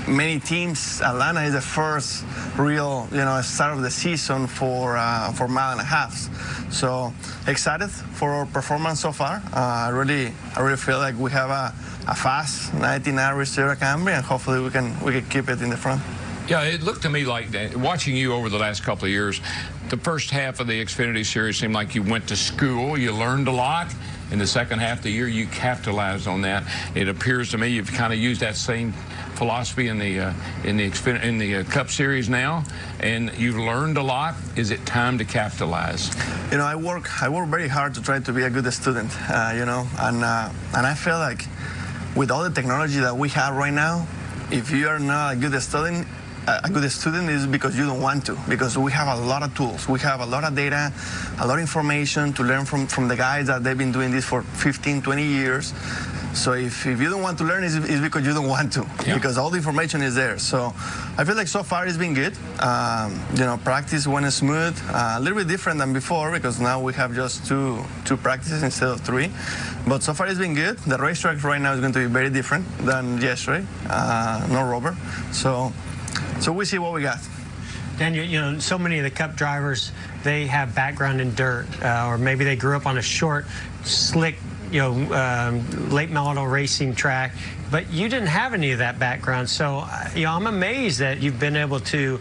many teams, Atlanta is the first real, start of the season for mile and a half. So excited for our performance so far. I really feel like we have a fast 19-hour Toyota Camry, and hopefully we can keep it in the front. Yeah, it looked to me like that. Watching you over the last couple of years, the first half of the Xfinity Series seemed like you went to school, you learned a lot. In the second half of the year, you capitalized on that. It appears to me you've kind of used that same philosophy in the Cup Series now, and you've learned a lot. Is it time to capitalize? I work very hard to try to be a good student, and I feel like with all the technology that we have right now, if you are not a good student is because you don't want to, because we have a lot of tools, we have a lot of data, a lot of information to learn from the guys that they've been doing this for 15, 20 years. So if you don't want to learn, it's because you don't want to, because all the information is there. So I feel like so far it's been good. Practice went smooth, a little bit different than before because now we have just two practices instead of 3. But so far it's been good. The racetrack right now is going to be very different than yesterday. No rubber. So So we see what we got. Daniel, you know, so many of the Cup drivers, they have background in dirt, or maybe they grew up on a short, slick, you know, late model racing track, but you didn't have any of that background. So, you know, I'm amazed that you've been able to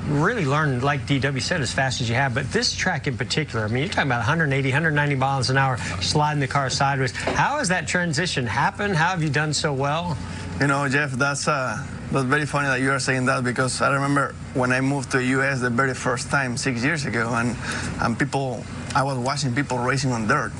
really learn, like DW said, as fast as you have. But this track in particular, I mean, you're talking about 180, 190 miles an hour, sliding the car sideways. How has that transition happened? How have you done so well? You know, Jeff, that's very funny that you are saying that, because I remember when I moved to the U.S. the very first time 6 years ago, and I was watching people racing on dirt.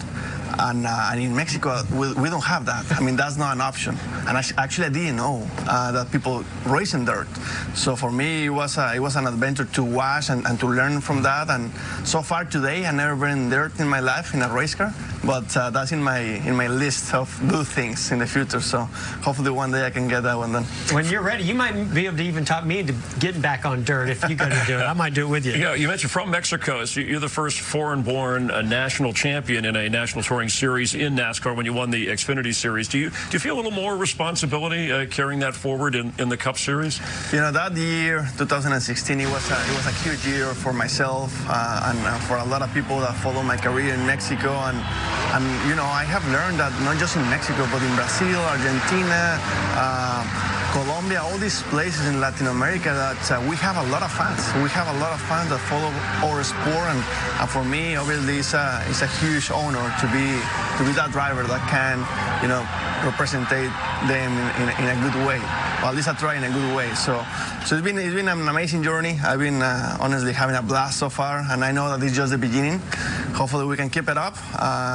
And in Mexico, we don't have that. I mean, that's not an option. And actually, I didn't know that people race in dirt. So for me, it was an adventure to watch and to learn from that. And so far today, I've never been in dirt in my life in a race car. But that's in my list of good things in the future. So hopefully one day I can get that one done. When you're ready, you might be able to even talk me into getting back on dirt if you're going to do it. I might do it with you. Yeah, you mentioned from Mexico. So you're the first foreign-born national champion in a national touring series in NASCAR when you won the Xfinity Series. Do you feel a little more responsibility carrying that forward in the Cup Series? You know, that year, 2016, it was a huge year for myself and for a lot of people that follow my career in Mexico. And you know, I have learned that not just in Mexico, but in Brazil, Argentina, Colombia, all these places in Latin America, that we have a lot of fans. We have a lot of fans that follow our sport, and for me, obviously, it's a huge honor to be that driver that can, you know, represent them in a good way. Well, at least I try in a good way. So it's been an amazing journey. I've been honestly having a blast so far, and I know that it's just the beginning. Hopefully we can keep it up.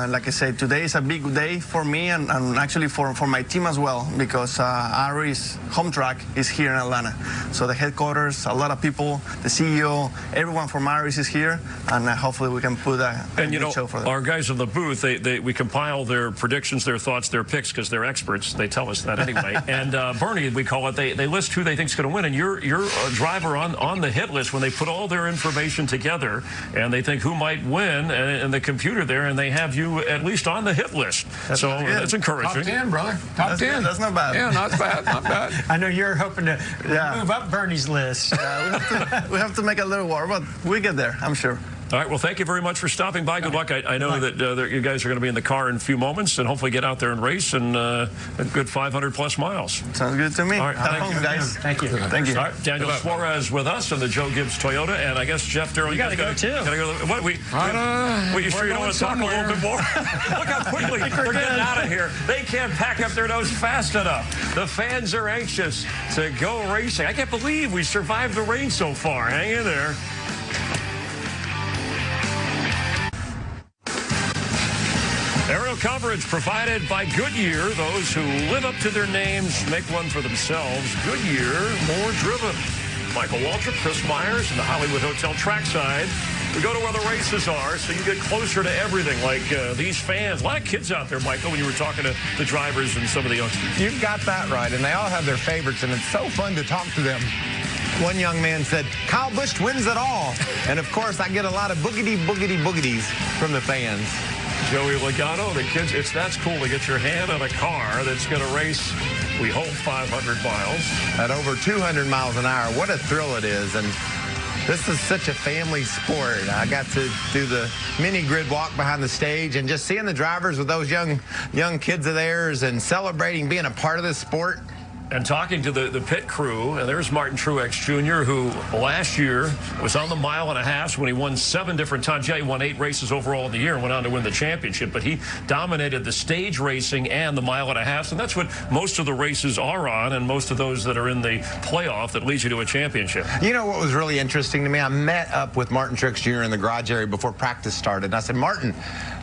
Like I said, today is a big day for me and actually for my team as well, because Ari's home track is here in Atlanta. So the headquarters, a lot of people, the CEO, everyone from Aris is here, and hopefully we can put a good show for them. Our guys in the booth, we compile their predictions, their thoughts, their picks, because they're experts. They tell us that anyway. And Bernie, we call it, they list who they think is going to win, and you're a driver on the hit list when they put all their information together and they think who might win and the computer there, and they have you at least on the hit list. So that's encouraging. Top 10, brother. Top 10. That's not bad. Yeah, not bad. Not bad. I know you're hoping to move up Bernie's list. We have to make a little war, but we get there, I'm sure. All right, well, thank you very much for stopping by. Good luck. I know that you guys are going to be in the car in a few moments and hopefully get out there and race and a good 500-plus miles. Sounds good to me. All right, have fun, guys. Thank you. Thank you. All right, Daniel Suarez with us in the Joe Gibbs Toyota, and I guess, Jeff Darrell, you got to go, too. Gotta go. What, you sure you don't want to talk a little bit more? Look how quickly they're getting out of here. They can't pack up their nose fast enough. The fans are anxious to go racing. I can't believe we survived the rain so far. Hang in there. Aerial coverage provided by Goodyear. Those who live up to their names make one for themselves. Goodyear, more driven. Michael Waltrip, Chris Myers, in the Hollywood Hotel trackside. We go to where the races are, so you get closer to everything, like these fans. A lot of kids out there, Michael, when you were talking to the drivers and some of the youngsters. You've got that right, and they all have their favorites, and it's so fun to talk to them. One young man said, Kyle Busch wins it all. And, of course, I get a lot of boogity-boogity-boogities from the fans. Joey Logano, the kids, that's cool to get your hand on a car that's going to race, we hope, 500 miles. At over 200 miles an hour. What a thrill it is. And this is such a family sport. I got to do the mini grid walk behind the stage, and just seeing the drivers with those young kids of theirs and celebrating being a part of this sport. And talking to the pit crew, and there's Martin Truex Jr., who last year was on the mile-and-a-half when he won 7 different times. Yeah, he won 8 races overall in the year and went on to win the championship, but he dominated the stage racing and the mile-and-a-half, and that's what most of the races are on, and most of those that are in the playoff that leads you to a championship. You know what was really interesting to me? I met up with Martin Truex Jr. in the garage area before practice started, and I said, Martin,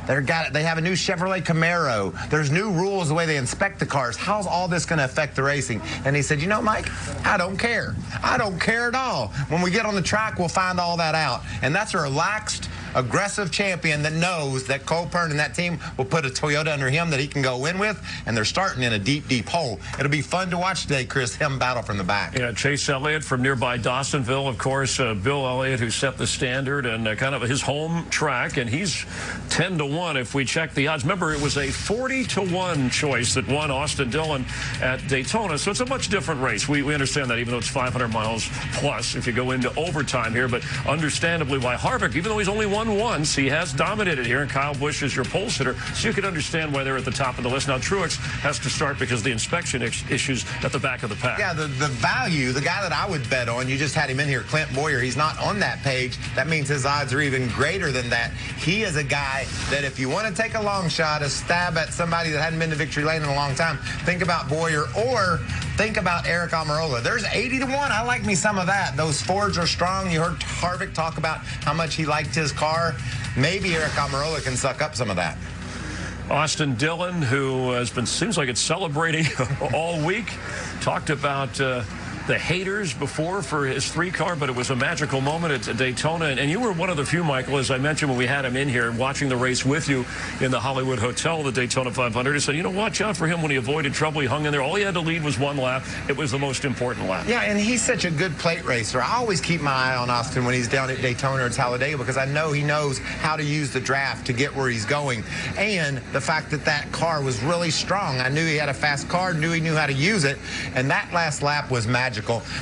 they have a new Chevrolet Camaro. There's new rules the way they inspect the cars. How's all this going to affect the racing? And he said, you know, Mike, I don't care. I don't care at all. When we get on the track, we'll find all that out. And that's a relaxed aggressive champion that knows that Cole Pearn and that team will put a Toyota under him that he can go win with, and they're starting in a deep, deep hole. It'll be fun to watch today, Chris, him battle from the back. Yeah, Chase Elliott from nearby Dawsonville, of course, Bill Elliott, who set the standard and kind of his home track, and he's 10-1 if we check the odds. Remember, it was a 40-1 choice that won Austin Dillon at Daytona, so it's a much different race. We understand that, even though it's 500 miles plus if you go into overtime here, but understandably why Harvick, even though he's only won once, he has dominated here, and Kyle Busch is your pole sitter, so you can understand why they're at the top of the list. Now, Truex has to start because of the inspection issues at the back of the pack. Yeah, the value, the guy that I would bet on, you just had him in here, Clint Boyer, he's not on that page. That means his odds are even greater than that. He is a guy that if you want to take a long shot, a stab at somebody that hadn't been to victory lane in a long time, think about Boyer or think about Eric Almirola. There's 80-1. I like me some of that. Those Fords are strong. You heard Harvick talk about how much he liked his car. Maybe Eric Almirola can suck up some of that. Austin Dillon, who has been, seems like it's celebrating all week, talked about the haters before for his 3-car, but it was a magical moment at Daytona. And you were one of the few, Michael, as I mentioned when we had him in here watching the race with you in the Hollywood Hotel, the Daytona 500. He said, you know, watch out for him when he avoided trouble. He hung in there. All he had to lead was 1 lap. It was the most important lap. Yeah, and he's such a good plate racer. I always keep my eye on Austin when he's down at Daytona or Talladega because I know he knows how to use the draft to get where he's going. And the fact that that car was really strong. I knew he had a fast car, knew he knew how to use it, and that last lap was magical.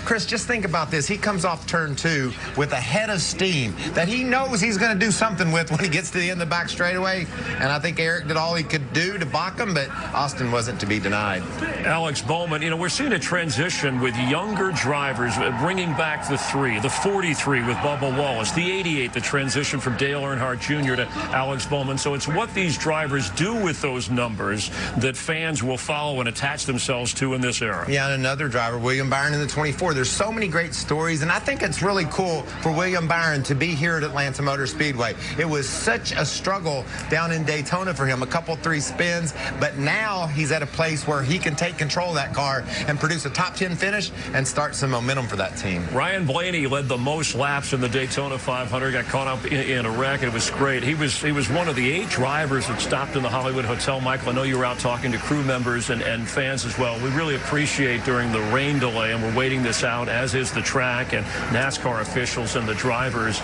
Chris, just think about this. He comes off turn 2 with a head of steam that he knows he's going to do something with when he gets to the end of the back straightaway. And I think Eric did all he could do to balk him, but Austin wasn't to be denied. Alex Bowman, you know, we're seeing a transition with younger drivers bringing back the 3, the 43 with Bubba Wallace, the 88, the transition from Dale Earnhardt Jr. to Alex Bowman. So it's what these drivers do with those numbers that fans will follow and attach themselves to in this era. Yeah, and another driver, William Byron in the 24. There's so many great stories, and I think it's really cool for William Byron to be here at Atlanta Motor Speedway. It was such a struggle down in Daytona for him, a couple 3 spins, but now he's at a place where he can take control of that car and produce a top 10 finish and start some momentum for that team. Ryan Blaney led the most laps in the Daytona 500, got caught up in a wreck. It was great. He was one of the 8 drivers that stopped in the Hollywood Hotel. Michael, I know you were out talking to crew members and fans as well. We really appreciate during the rain delay, and we're waiting this out, as is the track and NASCAR officials and the drivers,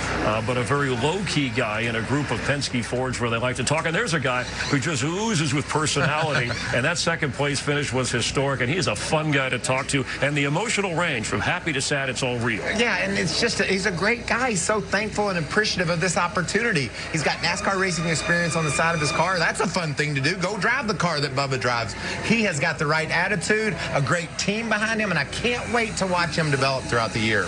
but a very low-key guy in a group of Penske Fords where they like to talk. And there's a guy who just oozes with personality, and that second-place finish was historic, and he's a fun guy to talk to. And the emotional range, from happy to sad, it's all real. Yeah, and it's just, he's a great guy. He's so thankful and appreciative of this opportunity. He's got NASCAR racing experience on the side of his car. That's a fun thing to do. Go drive the car that Bubba drives. He has got the right attitude, a great team behind him, and I can't wait to watch him develop throughout the year.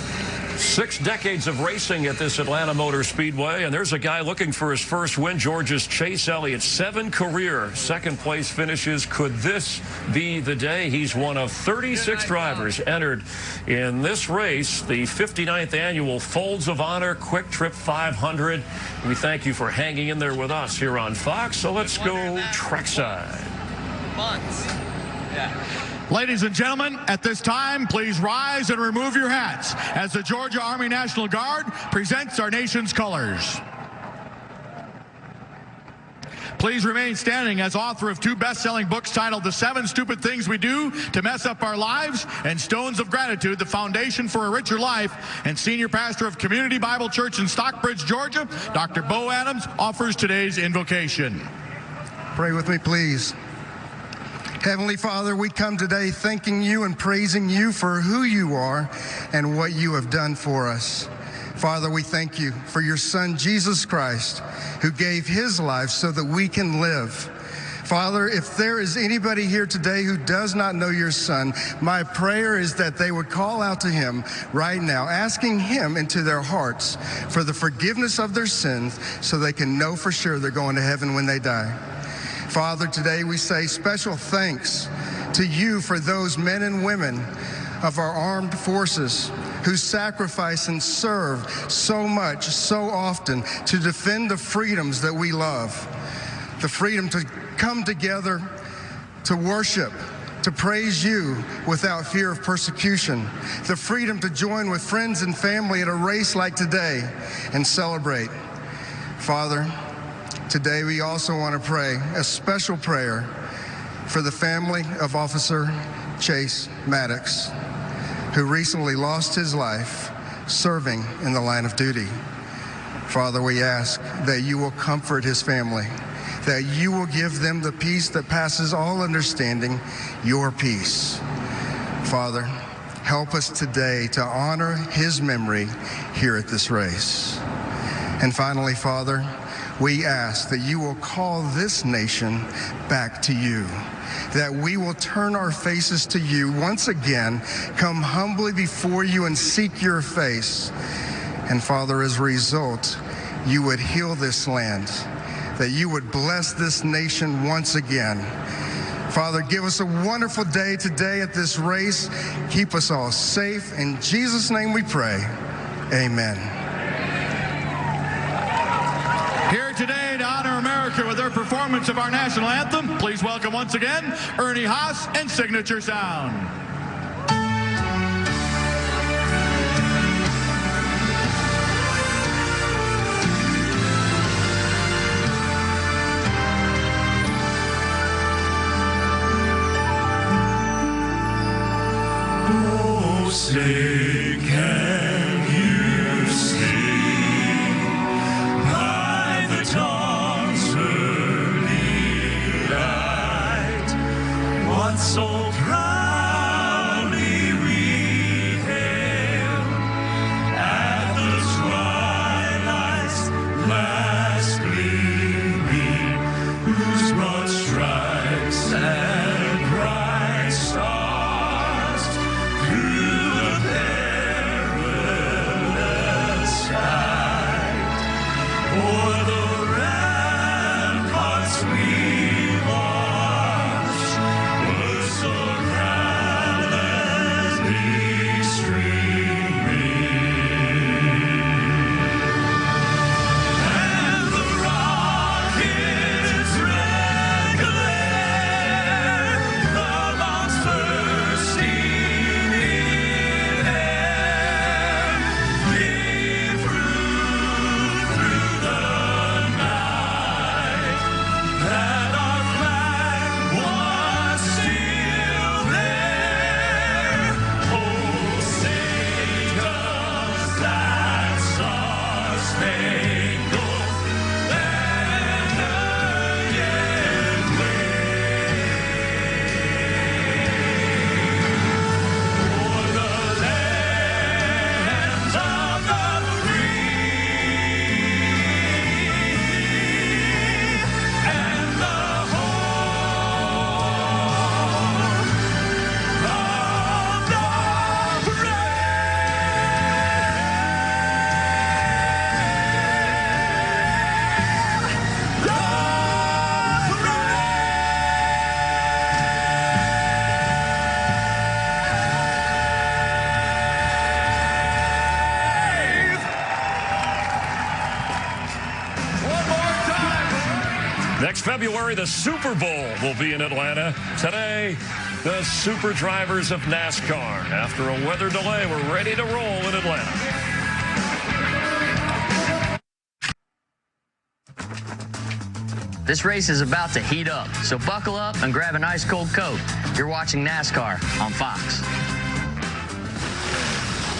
6 decades of racing at this Atlanta Motor Speedway, and there's a guy looking for his first win. Georgia's Chase Elliott, 7 career second-place finishes. Could this be the day? He's one of 36 drivers entered in this race, the 59th annual Folds of Honor QuickTrip 500. We thank you for hanging in there with us here on Fox. So let's go trackside. Ladies and gentlemen, at this time, please rise and remove your hats as the Georgia Army National Guard presents our nation's colors. Please remain standing as author of 2 best-selling books titled The 7 Stupid Things We Do to Mess Up Our Lives and Stones of Gratitude, The Foundation for a Richer Life, and senior pastor of Community Bible Church in Stockbridge, Georgia, Dr. Bo Adams offers today's invocation. Pray with me, please. Heavenly Father, we come today thanking you and praising you for who you are and what you have done for us. Father, we thank you for your Son, Jesus Christ, who gave his life so that we can live. Father, if there is anybody here today who does not know your Son, my prayer is that they would call out to him right now, asking him into their hearts for the forgiveness of their sins so they can know for sure they're going to heaven when they die. Father, today we say special thanks to you for those men and women of our armed forces who sacrifice and serve so much, so often to defend the freedoms that we love. The freedom to come together, to worship, to praise you without fear of persecution. The freedom to join with friends and family at a race like today and celebrate. Father, today we also want to pray a special prayer for the family of Officer Chase Maddox, who recently lost his life serving in the line of duty. Father, we ask that you will comfort his family, that you will give them the peace that passes all understanding, your peace. Father, help us today to honor his memory here at this race. And finally, Father, we ask that you will call this nation back to you, that we will turn our faces to you once again, come humbly before you and seek your face. And Father, as a result, you would heal this land, that you would bless this nation once again. Father, give us a wonderful day today at this race. Keep us all safe. In Jesus' name we pray. Amen. Here today to honor America with their performance of our national anthem, please welcome once again Ernie Haas and Signature Sound. Oh, say can you see by the dawn's early light what so proudly we hailed at the twilight's last gleaming, whose broad stripes and bright stars through the perilous fight o'er the ramparts we watched were so proudly streaming, and the rocket's red glare, the bombs bursting in air, gave proof through the night that our flag was still there. Oh, say does that star-spangled banner yet wave o'er the lands of the free and the home of the Next February, the Super Bowl will be in Atlanta. Today, the Super Drivers of NASCAR. After a weather delay, we're ready to roll in Atlanta. This race is about to heat up, so buckle up and grab an ice cold Coke. You're watching NASCAR on Fox.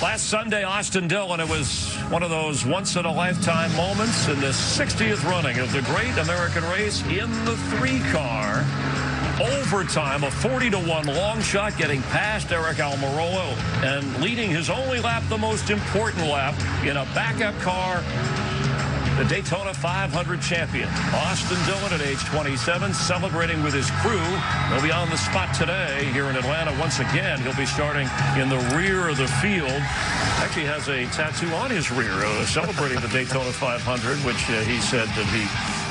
Last Sunday, Austin Dillon, it was one of those once-in-a-lifetime moments in the 60th running of the Great American Race in the 3-car. Overtime, a 40-1 long shot, getting past Eric Almirola and leading his only lap, the most important lap, in a backup car. The Daytona 500 champion, Austin Dillon, at age 27, celebrating with his crew. He'll be on the spot today here in Atlanta. Once again, he'll be starting in the rear of the field. Actually has a tattoo on his rear celebrating the Daytona 500, which he said that he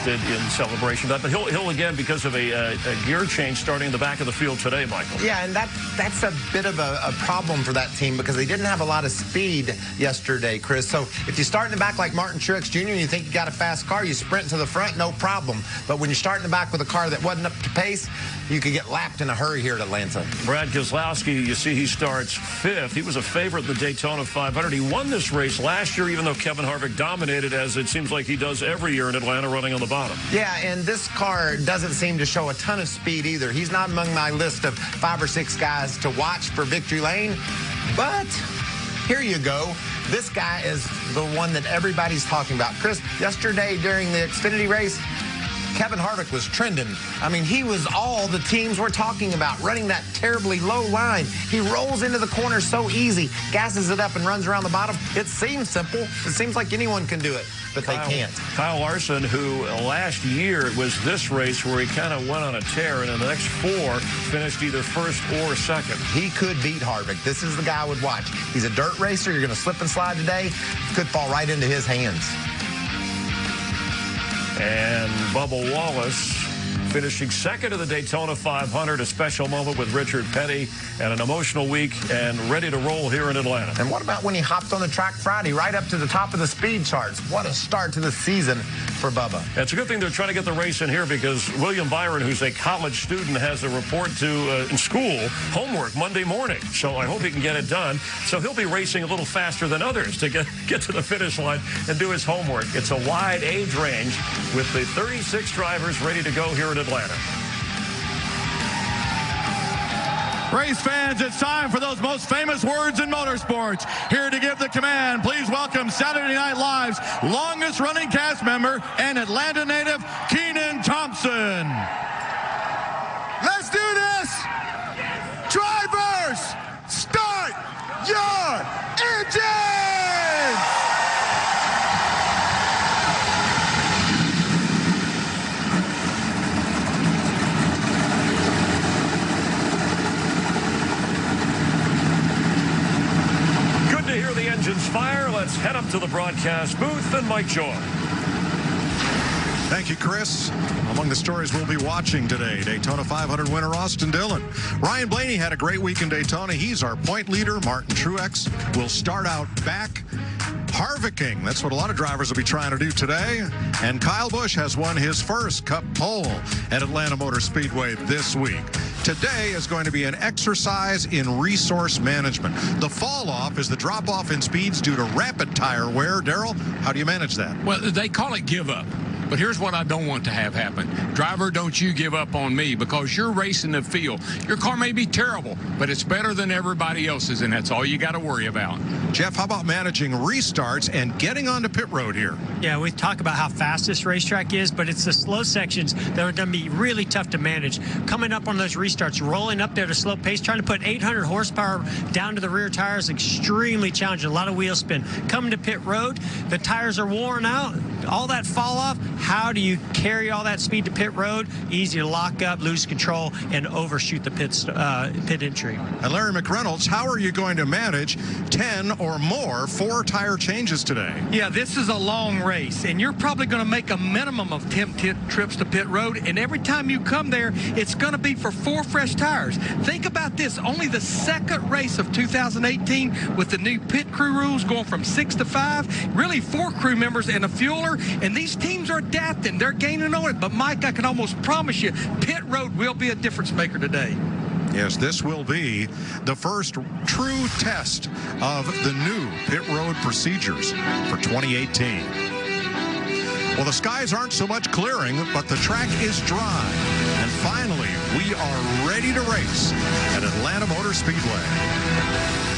did in celebration of that. But he'll again, because of a gear change, starting in the back of the field today, Michael. Yeah, and that's a bit of a problem for that team because they didn't have a lot of speed yesterday, Chris. So if you start in the back like Martin Truex Jr. and you think you got a fast car, you sprint to the front, no problem. But when you start in the back with a car that wasn't up to pace, you could get lapped in a hurry here at Atlanta. Brad Keselowski, you see he starts 5th. He was a favorite in the Daytona 500. He won this race last year, even though Kevin Harvick dominated, as it seems like he does every year in Atlanta, running on the bottom. Yeah, and this car doesn't seem to show a ton of speed either. He's not among my list of 5 or 6 guys to watch for victory lane, but here you go. This guy is the one that everybody's talking about. Chris, yesterday during the Xfinity race, Kevin Harvick was trending. I mean, he was all the teams were talking about, running that terribly low line. He rolls into the corner so easy, gasses it up and runs around the bottom. It seems simple. It seems like anyone can do it, but they can't. Kyle Larson, who last year it was this race where he kind of went on a tear, and in the next 4 finished either 1st or 2nd. He could beat Harvick. This is the guy I would watch. He's a dirt racer. You're going to slip and slide today. Could fall right into his hands. And Bubba Wallace finishing 2nd of the Daytona 500, a special moment with Richard Petty, and an emotional week, and ready to roll here in Atlanta. And what about when he hopped on the track Friday, right up to the top of the speed charts? What a start to the season for Bubba. It's a good thing they're trying to get the race in here, because William Byron, who's a college student, has a report to in school, homework Monday morning. So I hope he can get it done. So he'll be racing a little faster than others to get to the finish line and do his homework. It's a wide age range with the 36 drivers ready to go here in Atlanta. Race fans, it's time for those most famous words in motorsports. Here to give the command, please welcome Saturday Night Live's longest running cast member and Atlanta native, Kenan Thompson. Let's do this! Drivers, start your engines! To hear the engines fire, let's head up to the broadcast booth and Mike Joy. Thank you, Chris. Among the stories we'll be watching today, Daytona 500 winner Austin Dillon. Ryan Blaney had a great week in Daytona. He's our point leader. Martin Truex will start out back. Harvicking, that's what a lot of drivers will be trying to do today. And Kyle Busch has won his first Cup pole at Atlanta Motor Speedway this week. Today is going to be an exercise in resource management. The fall off is the drop off in speeds due to rapid tire wear. Darrell, how do you manage that? Well, they call it give up. But here's what I don't want to have happen. Driver, don't you give up on me, because you're racing the field. Your car may be terrible, but it's better than everybody else's, and that's all you got to worry about. Jeff, how about managing restarts and getting onto pit road here? Yeah, we talk about how fast this racetrack is, but it's the slow sections that are going to be really tough to manage. Coming up on those restarts, rolling up there at a slow pace, trying to put 800 horsepower down to the rear tires, extremely challenging. A lot of wheel spin. Coming to pit road, the tires are worn out. All that fall off, how do you carry all that speed to pit road? Easy to lock up, lose control, and overshoot the pit entry. And Larry McReynolds, how are you going to manage 10 or more 4-tire changes today? Yeah, this is a long race, and you're probably going to make a minimum of 10 trips to pit road, and every time you come there, it's going to be for 4 fresh tires. Think about this, only the 2nd race of 2018 with the new pit crew rules going from 6 to 5, really 4 crew members and a fueler, and these teams are adapting. They're gaining on it. But, Mike, I can almost promise you, pit road will be a difference maker today. Yes, this will be the first true test of the new pit road procedures for 2018. Well, the skies aren't so much clearing, but the track is dry. And finally, we are ready to race at Atlanta Motor Speedway.